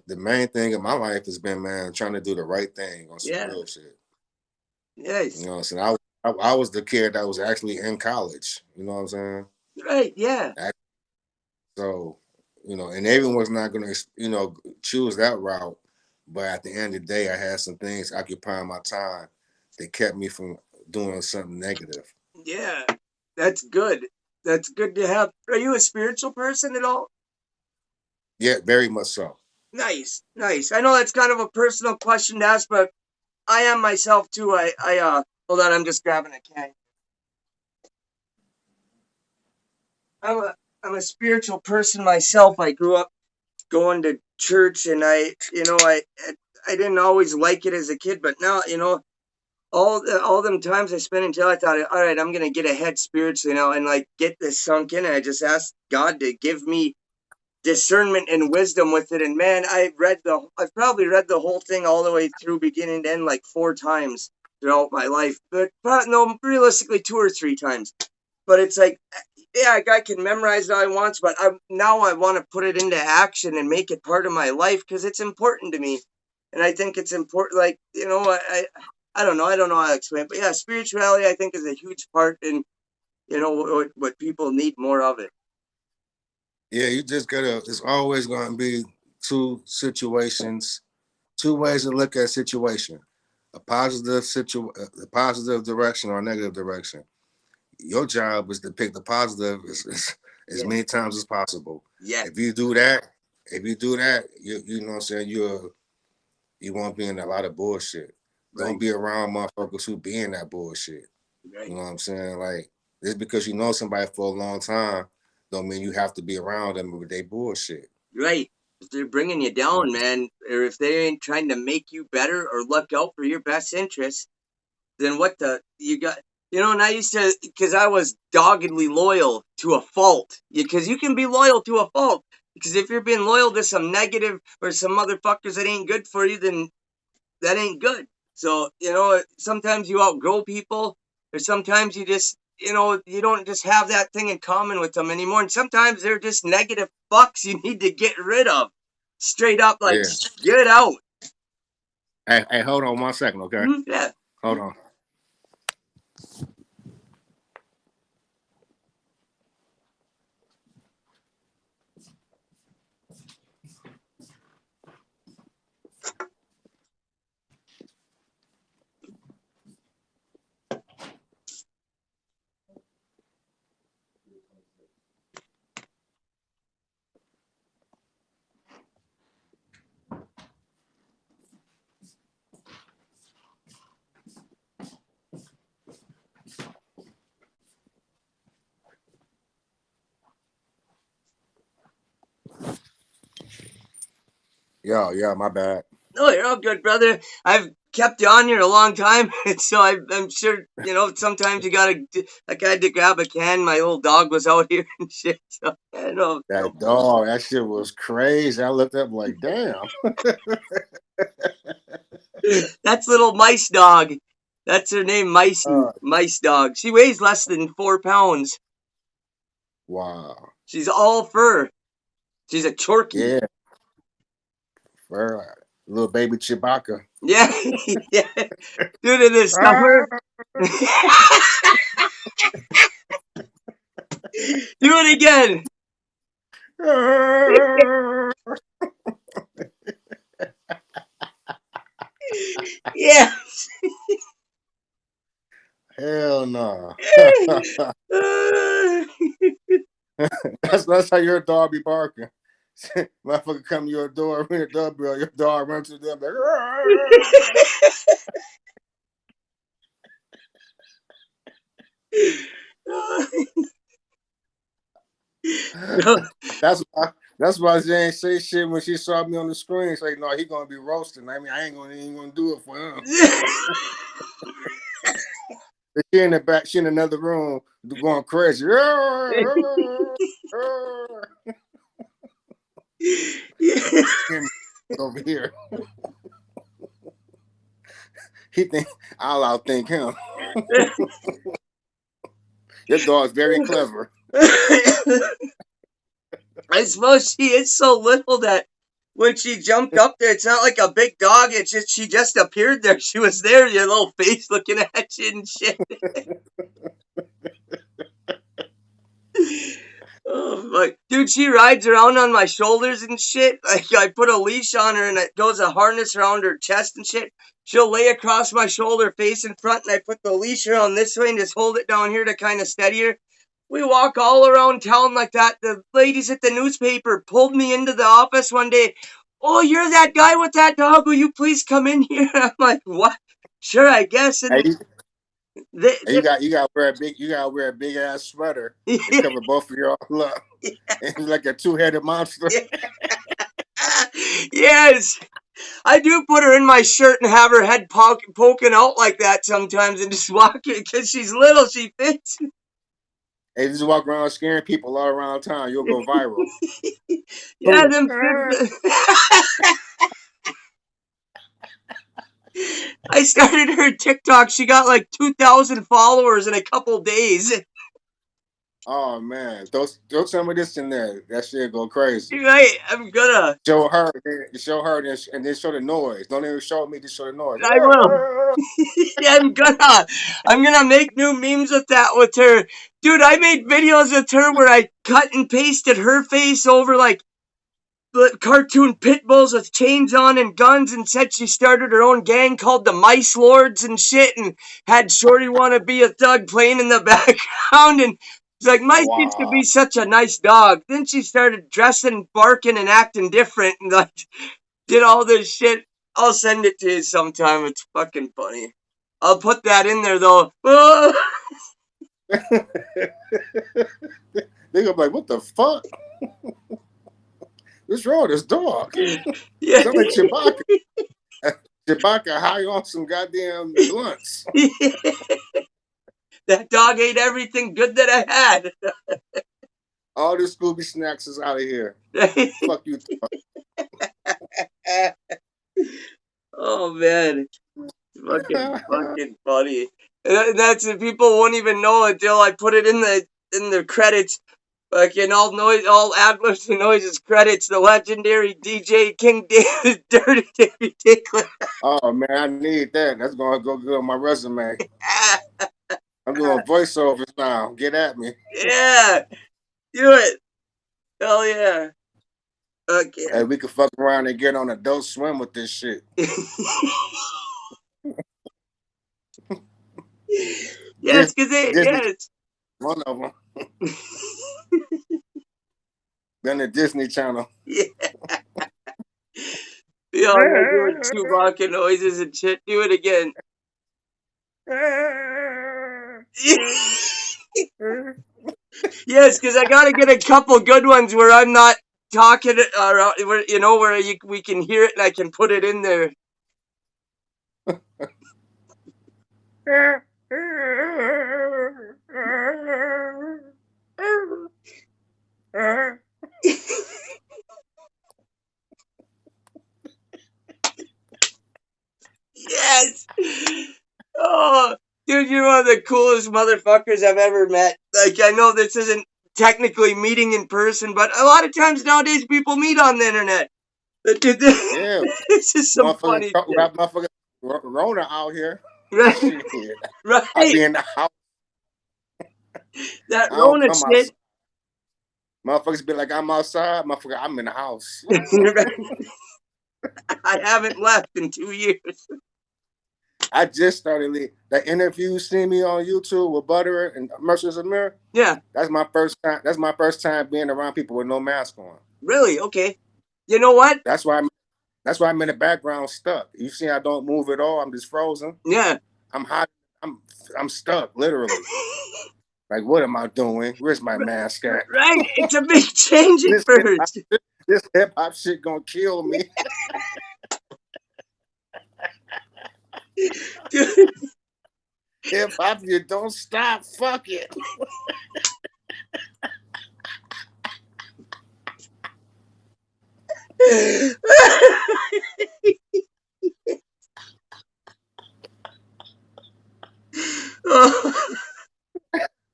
the main thing in my life has been, man, trying to do the right thing on some Yeah. real shit. You Yes. know what I'm saying? I was the kid that was actually in college. You know what I'm saying? Right. Yeah. So, and everyone was not going to, choose that route. But at the end of the day, I had some things occupying my time that kept me from doing something negative. Yeah. That's good. That's good to have. Are you a spiritual person at all? Yeah, very much so. Nice. Nice. I know that's kind of a personal question to ask, but I am myself too. Hold on. I'm just grabbing a can. I'm a, I'm a spiritual person myself. I grew up going to church, and I didn't always like it as a kid, but now, all them times I spent until I thought, all right, I'm gonna get ahead spiritually now and like get this sunk in. And I just asked God to give me discernment and wisdom with it. And man, I've probably read the whole thing all the way through, beginning to end, like 4 times throughout my life. But no, realistically 2 or 3 times. But it's like, yeah, a guy can memorize it all he wants, but now I want to put it into action and make it part of my life because it's important to me. And I think it's important, like, I don't know. I don't know how to explain it. But yeah, spirituality, I think, is a huge part in, what people need more of it. Yeah, you just gotta. It's always going to be two situations, two ways to look at a situation: a positive direction or a negative direction. Your job is to pick the positive as Yeah. many times as possible. Yeah. If you do that, you know what I'm saying, you won't be in a lot of bullshit. Don't Right. be around motherfuckers who be in that bullshit. You Right. know what I'm saying? Like, just because you know somebody for a long time don't mean you have to be around them with their bullshit. Right. If they're bringing you You know? down, man, or if they ain't trying to make you better or look out for your best interests, then what the you got? And I used to, because I was doggedly loyal to a fault. Because you can be loyal to a fault. Because if you're being loyal to some negative or some motherfuckers that ain't good for you, then that ain't good. So, sometimes you outgrow people, or sometimes you just, you don't just have that thing in common with them anymore. And sometimes they're just negative fucks you need to get rid of. Straight up, like, Yeah. get out. Hey, hold on 1 second, okay? Yeah. Hold on. Yeah, my bad. No, you're all good, brother. I've kept you on here a long time, and so I'm sure sometimes you gotta. Like I had to grab a can. My little dog was out here and shit. So I know. That dog, that shit was crazy. I looked up like, damn. That's little mice dog. That's her name, Micey. Uh, Mice dog. She weighs less than 4 pounds. wow. She's all fur. She's a chorky. Yeah, little baby Chewbacca. Yeah, yeah. Due to the Ah! summer. Do it again. Yeah. Hell no. That's how your dog be barking. Motherfucker come to your door, ring the doorbell, your dog runs to them like, No. that's why she ain't say shit when she saw me on the screen. She's like, no, he gonna be roasting. I mean, I ain't gonna do it for him. She in the back, she in another room going crazy. Yeah. Him over here. He think I'll outthink him. Your dog's very clever. I suppose she is so little that when she jumped up there, it's not like a big dog. It's just she just appeared there. She was there, your little face looking at you and shit. Oh, like, dude, she rides around on my shoulders and shit. Like, I put a leash on her and it goes a harness around her chest and shit. She'll lay across my shoulder, face in front, and I put the leash around this way and just hold it down here to kind of steady her. We walk all around town like that. The ladies at the newspaper pulled me into the office one day. Oh, you're that guy with that dog. Will you please come in here? I'm like, what? Sure, I guess. Hey, And you got wear a big ass sweater to cover both of y'all up. And like a 2-headed monster. Yes. I do put her in my shirt and have her head poking out like that sometimes and just walk it because she's little. She fits. Hey, just walk around scaring people all around town. You'll go viral. Yeah, them. I started her TikTok. She got like 2,000 followers in a couple days. Oh man, throw some of this in there. That shit go crazy. Right, I'm gonna. Show her, and then show the noise. Don't even show me. Just show the noise. I will. I'm gonna make new memes with that with her. Dude, I made videos with her where I cut and pasted her face over like cartoon pit bulls with chains on and guns and said she started her own gang called the Mice Lords and shit and had Shorty Wanna Be a Thug playing in the background and it's like, Mice used to Wow. be such a nice dog. Then she started dressing, barking, and acting different and like did all this shit. I'll send it to you sometime. It's fucking funny. I'll put that in there though. They gonna be like, what the fuck? What's wrong with this dog? Yeah. Sound like Chewbacca. Chewbacca high on some goddamn blunts. That dog ate everything good that I had. All the Scooby snacks is out of here. Fuck you. Oh man, fucking funny. And that's people won't even know until I put it in the credits. Fucking all Adlibs and Noises credits. The legendary DJ King David Dirty Davey Diggla. Oh man, I need that. That's gonna go good on my resume. I'm doing voiceovers now. Get at me. Yeah, do it. Hell yeah. Okay. Hey, we can fuck around and get on Adult Swim with this shit. Yes, because Disney, yes. one of them. Then the Disney Channel. Yeah. Yeah, I'm gonna do Chewbacca noises and shit. Do it again. Yes, because I gotta get a couple good ones where I'm not talking, where we can hear it and I can put it in there. Yes. Oh, dude, you're one of the coolest motherfuckers I've ever met. Like, I know this isn't technically meeting in person, but a lot of times nowadays people meet on the internet. But dude, Yeah, this is some funny shit. motherfucker Rona out here. Right, Shit. right. I be in the house. That I don't Rona come shit. outside. Motherfuckers be like, I'm outside. Motherfucker, I'm in the house. I haven't left in 2 years. I just started that interview you see me on YouTube with Butter and Mercer's Amir. Yeah. That's my first time. That's my first time being around people with no mask on. Really? Okay. You know what? That's why I'm in the background stuck. You see, I don't move at all. I'm just frozen. Yeah. I'm hot. I'm stuck, literally. Like, what am I doing? Where's my mask at? Right. It's a big change at first. This hip hop shit gonna kill me. Dude. Hip hop, you don't stop. Fuck it.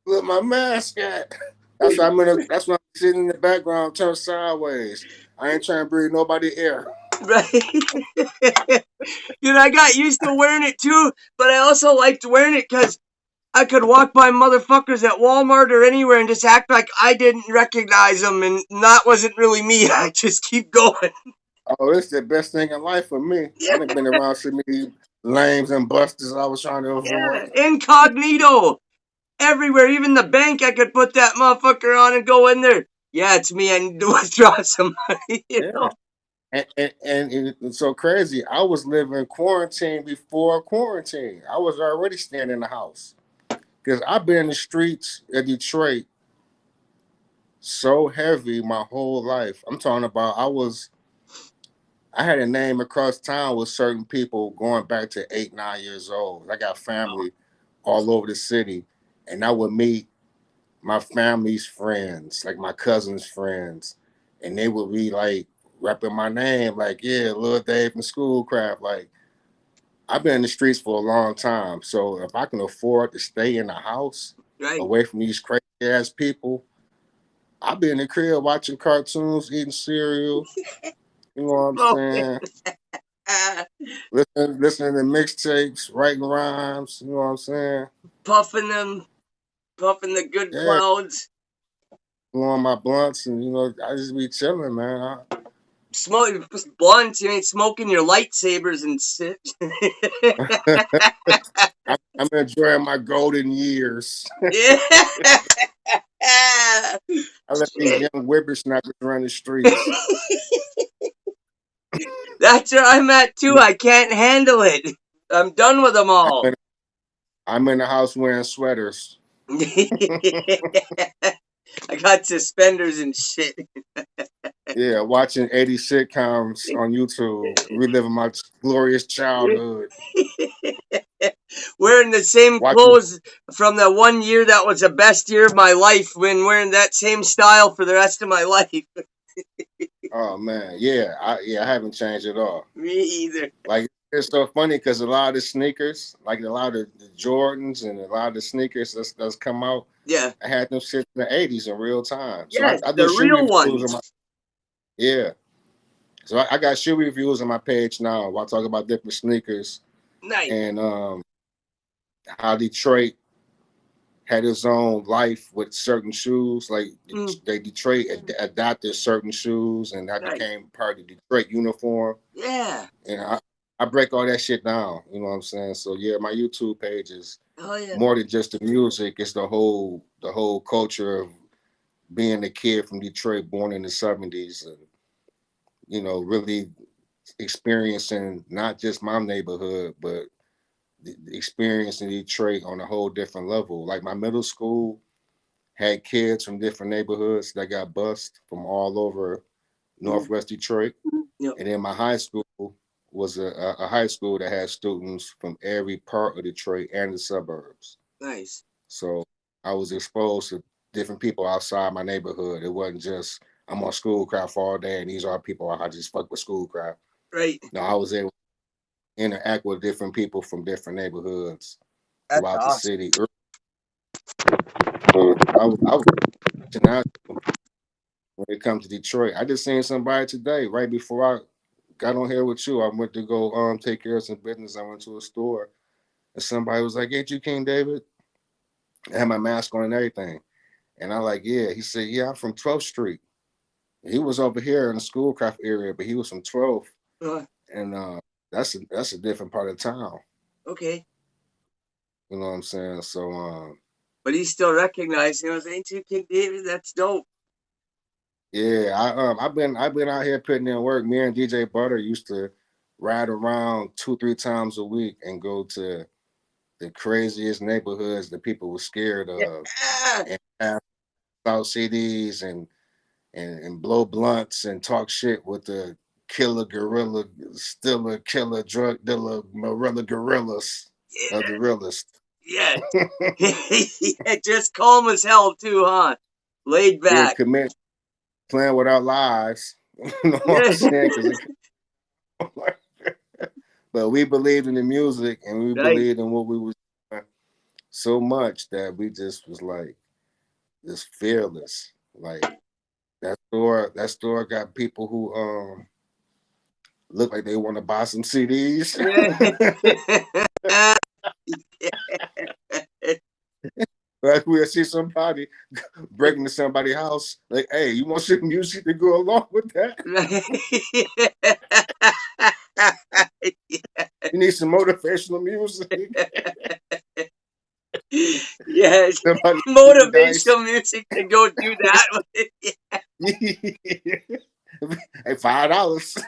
Look, my mask at. That's why that's why I'm sitting in the background, turned sideways. I ain't trying to breathe nobody air. Right. I got used to wearing it too, but I also liked wearing it because I could walk by motherfuckers at Walmart or anywhere and just act like I didn't recognize them, and that wasn't really me. I just keep going. Oh, it's the best thing in life for me. I done been around so many lames and busters I was trying to avoid. Yeah, incognito everywhere. Even the bank, I could put that motherfucker on and go in there. Yeah, it's me. I need to withdraw some money. Yeah. And it's so crazy. I was living quarantine before quarantine. I was already staying in the house. Because I've been in the streets of Detroit so heavy my whole life. I'm talking about I had a name across town with certain people going back to 8, 9 years old. I got family all over the city. And I would meet my family's friends, like my cousin's friends. And they would be like repping my name, like, yeah, Lil Dave from Schoolcraft. Like, I've been in the streets for a long time. So if I can afford to stay in the house Right. away from these crazy ass people, I'll be in the crib watching cartoons, eating cereal. You know what I'm Oh, saying? uh, Listening to mixtapes, writing rhymes. You know what I'm saying? puffing them, puffing the good Yeah, clouds. blowing my blunts, and I just be chilling, man. Smoke blunts. You ain't smoking your lightsabers and shit. I'm enjoying my golden years. Yeah. I let these Shit. young whippersnappers run the streets. That's where I'm at too. I can't handle it. I'm done with them I'm all. in, I'm in the house wearing sweaters. I got suspenders and shit. Yeah, watching 80 sitcoms on YouTube, reliving my glorious childhood. Wearing the same Watching, clothes from the one year that was the best year of my life, when wearing that same style for the rest of my life. oh man, I haven't changed at all. Me either. Like it's so funny because a lot of the sneakers, like a lot of the Jordans and a lot of the sneakers that's come out, Yeah. I had them shit in the 80s in real time. So Yes, I do the shoe real reviews on ones. my yeah. So I got shoe reviews on my page now. While I talk about different sneakers Nice. and how Detroit had its own life with certain shoes. Like Mm, Detroit adopted certain shoes, and that nice. became part of the Detroit uniform. Yeah. And I break all that shit down. You know what I'm saying? So yeah, my YouTube page is Oh yeah. more than just the music. It's the whole culture of being a kid from Detroit, born in the '70s, and really experiencing not just my neighborhood, but the experience in Detroit on a whole different level. Like my middle school had kids from different neighborhoods that got bused from all over Mm, Northwest Detroit. yep. And then my high school was a high school that had students from every part of Detroit and the suburbs. Nice. So I was exposed to different people outside my neighborhood. It wasn't just I'm on Schoolcraft all day and these are people I just fuck with Schoolcraft. Right. No, I was able to interact with different people from different neighborhoods That's throughout the awesome. city. I was now when it comes to Detroit. I just seen somebody today, right before I got on here with you. I went to go take care of some business. I went to a store and somebody was like, "Ain't you King David?" I had my mask on and everything. And I like, yeah. He said, "Yeah, I'm from 12th Street." He was over here in the Schoolcraft area, but he was from 12th. Uh, And that's a different part of town. okay. You know what I'm saying? So But he still recognized him as Ancient King David. That's dope. yeah, I've been out here putting in work. Me and DJ Butter used to ride around 2, 3 times a week and go to the craziest neighborhoods that people were scared of Yeah. and pass out CDs and blow blunts and talk shit with the killer gorilla, stiller, killer, drug dealer, Marilla gorillas of the realest. Yeah. Yeah. Just calm as hell too, huh? Laid Yeah, back. commit playing with our lives. You know what I'm saying? But we believed in the music and we Right. believed in what we was doing so much that we just was like just fearless. Like that store got people who look like they want to buy some CDs. Like we'll see somebody breaking into somebody's house, like, hey, you want some music to go along with that? You need some motivational music. Yes, Somebody nice. motivational music to go do that with. Hey, $5.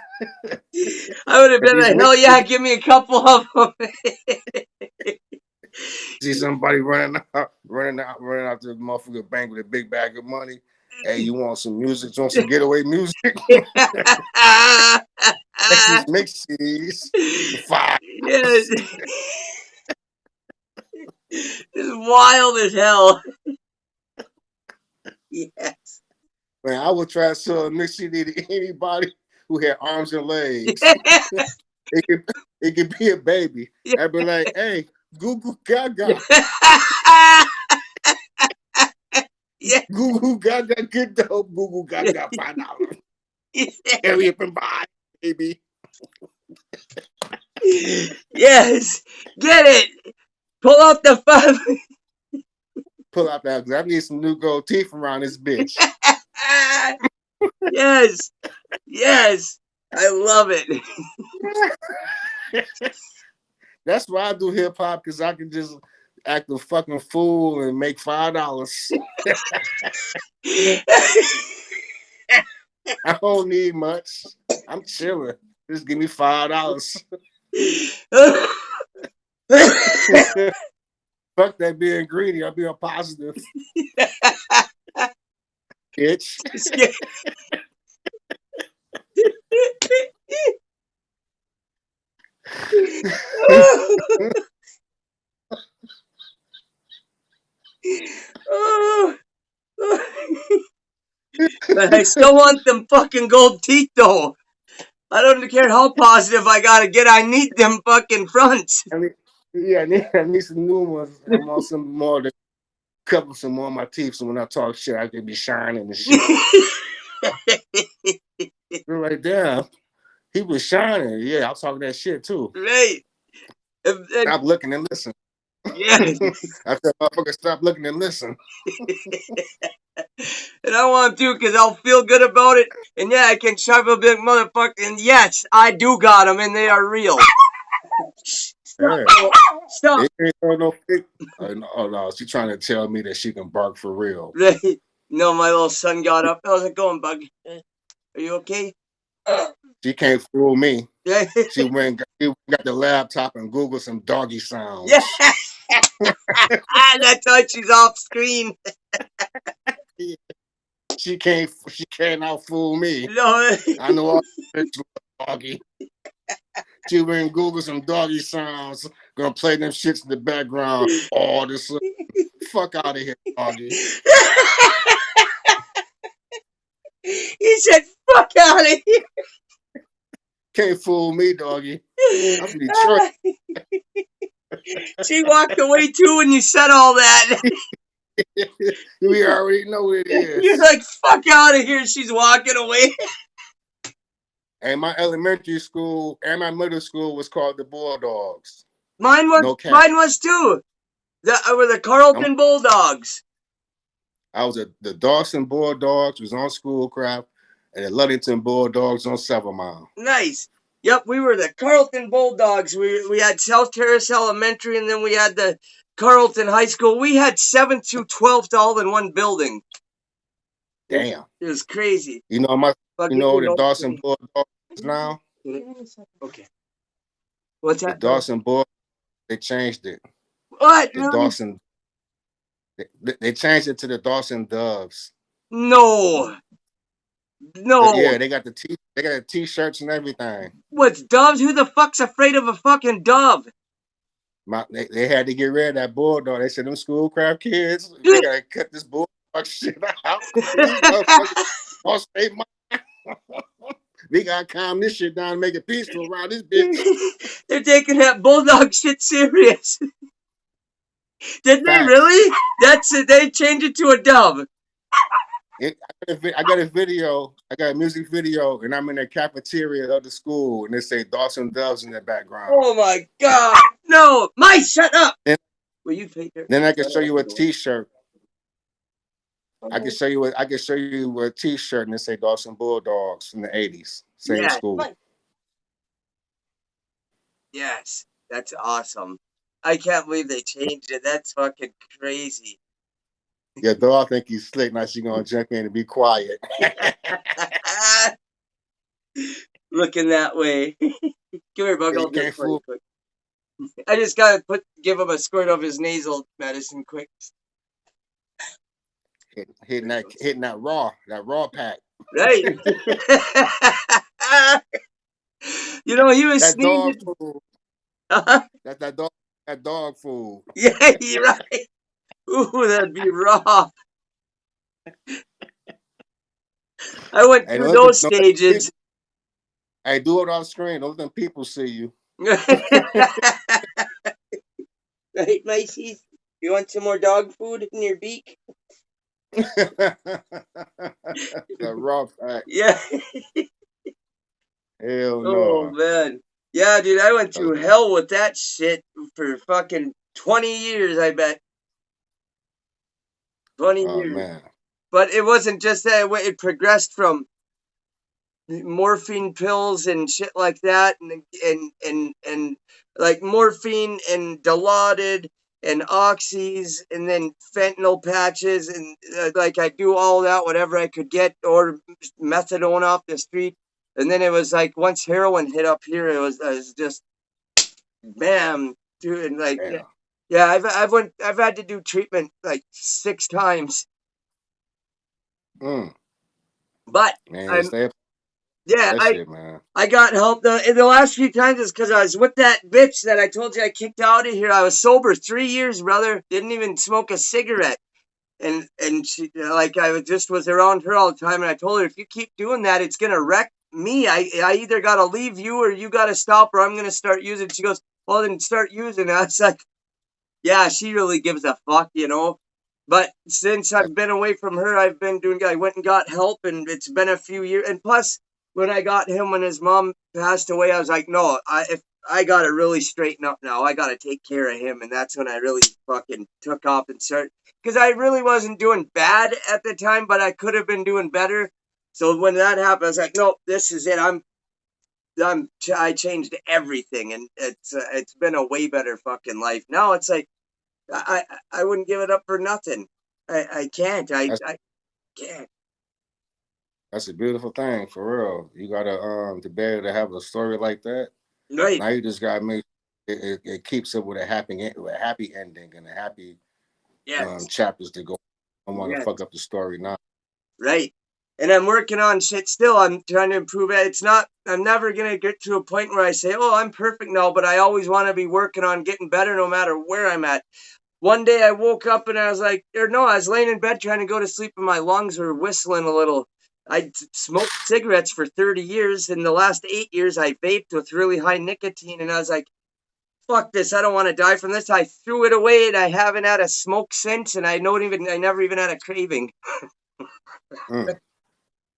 I would have been These like, mix hell yeah, give me a couple of them. see somebody running out to the motherfucker bank with a big bag of money. Hey, you want some music? You want some getaway music? Take these mix CDs for $5. Yes. It's wild as hell. Yes. Man, I would try to sell a mix CD to anybody who had arms and legs. It could be a baby. I'd be like, hey, Goo Goo Gaga. Yeah. Goo Goo Gaga, get dope. Goo Goo Gaga, $5. Hurry up and buy, baby. Yes. Get it. Pull out the five. Pull out that, because I need some new gold teeth around this bitch. Yes. Yes. I love it. That's why I do hip hop, because I can just act a fucking fool and make $5. I don't need much. I'm chilling. Just give me $5. Fuck that being greedy. I'll be a positive. Bitch. But I still want them fucking gold teeth though. I don't care how positive I gotta get. I need them fucking fronts. I need some new ones. I want some more to cover some more of my teeth, so when I talk shit, I can be shining and shit. They're like, damn, he was shining. Yeah, I'm talking that shit too. Right. Stop looking and listen. Yeah. I said, motherfucker, stop looking and listen. And I want to because I'll feel good about it. And yeah, I can shove a big motherfucker. And yes, I do got them, and they are real. Stop. Yeah. Stop. No fake. Oh no, she's trying to tell me that she can bark for real. Right. No, my little son got up. How's it going, Bug? Are you okay? She can't fool me. Yeah. She got the laptop and Google some doggy sounds. Yeah. That's why she's off screen. She cannot fool me. No. I know all the doggy. She went and Google some doggy sounds. Gonna play them shits in the background. All this. Fuck out of here, doggy. He said, fuck out of here. Can't fool me, doggy. I'm from Detroit. She walked away too when you said all that. We already know what it is. You're like, fuck out of here. She's walking away. And my elementary school and my middle school was called the Bulldogs. Mine was too. Were the Carlton Bulldogs. I was the Dawson Bulldogs was on Schoolcraft, and the Ludington Bulldogs on 7 Mile. Nice. Yep, we were the Carlton Bulldogs. We had South Terrace Elementary, and then we had the Carlton High School. We had 7th through 12th all in one building. Damn. It was crazy. You know the Dawson Bulldogs now? Okay. What's that? The Dawson Bulldogs, they changed it. What? The Dawson. They changed it to the Dawson Doves. No. Yeah, they got the T-shirts and everything. What's doves? Who the fuck's afraid of a fucking dove? They had to get rid of that bulldog. They said them Schoolcraft kids, they gotta cut this bulldog shit out. We gotta calm this shit down and make it peaceful around this bitch. They're taking that bulldog shit serious. Did they Facts. really? That's it. They changed it to a dove. I got a video. I got a music video, and I'm in the cafeteria of the school, and they say Dawson Doves in the background. Oh my god! No, Mike, shut up. Then, Will you take it? then I can show you a T-shirt. I can show you a T-shirt, and it say Dawson Bulldogs in the '80s. Same Yeah. school. Yes, that's awesome. I can't believe they changed it. That's fucking crazy. Your dog think he's slick. Now she gonna jump in and be quiet. Looking that way. Come here, Bug. I'll You can't fool. quick. I just gotta give him a squirt of his nasal medicine quick. Hitting that raw pack. Right. You know, he was That sneezing. dog food. That dog food. Yeah, you're right. Ooh, that'd be raw. I went through those stages. Hey, do it off screen. Don't let them people see you. Right, Macy's? You want some more dog food in your beak? The raw pack. Yeah. Hell no. Oh, man. Yeah, dude, I went through hell with that shit for fucking 20 years, I bet. 20 years. Man. But it wasn't just that. It progressed from morphine pills and shit like that, and like morphine and Dilaudid and oxys, and then fentanyl patches, and like I do all that, whatever I could get, or methadone off the street. And then it was like once heroin hit up here, it was just bam, dude. And like, yeah, I've had to do treatment like 6 times. But man, I got help in the last few times. Is because I was with that bitch that I told you I kicked out of here. I was sober 3 years, brother. Didn't even smoke a cigarette, and she like I was around her all the time. And I told her, if you keep doing that, it's gonna wreck me. I either gotta leave you or you gotta stop, or I'm gonna start using. She goes, well, then start using. I was like, yeah, she really gives a fuck, you know. But since I've been away from her, I went and got help, and it's been a few years. And plus, when I got him, when his mom passed away, I was like, no, if I gotta really straighten up now. I gotta take care of him. And that's when I really fucking took off and started, because I really wasn't doing bad at the time, but I could have been doing better. So when that happened, I was like, no, this is it. I changed everything, and it's been a way better fucking life. Now it's like, I wouldn't give it up for nothing. I can't. I can't. That's a beautiful thing, for real. You gotta to be able to have a story like that. Right. Now you just gotta make it keeps it with a happy ending and a happy chapters to go. I don't want to fuck up the story now. Right. And I'm working on shit still. I'm trying to improve it. I'm never going to get to a point where I say, oh, I'm perfect now, but I always want to be working on getting better no matter where I'm at. One day I woke up and I was like, I was laying in bed trying to go to sleep and my lungs were whistling a little. I smoked cigarettes for 30 years. In the last 8 years, I vaped with really high nicotine. And I was like, fuck this. I don't want to die from this. I threw it away and I haven't had a smoke since. And I never even had a craving.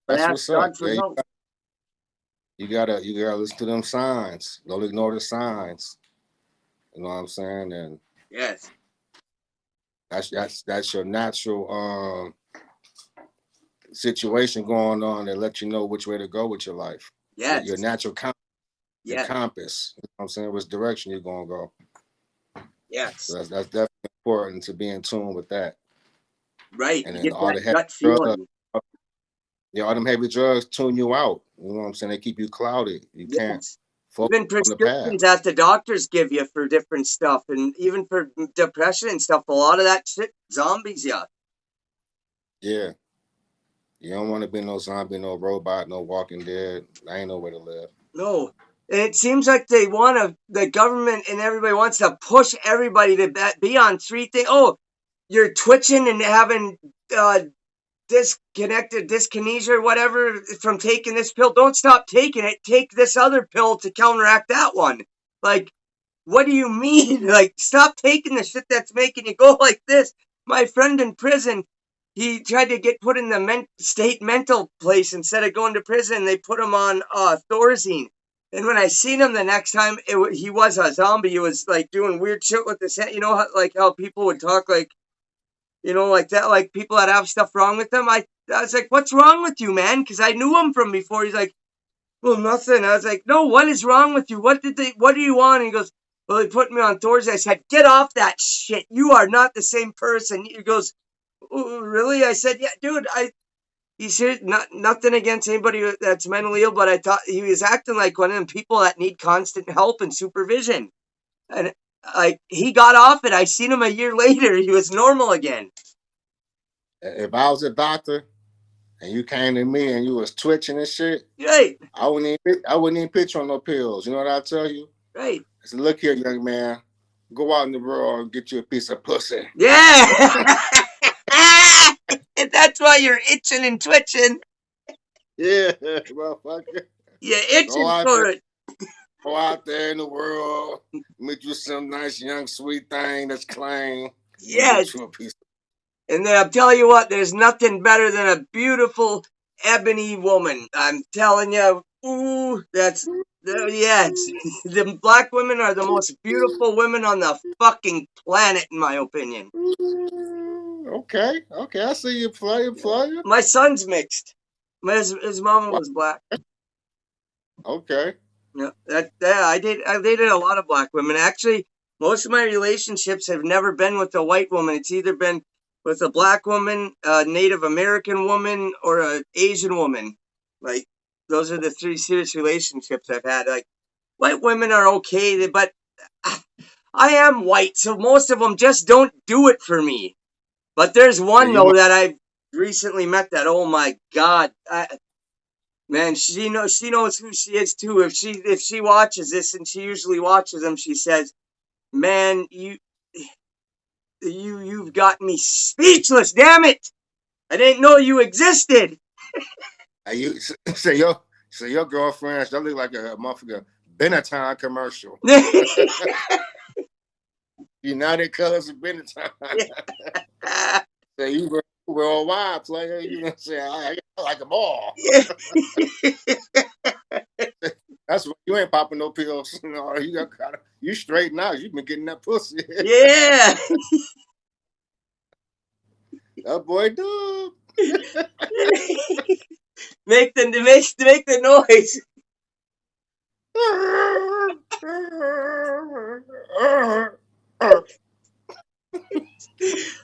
That's what's up. You gotta listen to them signs. Don't ignore the signs. You know what I'm saying? And yes, that's your natural situation going on that let you know which way to go with your life. Yes, your natural compass. Your compass. You know what I'm saying? Which direction you're gonna go. Yes, so that's definitely important to be in tune with that. Right. And then all them heavy drugs tune you out. You know what I'm saying? They keep you clouded. You can't focus even prescriptions that the doctors give you for different stuff, and even for depression and stuff. A lot of that shit, zombies, yeah. You don't want to be no zombie, no robot, no Walking Dead. I ain't no way to live. No. And it seems like the government and everybody wants to push everybody to be on 3 things. Oh, you're twitching and having disconnected, dyskinesia or whatever from taking this pill. Don't stop taking it. Take this other pill to counteract that one. Like, what do you mean? Like, stop taking the shit that's making you go like this. My friend in prison, he tried to get put in the state mental place instead of going to prison. They put him on Thorazine. And when I seen him the next time, he was a zombie. He was like doing weird shit with his hand. You know, like how people would talk like, you know, like that, like people that have stuff wrong with them. I was like, what's wrong with you, man? Because I knew him from before. He's like, well, nothing. I was like, no, what is wrong with you? What do you want? And he goes, well, he put me on Thursday. I said, get off that shit. You are not the same person. He goes, oh, really? I said, yeah, dude, he said, nothing against anybody that's mentally ill, but I thought he was acting like one of them people that need constant help and supervision. And like, he got off it. I seen him a year later. He was normal again. If I was a doctor and you came to me and you was twitching and shit, Right. I wouldn't even put you on no pills. You know what I tell you? Right. I said, look here, young man, go out in the world and get you a piece of pussy. Yeah. That's why you're itching and twitching. Yeah, motherfucker. You're itching for it. Go out there in the world, meet you some nice young sweet thing that's clean. Yes. And then I'm telling you what, there's nothing better than a beautiful ebony woman. I'm telling you, ooh, yes. The black women are the most beautiful women on the fucking planet, in my opinion. Okay, I see you play. My son's mixed. His mama was black. Okay. Yeah, I dated a lot of black women. Actually, most of my relationships have never been with a white woman. It's either been with a black woman, a Native American woman, or an Asian woman. Like, those are the three serious relationships I've had. Like, white women are okay, but I am white, so most of them just don't do it for me. But there's one, though, that I've recently met that, oh my God, man, she knows who she is too. If she watches this, and she usually watches them, she says, "Man, you've got me speechless. Damn it! I didn't know you existed." So your girlfriend, she look like a motherfucker Benetton commercial. United Colors of Benetton. So you were a wide player. You know, say I like them all. That's why you ain't popping no pills. You know, you straighten out. You've been getting that pussy. Yeah. That boy do. make the noise.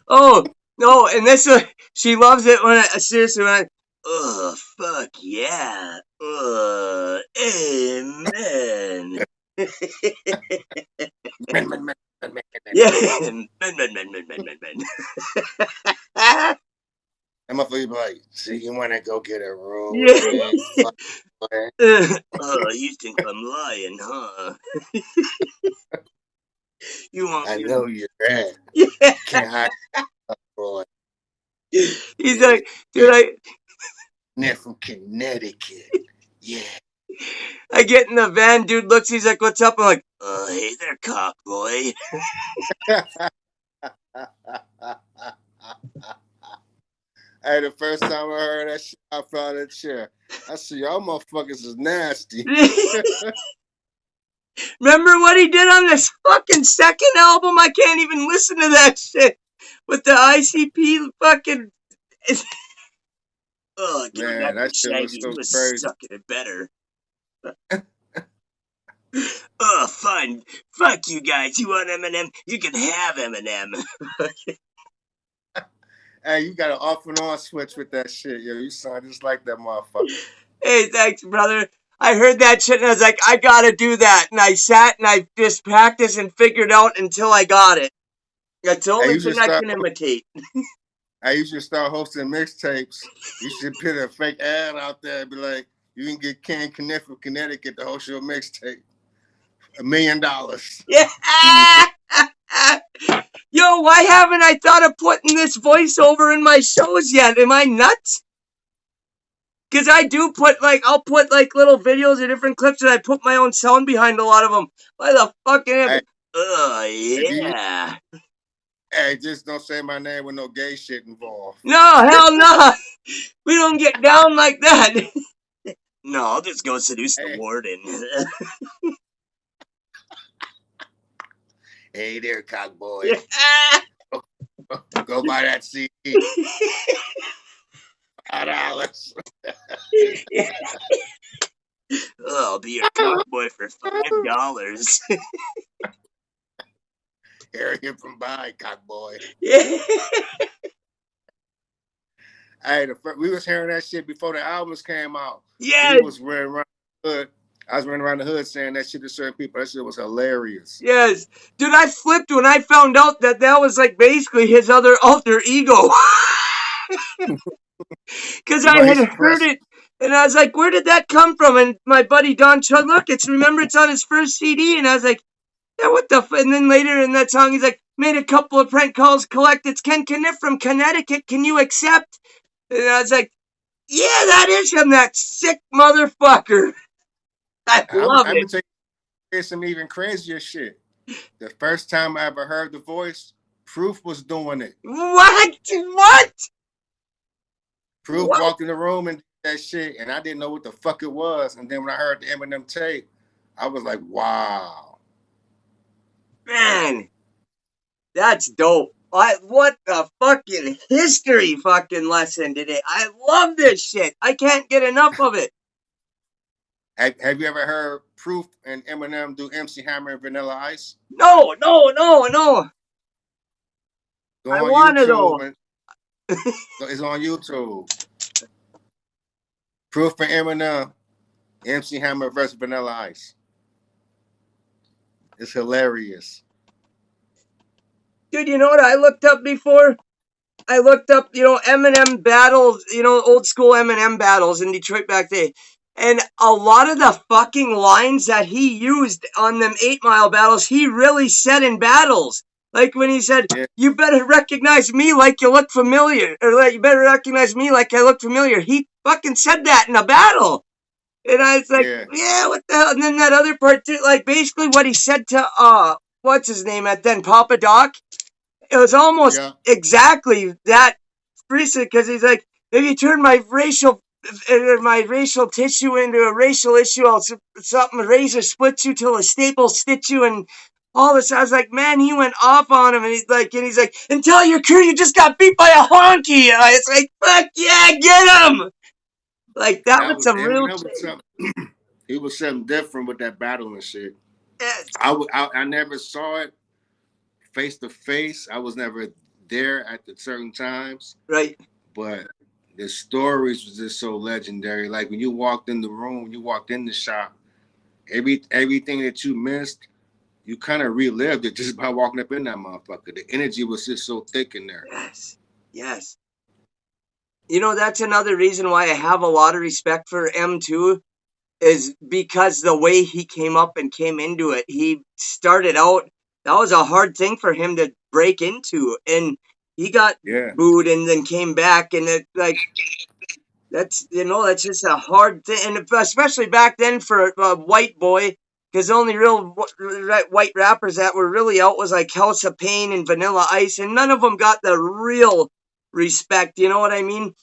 Oh no! And this she loves it when seriously when oh fuck yeah! Amen. Yeah. I'm a flea like, see, you want to go get a roll? Yeah. You think I'm lying, huh? I know you're bad. Yeah. Can't hide, boy. He's like, dude, They're from Connecticut. Yeah. I get in the van, dude looks, he's like, what's up? I'm like, hey there, cock boy. Hey, the first time I heard that shit, I fell out of the chair. I said, y'all motherfuckers is nasty. Remember what he did on this fucking second album? I can't even listen to that shit. With the ICP fucking... Oh, man, that shit was so crazy. Sucking it better. Oh, fine. Fuck you guys. You want Eminem? You can have Eminem. Hey, you got an off and on switch with that shit, yo. You sound just like that motherfucker. Hey, thanks, brother. I heard that shit and I was like, I gotta do that. And I sat and I just practiced and figured out until I got it. That's the only thing I can imitate. Hey, you should start hosting mixtapes. You should put a fake ad out there and be like, you can get Ken Kniff from Connecticut to host your mixtape. $1 million. Yeah. Yo, why haven't I thought of putting this voiceover in my shows yet? Am I nuts? Because I do put, like, I'll put, like, little videos or different clips, and I put my own sound behind a lot of them. Why the fuck am Hey, Oh, if you, yeah. hey, just don't say my name with no gay shit involved. No, hell no. We don't get down like that. No, I'll just go seduce the Hey, warden. hey there, cock boy. Yeah. Go buy that CD. $5. Oh, I'll be your cock boy for $5. Hear him from behind, cock boy. Yeah. Hey, we was hearing that shit before the albums came out. We Yes. was running around the hood. I was running around the hood saying that shit to certain people. That shit was hilarious. Yes. Dude, I flipped when I found out that that was like basically his other alter ego. Because I Well, had he's heard pressed. it and I was like, where did that come from? And my buddy Don Chud, look, remember it's on his first CD. And I was like, yeah, what the And then later in that song, he's like, made a couple of prank calls, collect. It's Ken Kniff from Connecticut. Can you accept? And I was like, yeah, that is him, that sick motherfucker. I love I'm it. gonna tell you some even crazier shit. The first time I ever heard the voice, Proof was doing it. What? What? Proof What? walked in the room and did that shit, and I didn't know what the fuck it was. And then when I heard the Eminem tape, I was like, wow. Man, that's dope. What the fucking history fucking lesson today. I love this shit. I can't get enough of it. Have you ever heard Proof and Eminem do MC Hammer and Vanilla Ice? No, no, no, no. Go I on want to though. YouTube, and it's on YouTube. Proof and Eminem, MC Hammer versus Vanilla Ice. It's hilarious. Dude, you know what I looked up before? I looked up, Eminem battles, old school Eminem battles in Detroit back then. And a lot of the fucking lines that he used on them 8 Mile battles, he really said in battles. Like when he said, Yeah. you better recognize me like you look familiar. Or like, you better recognize me like I look familiar. He fucking said that in a battle. And I was like, yeah, what the hell? And then that other part too, like basically what he said to, what's his name at then, Papa Doc? It was almost exactly that recent because he's like, if you turn my racial tissue into a racial issue, I'll something a razor splits you till a staple stitch you and all this. I was like, man, he went off on him, and he's like, and tell your crew you just got beat by a honky. And I was like, fuck yeah, get him! Like that was some real shit. He was something different with that battle and shit. Yes. I never saw it face to face. I was never there at the certain times. Right. But the stories was just so legendary. Like when you walked in the room, you walked in the shop, everything that you missed, you kind of relived it just by walking up in that motherfucker. The energy was just so thick in there. Yes. Yes. That's another reason why I have a lot of respect for M2 is because the way he came up and came into it. He started out, that was a hard thing for him to break into, and he got booed and then came back, and it like that's just a hard thing, and especially back then for a white boy, because the only real white rappers that were really out was like House of Pain and Vanilla Ice, and none of them got the real respect, you know what I mean?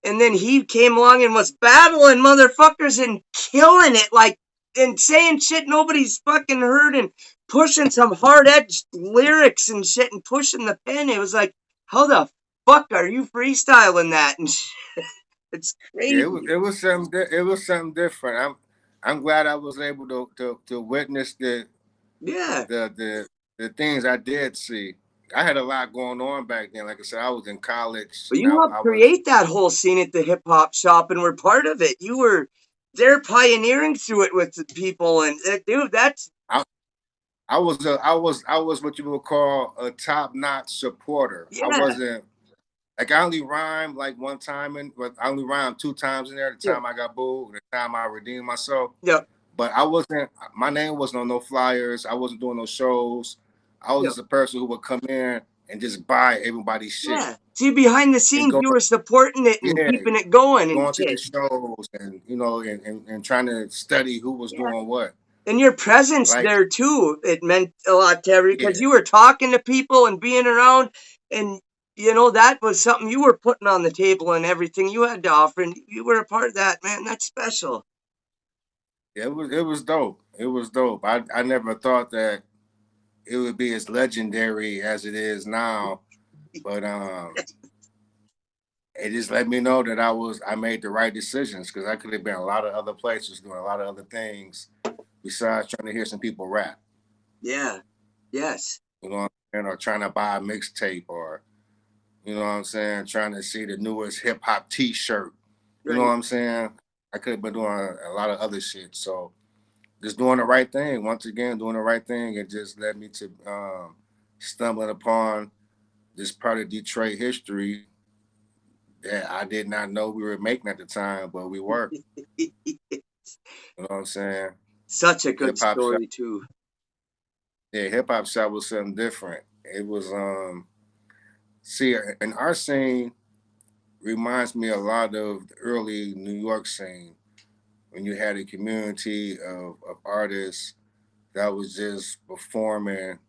And then he came along and was battling motherfuckers and killing it, like, and saying shit nobody's fucking heard and pushing some hard-edged lyrics and shit and pushing the pen. It was like, how the fuck are you freestyling that? And shit? It's crazy. Yeah, it was something different. I'm glad I was able to witness the things I did see. I had a lot going on back then. Like I said, I was in college. But you helped create that whole scene at the hip hop shop and were part of it. You were there pioneering through it with the people, and dude, that's. I was what you would call a top-notch supporter. Yeah. I wasn't like I only rhymed like one time, but I only rhymed 2 times in there. The time I got booed, the time I redeemed myself. Yeah. But I wasn't. My name wasn't on no flyers. I wasn't doing no shows. I was just a person who would come in and just buy everybody's shit Yeah. See, behind the and scenes, go, you were supporting it and yeah, keeping it going and going to the shit. shows and and trying to study who was Yeah. doing what. And your presence Like, there too, it meant a lot to every because yeah, you were talking to people and being around, and that was something you were putting on the table and everything you had to offer, and you were a part of that, man. That's special. it was dope. It was dope. I never thought that it would be as legendary as it is now, but it just let me know that I made the right decisions because I could have been a lot of other places doing a lot of other things besides trying to hear some people rap. Yeah. Yes. You know what I'm saying? Or trying to buy a mixtape or you know what I'm saying, trying to see the newest hip hop T-shirt. You know what Right. I'm saying? I could have been doing a lot of other shit. So just doing the right thing. Once again, doing the right thing, it just led me to stumbling upon this part of Detroit history that I did not know we were making at the time, but we were. You know what I'm saying? Such a good Hip hop shop. story too. Yeah, hip hop shop was something different. It was see, in our scene reminds me a lot of the early New York scene when you had a community of artists that was just performing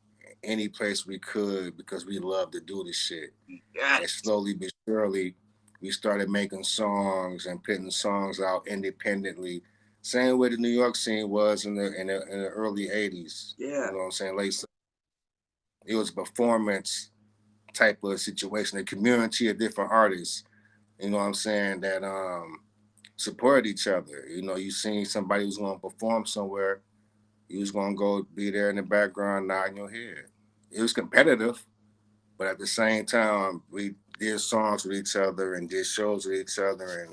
any place we could because we loved to do this shit. And Yes. slowly but surely, we started making songs and putting songs out independently. Same way the New York scene was in the early '80s. Yeah. You know what I'm saying? Late. It was a performance type of situation, a community of different artists. You know what I'm saying? That supported each other. You know, you seen somebody who's going to perform somewhere, you was going to go be there in the background nodding your head. It was competitive, but at the same time, we did songs with each other and did shows with each other,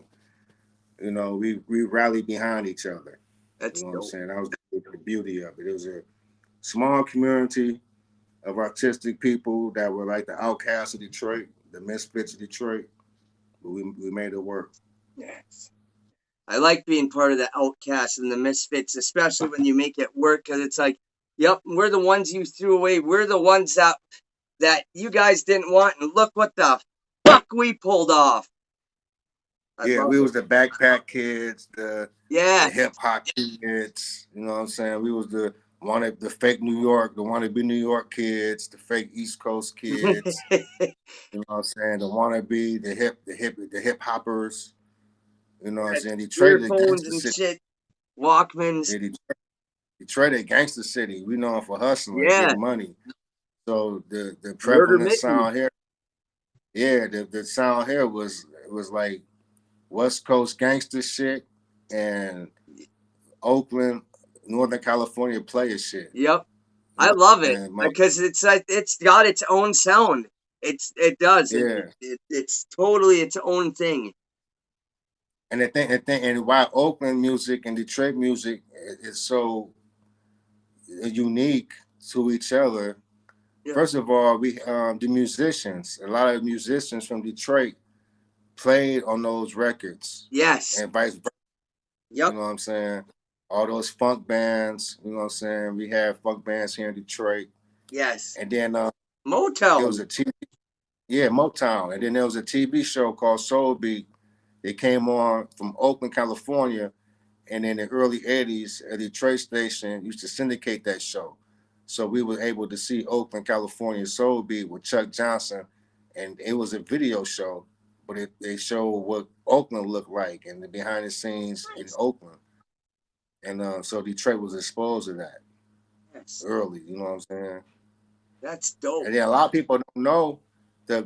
and we rallied behind each other. You That's know what I'm dope. saying? That was the beauty of it. It was a small community of artistic people that were like the outcasts of Detroit, the misfits of Detroit, but we made it work. Yes. I like being part of the outcasts and the misfits, especially when you make it work, because it's like, yep, we're the ones you threw away. We're the ones that you guys didn't want, and look what the fuck we pulled off. I Yeah, love we it. was the backpack kids, the Yeah. hip hop kids. You know what I'm saying? We was the fake New York, the wannabe New York kids, the fake East Coast kids. You know what I'm saying? The wannabe, the hip hoppers. You know what I'm Had saying? Detroit is a earphones gangster and city. shit, Walkmans. Yeah, Detroit is a gangster city. We known for hustling, Yeah. getting money. So the Murder prevalent Mitten. sound here, yeah, the sound here was like West Coast gangster shit and Oakland, Northern California player shit. Yep. You I know love what it I'm saying? because it's like it's got its own sound. It does. Yeah. It's totally its own thing. And why Oakland music and Detroit music is so unique to each other. Yeah. First of all, we the musicians, a lot of musicians from Detroit played on those records, Yes. and vice versa. You Yep. know what I'm saying? All those funk bands. You know what I'm saying? We had funk bands here in Detroit, Yes. and then there was Motown. a TV, yeah, Motown, and then there was a TV show called Soul Beat. It came on from Oakland, California, and in the early '80s, a Detroit station used to syndicate that show. So we were able to see Oakland, California Soul Beat with Chuck Johnson, and it was a video show, but they showed what Oakland looked like and the behind the scenes in Nice. Oakland, and so Detroit was exposed to that Yes. early. You know what I'm saying? That's dope. And then a lot of people don't know the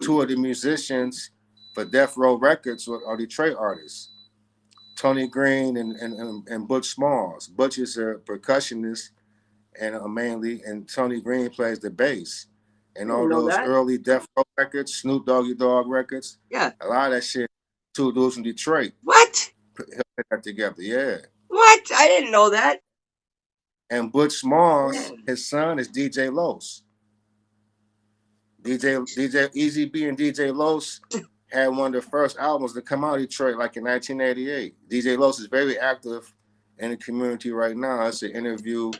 two of the musicians for Death Row Records are Detroit artists. Tony Green and Butch Smalls. Butch is a percussionist and mainly, and Tony Green plays the bass. I And didn't all know those that. early Death Row records, Snoop Doggy Dogg records, Yeah. a lot of that shit, two dudes from Detroit What? put that together. Yeah. What? I didn't know that. And Butch Smalls, Man. his son is DJ Los. DJ Easy B and DJ Los had one of the first albums to come out of Detroit, like in 1988. DJ Los is very active in the community right now. It's an interview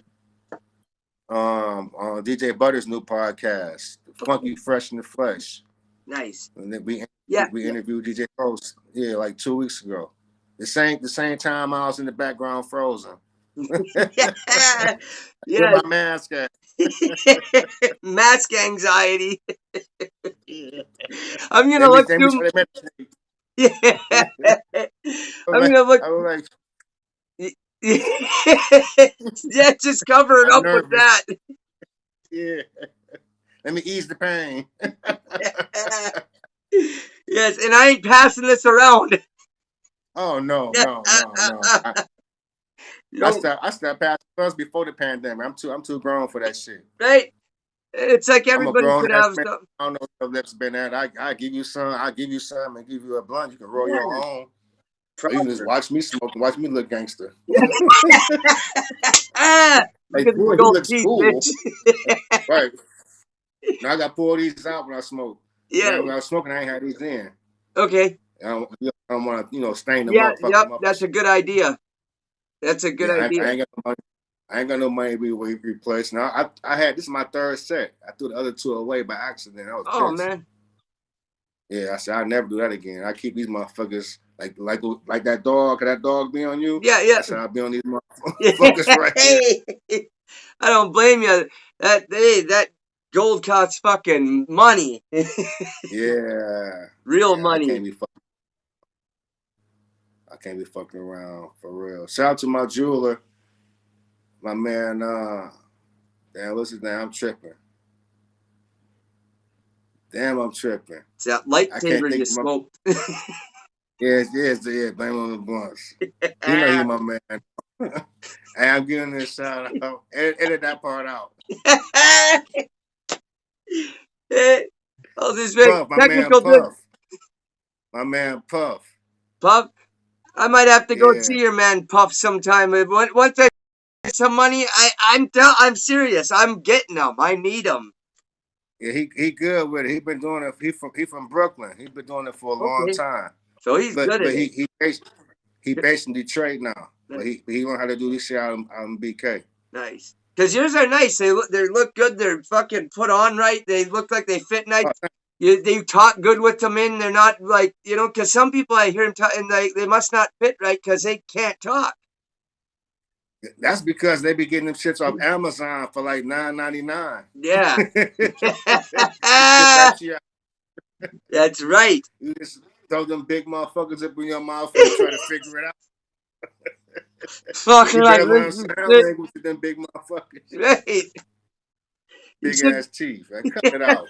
On DJ Butter's new podcast, Funky Fresh in the Flesh. Nice. And then Yeah. we interviewed DJ Post, like 2 weeks ago. The same time I was in the background frozen. Yeah. Where Yeah. my mask at? Mask anxiety. Yeah. I'm gonna look Let me through. try to meditate. Yeah. I'm gonna look. I was Yeah, just cover it I'm up with nervous. that. Yeah. Let me ease the pain. Yes, and I ain't passing this around. Oh no. No, I stopped passing first before the pandemic. I'm too grown for that shit. right? It's like I'm a everybody grown should ass have man. some. I don't know what your lips been at. I give you some. I give you some and give you a blunt. You can roll your Yeah, own. Or you can just proper. watch me smoke and watch me look gangster. Ah, Like, because of the boy, he gold looks teeth, cool. bitch. Right. Now I got to pull these out when I smoke. Yeah. When I was smoking, I ain't had these in. Okay. I don't want to, stain the Yeah. Yep. motherfucker up and That's a shit. good idea. That's a good Yeah, I idea. ain't got no money. I ain't got no money to be replaced. Now I had this is my third set. I threw the other two away by accident. I was Oh pissed. man. Yeah, I said I'll never do that again. I keep these motherfuckers like that dog. Can that dog be on you? Yeah. I said I'll be on these Yeah. motherfuckers right here. Hey, I don't blame you. That gold costs fucking money. Yeah, Real yeah. money. I can't be fucking around for real. Shout out to my jeweler, my man. Damn, what's his name? I'm tripping. Damn, I'm tripping. It's that I can't lightsaber you think of my. smoked. Yeah. Blame on the blunts. He know he my man. Hey, I'm giving this shout out. Edit that part out. Oh, this very Puff, my man technical. Good Puff. My man Puff. Puff. I might have to go Yeah. see your man Puff sometime. Once I get some money, I'm serious. I'm getting them. I need them. Yeah, he good with it. He been doing it. He from Brooklyn. He been doing it for a long Okay, time. so he's But good at it. he based in Detroit now. But he learned how to do this shit out in BK. Nice. Because yours are nice. They look good. They're fucking put on right. They look like they fit nice. Oh, They talk good with them in. They're not like, because some people I hear them talk and they must not fit right because they can't talk. that's because they be getting them shits off Amazon for like $9.99. Yeah. That shit, That's right. you just throw them big motherfuckers up in your mouth and try to figure it out. Fucking You like, better learn sign language with them big motherfuckers. right. You Big should. ass teeth. Like, cut it out.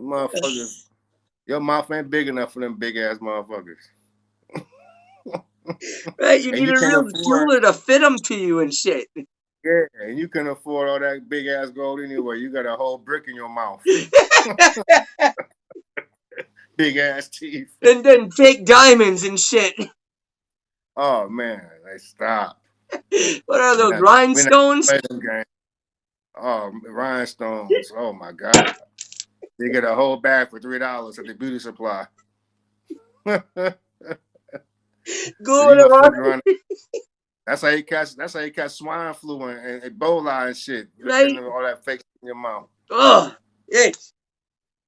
Motherfuckers. Your mouth ain't big enough for them big ass motherfuckers. Right, you And need you a can real afford, jeweler to fit them to you and shit. yeah, and you can afford all that big ass gold anyway. You got a whole brick in your mouth. Big ass teeth. And then fake diamonds and shit. Oh man, like stop. What are those, We not rhinestones? play them games. Oh, rhinestones. Oh my god. You get a whole bag for $3 at the beauty supply. So Go you to gonna fuck one, around. That's how you catch swine flu and Ebola and shit. You're right? putting all that fake in your mouth. Oh, yes.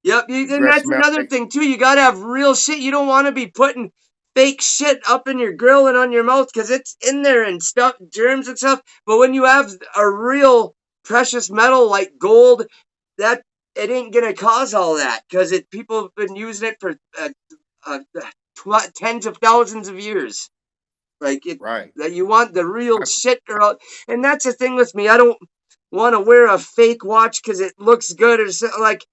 Yep, Your and breath that's smell another like thing too. You gotta have real shit. You don't want to be putting fake shit up in your grill and on your mouth because it's in there and stuff, germs and stuff. But when you have a real precious metal like gold, that it ain't gonna cause all that because people have been using it for uh, tens of thousands of years. Like right. that you want the real shit, girl. And that's the thing with me. I don't want to wear a fake watch because it looks good or so, like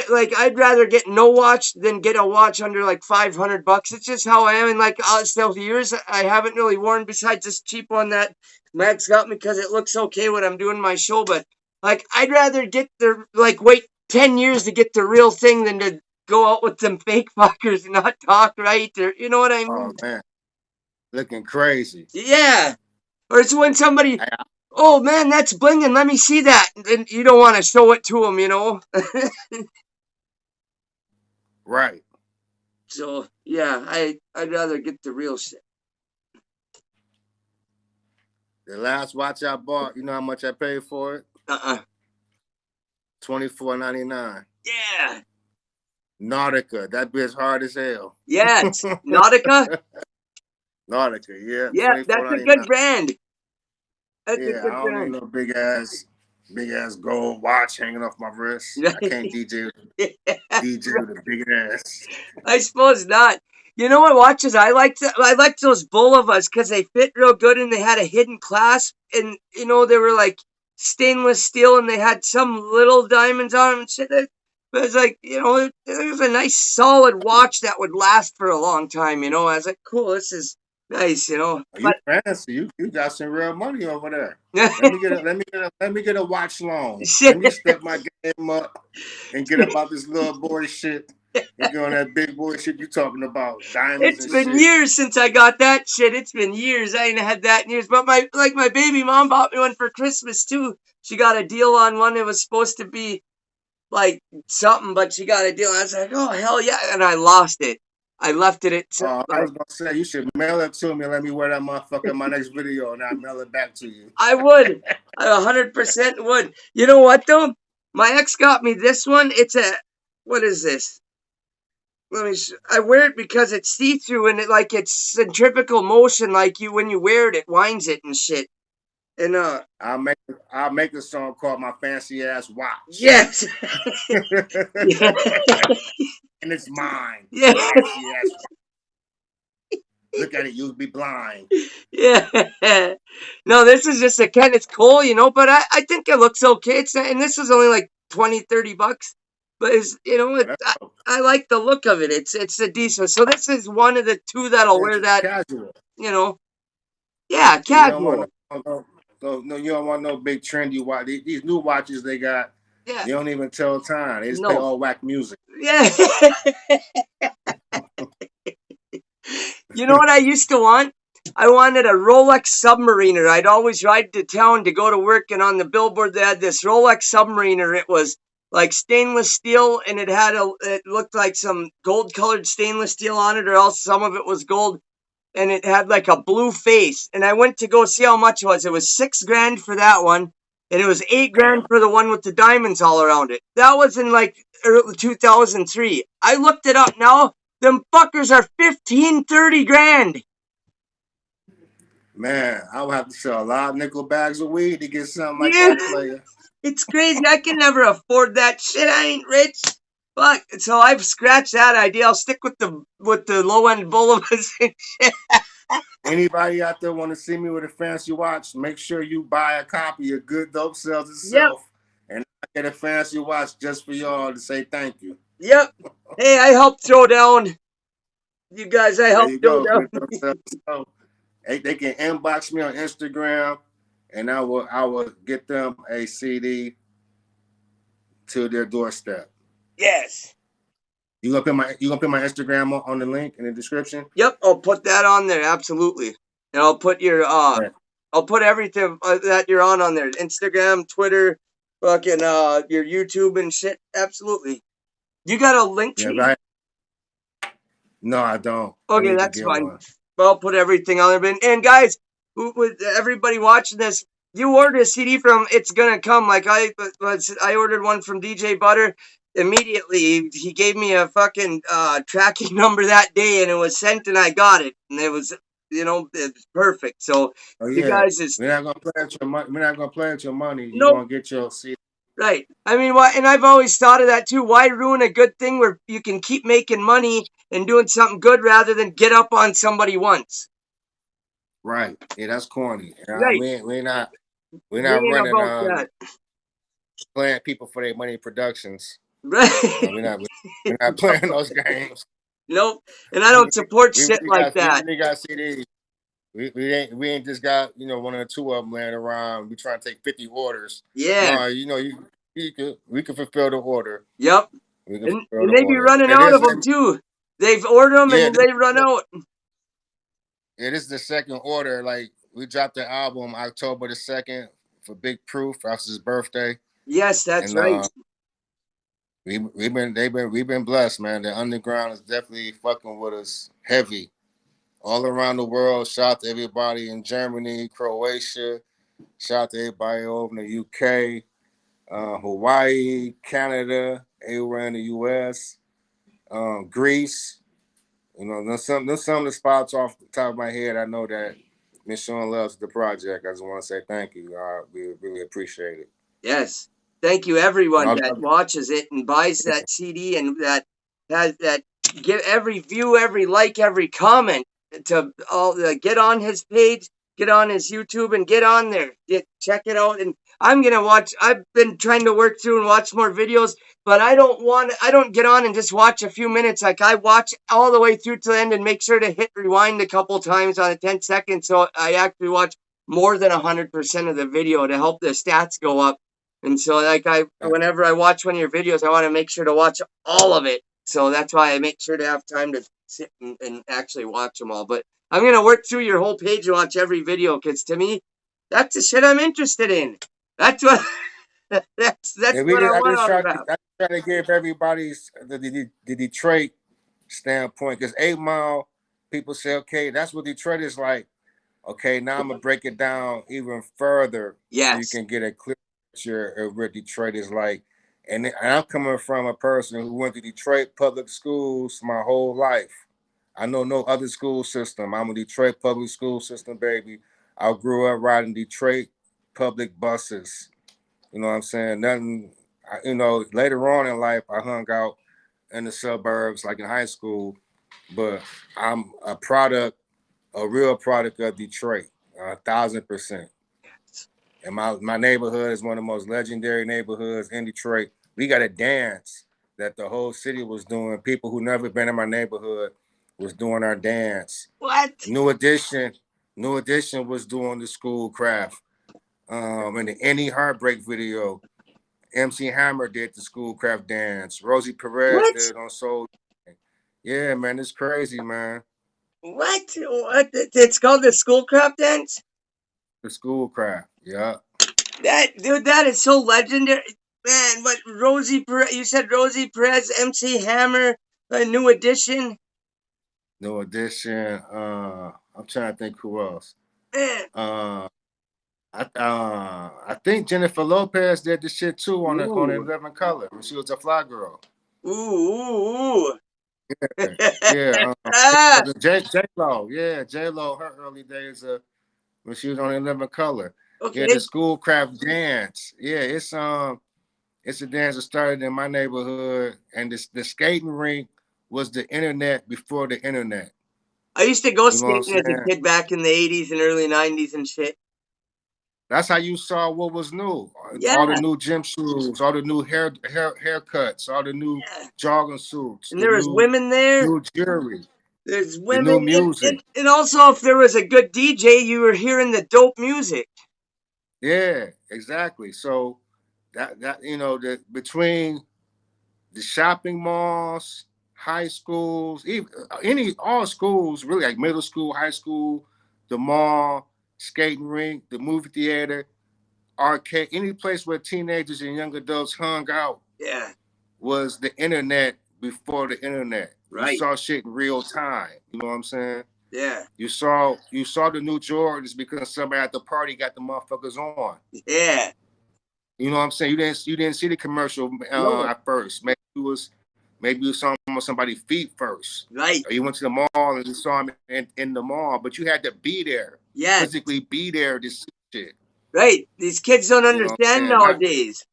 like I'd rather get no watch than get a watch under like $500. It's just how I am. And like still years I haven't really worn besides this cheap one that Matt's got me because it looks okay when I'm doing my show. But like I'd rather get the like wait 10 years to get the real thing than to go out with them fake fuckers and not talk right or you know what I Oh mean? man, looking crazy. Yeah. Or it's when somebody, oh man, that's blinging. Let me see that. And you don't want to show it to them. Right. So yeah, I'd rather get the real shit. The last watch I bought, you know how much I paid for it? $24.99. Yeah. Nautica, that bitch hard as hell. Yes. Nautica? Nautica, yeah, Yeah, that's a good 24.99. brand. That's a Yeah, good I don't need brand. no big ass gold watch hanging off my wrist. I can't DJ with a big ass. I suppose not. You know what watches I liked? I liked those Bolovas because they fit real good and they had a hidden clasp, and they were like stainless steel and they had some little diamonds on them and shit. But it's like it was a nice solid watch that would last for a long time. I was like, cool, this is nice. You But fancy? You got some real money over there. Let me get a watch loan. Let shit. me step my game up and get about this little boy shit and get on that big boy shit you talking about, diamonds It's and been shit. years since I got that shit. It's been years. I ain't had that in years. But my baby mom bought me one for Christmas too. She got a deal on one. It was supposed to be like something, but she got a deal. I was like, oh hell yeah, and I lost it. I left it at I was gonna say you should mail it to me and let me wear that motherfucker in my next video and I'll mail it back to you. I would. I 100% would. You know what though? My ex got me this one. What is this? I wear it because it's see through and it's centrifugal motion. Like when you wear it, it winds it and shit. And I'll make a song called My Fancy Ass Watch. yes, yeah, And it's mine. yeah, Fancy ass watch. Look at it, you'll be blind. yeah. No, this is just a Ken. It's cool, but I think it looks okay. And this was only like 20-30 bucks, but I like the look of it. It's a decent. So this is one of the two that'll wear that. Casual. Yeah, You don't want casual. you don't want no big trendy watch. These new watches they got, Yeah, they don't even tell time. They just play no, all whack music. yeah. You know what I used to want? I wanted a Rolex Submariner. I'd always ride to town to go to work, and on the billboard they had this Rolex Submariner. It was like stainless steel, and it looked like some gold-colored stainless steel on it, or else some of it was gold, and it had like a blue face. And I went to go see how much it was. It was $6,000 for that one, and it was $8,000 Damn. for the one with the diamonds all around it. That was in like early 2003. I looked it up now. Them fuckers are 15-30 grand. Man, I would have to sell a lot of nickel bags of weed to get something like Yeah, that player. it's crazy. I can never afford that shit. I ain't rich. Fuck. So I've scratched that idea. I'll stick with the low end boulevards and shit. Anybody out there want to see me with a fancy watch, make sure you buy a copy of Good Dope Sells Yep. Itself. And I get a fancy watch just for y'all to say thank you. Yep. Hey, I helped throw down. You guys, I There helped you throw go. down. Good Dope Sells Itself. They can inbox me on Instagram and I will get them a CD to their doorstep. Yes. You gonna put my Instagram on the link in the description? Yep. I'll put that on there. Absolutely. And I'll put Yeah. I'll put everything that you're on there. Instagram, Twitter, fucking your YouTube and shit. Absolutely. You got a link Yeah, tree? right. No, I don't. I Okay, need to that's get fine. one. Well, I'll put everything on there. And guys, with everybody watching this, you ordered a CD from It's Gonna Come. Like I ordered one from DJ Butter. Immediately, he gave me a fucking tracking number that day, and it was sent, and I got it, and it was, it's perfect. So Oh you yeah, guys is we're not gonna play at your money. We're not gonna play at your money. You're nope. gonna get your CD. Right. I mean, why? And I've always thought of that too. Why ruin a good thing where you can keep making money and doing something good rather than get up on somebody once? Right. Yeah, that's corny. Right. We're We not ain't running about that. playing people for their money productions. Right. We're not playing those games. Nope. And I don't support We shit really like got that. CDs. We ain't just got one or two of them laying around. We trying to take 50 orders. Yeah. No, we can fulfill the order. Yep. We can And fulfill the they be order. running It out of is them too. They've ordered them yeah, and they run out. it is the second order. Like we dropped the album October the 2nd for Big Proof after his birthday. Yes, that's And right. we've been blessed, man. The underground is definitely fucking with us heavy. all around the world. Shout out to everybody in Germany, Croatia. Shout out to everybody over in the UK, Hawaii, Canada, everywhere in the US, Greece. You know, there's some of the spots off the top of my head. I know that Miss Sean loves the project. I just want to say thank you. We really appreciate it. Yes. Thank you, everyone And that watches it and buys that CD and that has that give every view, every like, every comment to all get on his page, get on his YouTube, and get on there. Check it out. And I'm gonna watch. I've been trying to work through and watch more videos, but I don't want. I don't get on and just watch a few minutes. Like I watch all the way through to the end and make sure to hit rewind a couple times on a 10 seconds, so I actually watch more than 100% of the video to help the stats go up. And so, like, whenever I watch one of your videos, I want to make sure to watch all of it. So that's why I make sure to have time to sit and actually watch them all. But I'm gonna work through your whole page and watch every video because to me, that's the shit I'm interested in. That's what that's what I I want just out try of to rap. give everybody's the Detroit standpoint because 8 Mile people say okay, that's what Detroit is like. Okay, now I'm gonna break it down even further so you Yes. can get a clear picture of what Detroit is like. And I'm coming from a person who went to Detroit public schools my whole life. I know no other school system. I'm a Detroit public school system baby. I grew up riding Detroit public buses. You know what I'm saying? Nothing. Later on in life, I hung out in the suburbs, like in high school. But I'm a real product of Detroit, 1,000%. And my neighborhood is one of the most legendary neighborhoods in Detroit. We got a dance that the whole city was doing. People who never been in my neighborhood was doing our dance. What? New Edition, New Edition was doing the school craft. In the Any Heartbreak video, MC Hammer did the school craft dance. Rosie Perez What? did it on Soul. Yeah, man, it's crazy, man. What? What? It's called the Schoolcraft dance. The school craft, yeah. That dude, that is so legendary, man. But Rosie Perez, you said Rosie Perez, MC Hammer, a New Edition. New Edition. I'm trying to think who else. Man. Uh, I think Jennifer Lopez did the shit too on Ooh, 11 Color when she was a fly girl. ooh, ooh. Yeah. Ah, J Lo. Yeah, J Lo. Her early days when she was on 11 Color. Yeah, the okay. schoolcraft dance. Yeah, it's a dance that started in my neighborhood, and the skating rink was the internet before the internet. I used to go You know what I'm skating as a saying? kid back in the '80s and early '90s and shit. That's how you saw what was new. Yeah, All the new gym shoes, all the new haircuts, all the new yeah. jogging suits, And there was women there. new jewelry, There's the women, new music. and also if there was a good DJ, you were hearing the dope music. Yeah, exactly. So that the between the shopping malls, high schools, even any all schools, really like middle school, high school, the mall, skating rink, the movie theater, arcade, any place where teenagers and young adults hung out Yeah, was the internet before the internet. You right. saw shit in real time. You know what I'm saying? Yeah, You saw the new Jordans because somebody at the party got the motherfuckers on. yeah. You know what I'm saying? You didn't see the commercial No, at first. Maybe you saw them on somebody's feet first. right. Or you went to the mall and you saw them in the mall, but you had to be there, Yes, physically be there to see shit. right. These kids don't You know what I'm understand saying? Not nowadays.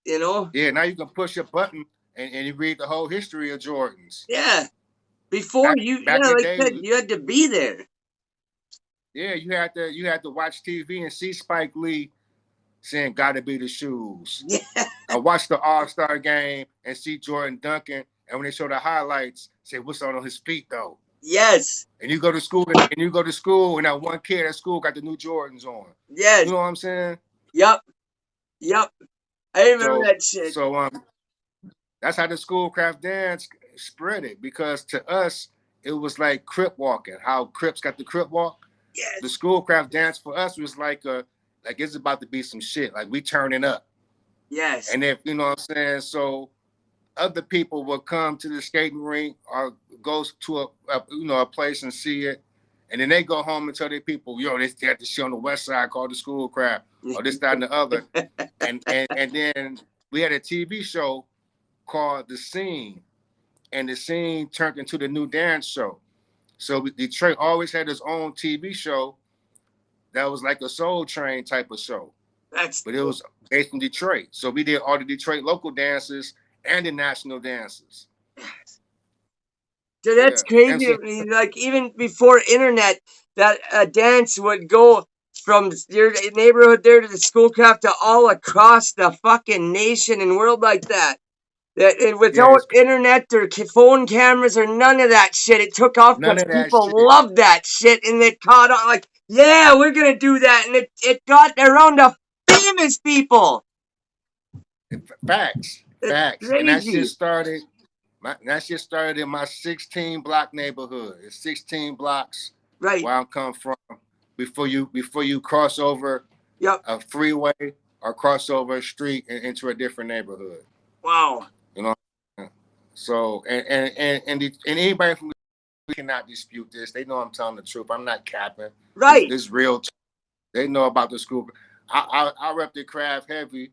You know? Yeah, now you can push a button and you read the whole history of Jordans. Yeah. Before Back you, back yeah, in the like day, I said, you had to be there. yeah, you had to watch TV and see Spike Lee saying "Gotta be the shoes." Yeah. I watched the All-Star game and see Jordan Duncan, and when they show the highlights, say what's on his feet though. Yes. And you go to school, and that one kid at school got the new Jordans on. Yes. You know what I'm saying? Yep. Yep. I remember So that shit. so that's how the schoolcraft dance spread it because to us it was like crip walking. How Crips got the crip walk. The Yes. schoolcraft dance for us was like it's about to be some shit. Like we turning up. Yes. And if you know what I'm saying, so other people would come to the skating rink or goes to a place and see it, and then they go home and tell their people, yo, they had this shit on the west side called the school crap, or this, that, and the other. And then we had a TV show called The Scene, and The Scene turned into the new dance show. So Detroit always had its own TV show that was like a Soul Train type of show, That's but it was based in Detroit. So we did all the Detroit local dances and the national dances. dude, Yeah, that's crazy MC. to me. Like even before internet, that dance would go from your neighborhood there to the schoolcraft to all across the fucking nation and world like that. And Yeah, without it's internet or phone cameras or none of that shit, it took off none because of that people shit. loved that shit and it caught on. Like, yeah, we're gonna do that, and it got around to famous people. Facts, It's facts, and that shit crazy, started. That shit started in my 16 block neighborhood. It's 16 blocks right? where I come from. Before you cross over Yep. a freeway or cross over a street and into a different neighborhood. Wow. You know. So and anybody from cannot dispute this. They know I'm telling the truth. I'm not capping. This Right. this real. They know about the school. I rep the craft heavy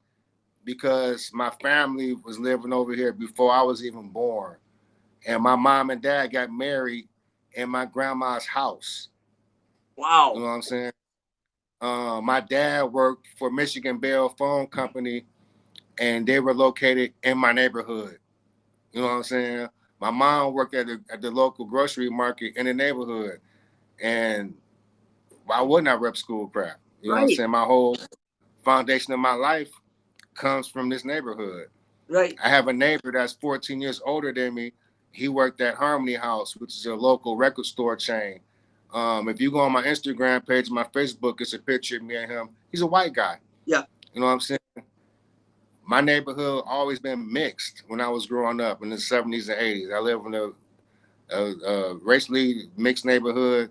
because my family was living over here before I was even born, and my mom and dad got married in my grandma's house. You Wow. know what I'm saying? My dad worked for Michigan Bell Phone Company, and they were located in my neighborhood. You know what I'm saying? My mom worked at the local grocery market in the neighborhood, and why wouldn't I rep schoolcraft? You know what I'm Right. saying? My whole foundation of my life comes from this neighborhood. Right. I have a neighbor that's 14 years older than me. He worked at Harmony House, which is a local record store chain. If you go on my Instagram page, my Facebook, it's a picture of me and him. He's a white guy. Yeah. You know what I'm saying? My neighborhood always been mixed when I was growing up in the 70s and 80s. I live in a racially mixed neighborhood,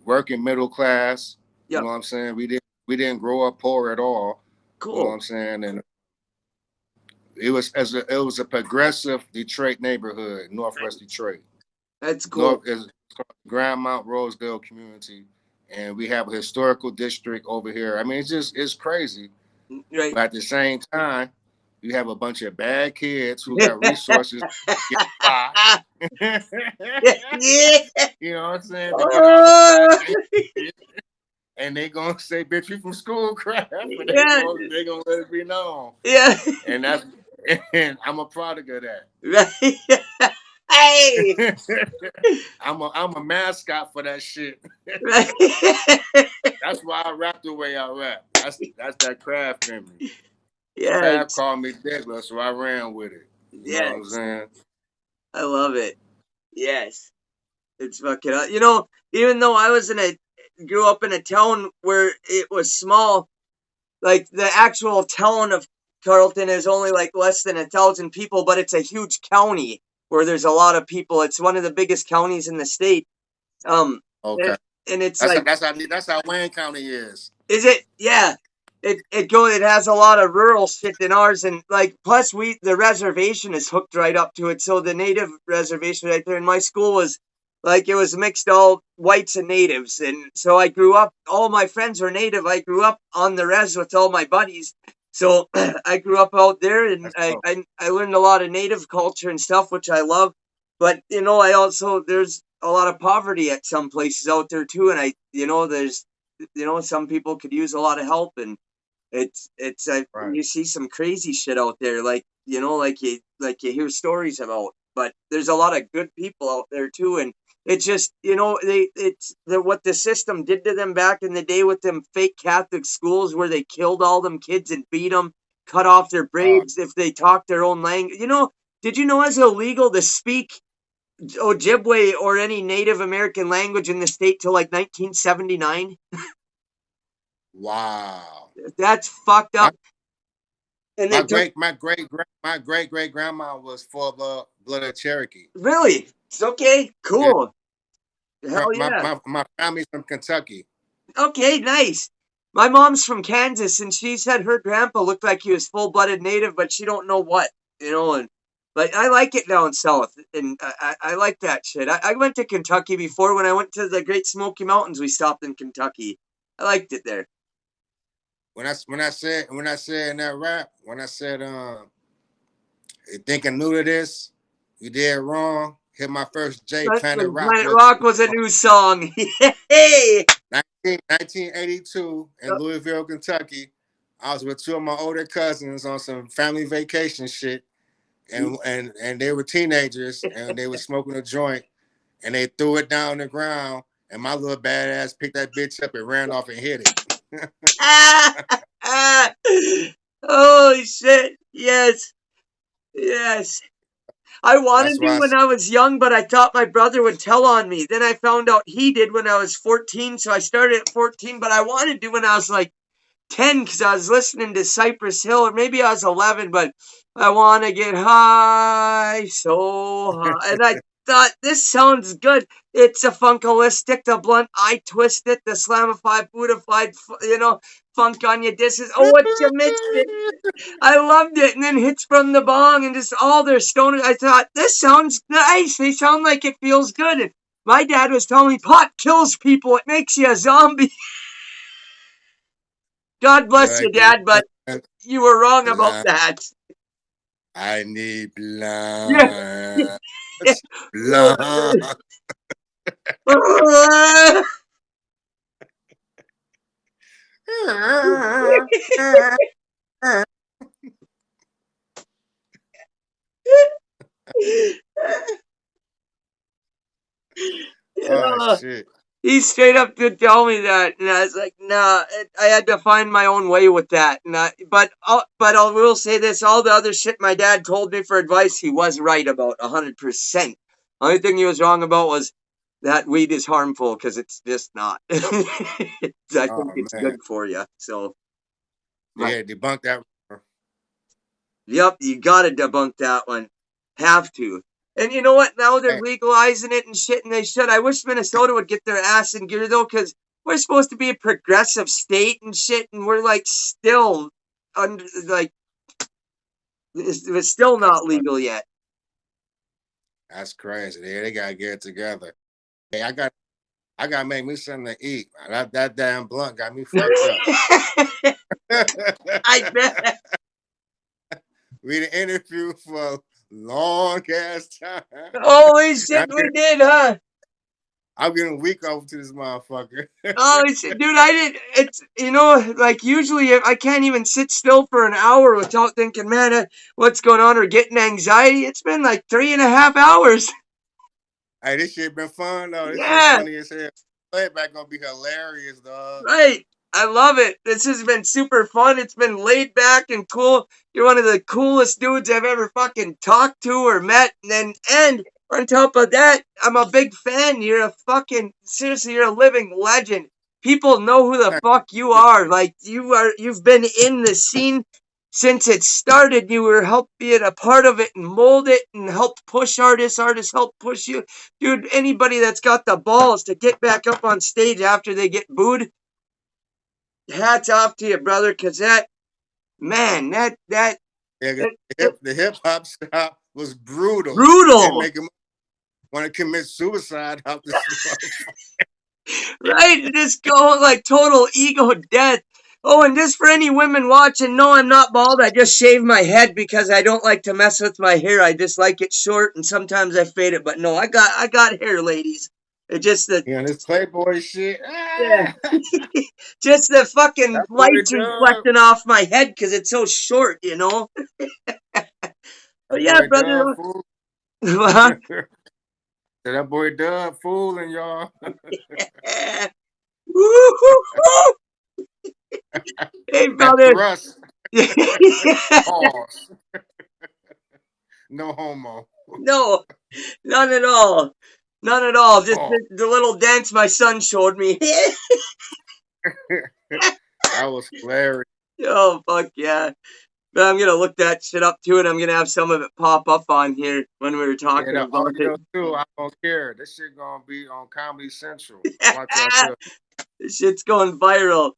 working middle class. You Yep. know what I'm saying? We didn't grow up poor at all. You know what Cool. I'm saying? And it was a progressive Detroit neighborhood, Northwest Detroit. That's North cool. is called Grand Mount Rosedale community, and we have a historical district over here. I mean, it's crazy, Right. but at the same time, you have a bunch of bad kids who got resources to get by. Yeah. You know what I'm saying? To get out of class, Oh, and they gonna say, "Bitch, you from school crap," but they yeah. gonna they gonna let it be known, Yeah. and that's and I'm a product of that. Right. Hey. I'm a mascot for that shit. Right. That's why I rap the way I rap. That's that craft in me. Fab Yes. called me Diggla, so I ran with it. You know what I'm Yes. saying? I love it. Yes. It's fucking. Even though I was grew up in a town where it was small, like the actual town of Carlton is only like less than 1,000 people, but it's a huge county where there's a lot of people. It's one of the biggest counties in the state. Um, Okay. and, and it's That's how, like, that's how that's how Wayne County is. is it? Yeah. It has a lot of rural shit than ours, and like plus the reservation is hooked right up to it. So the native reservation right there in my school was like it was mixed all whites and natives, and so I grew up. All my friends were native. I grew up on the res with all my buddies. So I grew up out there, and That's I, dope. I I learned a lot of native culture and stuff, which I love. But I also there's a lot of poverty at some places out there too, and there's some people could use a lot of help and Right. you see some crazy shit out there, like like you hear stories about. But there's a lot of good people out there too, and it's just what the system did to them back in the day with them fake Catholic schools where they killed all them kids and beat them, cut off their Uh, braids if they talked their own language. Did you know it's illegal to speak Ojibwe or any Native American language in the state till like 1979? wow. That's fucked My up. And my they took. great my great my great great grandma was full blood of Cherokee. Really? It's okay. Yeah. Cool. My Hell my yeah. my, my family's from Kentucky. Okay, nice. My mom's from Kansas, and she said her grandpa looked like he was full-blooded native, but she don't know what, and But I like it down south, and I like that shit. I went to Kentucky before. When I went to the Great Smoky Mountains, we stopped in Kentucky. I liked it there. When I said in that rap, when I said you think I'm new to this, you did wrong. Hit my first J But Planet Rock Planet was Rock was a new song. Hey, 1982 in Louisville, Kentucky. I was with two of my older cousins on some family vacation shit, and they were teenagers and they were smoking a joint, and they threw it down on the ground, and my little badass picked that bitch up and ran off and hit it. holy shit! Yes, yes. I wanted That's to why I when said, I was young, but I thought my brother would tell on me. Then I found out he did when I was 14, so I started at 14. But I wanted to when I was like 10 because I was listening to Cypress Hill, or maybe I was 11, but I want to get high, so high. And I thought, this sounds good. It's a funkalistic, the blunt, I twist it, the slamified, buddhified, funk on your disses. Oh, what you missed it. I loved it. And then hits from the bong and just all their stoners. I thought, this sounds nice. They sound like it feels good. And my dad was telling me pot kills people. It makes you a zombie. God you bless you, like the Dad, but you were wrong about line, that. I need Yeah. blood. Blood. Oh Yeah. shit. He straight up did tell me that, and I was like, "Nah." I had to find my own way with that. But I will say this: all the other shit my dad told me for advice, he was right about 100%. Only thing he was wrong about was that weed is harmful because it's just not. I think Oh it's man. good for you. So, but Yeah, debunk that. yep, you gotta debunk that one. Have to. And you know what? Now they're Hey, legalizing it and shit, and they should. I wish Minnesota would get their ass in gear though, because we're supposed to be a progressive state and shit, and we're like still under like it's still that's not legal yet. that's crazy. Yeah, they gotta get it together. Hey, I gotta make me something to eat. That damn blunt got me fucked up. I bet. We done interview for a long ass time. Holy shit, I'm we getting, did, huh? I'm getting a week off to this motherfucker. Oh, dude, I did. It's like usually I can't even sit still for an hour without thinking, man, what's going on or getting anxiety. It's been like 3.5 hours. Hey, this shit been fun though. This shit Yeah, funny as hell. Playback gonna be hilarious, dog. right. I love it. This has been super fun. It's been laid back and cool. You're one of the coolest dudes I've ever fucking talked to or met. And on top of that, I'm a big fan. You're a fucking seriously, you're a living legend. People know who the fuck you are. Like you've been in the scene since it started. You were helped be a part of it and mold it and helped push artists. Artists help push you. Dude, anybody that's got the balls to get back up on stage after they get booed, hats off to you, brother, because that man, Yeah, that the hip hop style was brutal. It brutal, make him want to commit suicide out this right? Just go like total ego death. Oh, and just for any women watching, no, I'm not bald. I just shave my head because I don't like to mess with my hair. I just like it short, and sometimes I fade it. But no, I got hair, ladies. It just the this Playboy shit. yeah, Ah, just the fucking that boy lights Dub, reflecting off my head because it's so short. Oh that yeah, boy Dub brother. fool. Huh? That boy Dub fooling y'all. Woo-hoo-hoo. Hey, That brother. thrust. Pause. No homo. No, none at all. None at all. Just Pause. the little dance my son showed me. That was hilarious. Oh, fuck yeah. But I'm going to look that shit up too, and I'm going to have some of it pop up on here when we were Yeah, talking the about it. audio too. I don't care. This shit gonna be on Comedy Central. Watch what I tell This shit's going viral.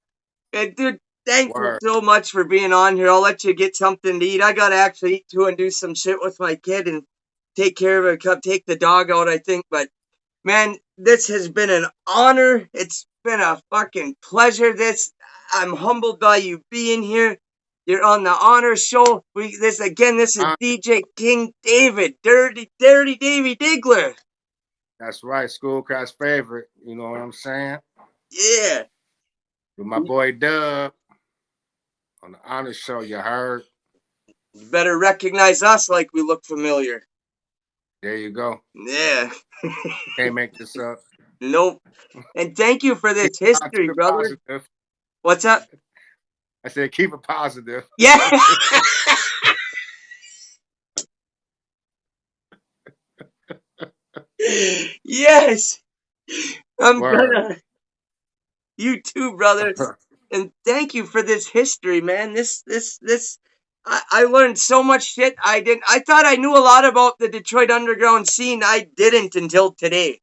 And dude, thank you Word. so much for being on here. I'll let you get something to eat. I gotta actually eat too and do some shit with my kid and take care of it. Take the dog out, I think. But man, this has been an honor. It's been a fucking pleasure. I'm humbled by you being here. You're on the honor show. This is DJ King David, Dirty Davey Diggler. That's right. Schoolcraft's favorite. You know what I'm saying? Yeah. With my boy Dub on the honor show. You heard? You better recognize us like we look familiar. There you go. Yeah. Can't make this up. Nope. And thank you for this Keep history, it brother. positive. What's up? I said keep it positive. Yeah. Yes. I'm Word. gonna. You too, brother. And thank you for this history, man. I learned so much shit I thought I knew a lot about the Detroit underground scene. I didn't until today.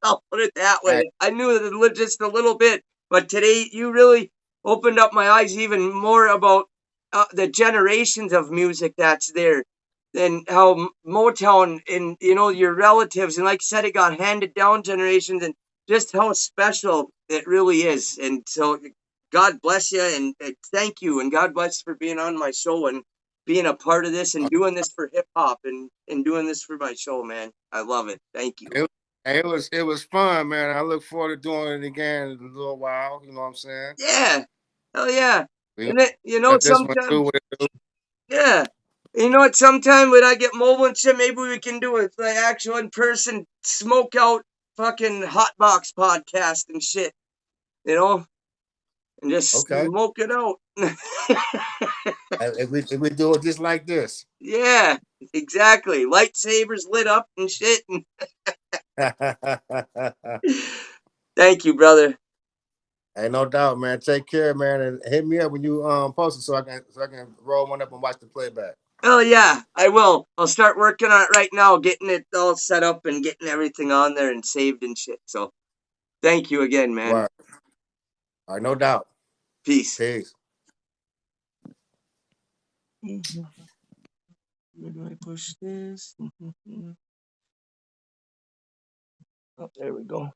I'll put it that Hey, way. I knew just a little bit, but today you really opened up my eyes even more about the generations of music that's there, and how Motown and your relatives, and like I said, it got handed down generations, and just how special it really is. And so, God bless you, and thank you, and God bless you for being on my show and being a part of this and doing this for hip hop and doing this for my show, man. I love it. Thank you. it was fun, man. I look forward to doing it again in a little while. You know what I'm saying? Yeah. Hell yeah. We And then, let this one do sometimes, what it do. yeah. You know what? Sometime when I get mobile and shit, maybe we can do it like actual in person smoke out fucking hotbox podcast and shit, you know, and just Okay. smoke it out. If we do it just like this. Yeah, exactly. Lightsabers lit up and shit. And thank you, brother. Ain't no doubt, man. Take care, man, and hit me up when you post it so I can roll one up and watch the playback. Oh yeah, I will. I'll start working on it right now, getting it all set up and getting everything on there and saved and shit. So thank you again, man. Right. All right, no doubt. Peace. Peace. Where do I push this? Oh, there we go.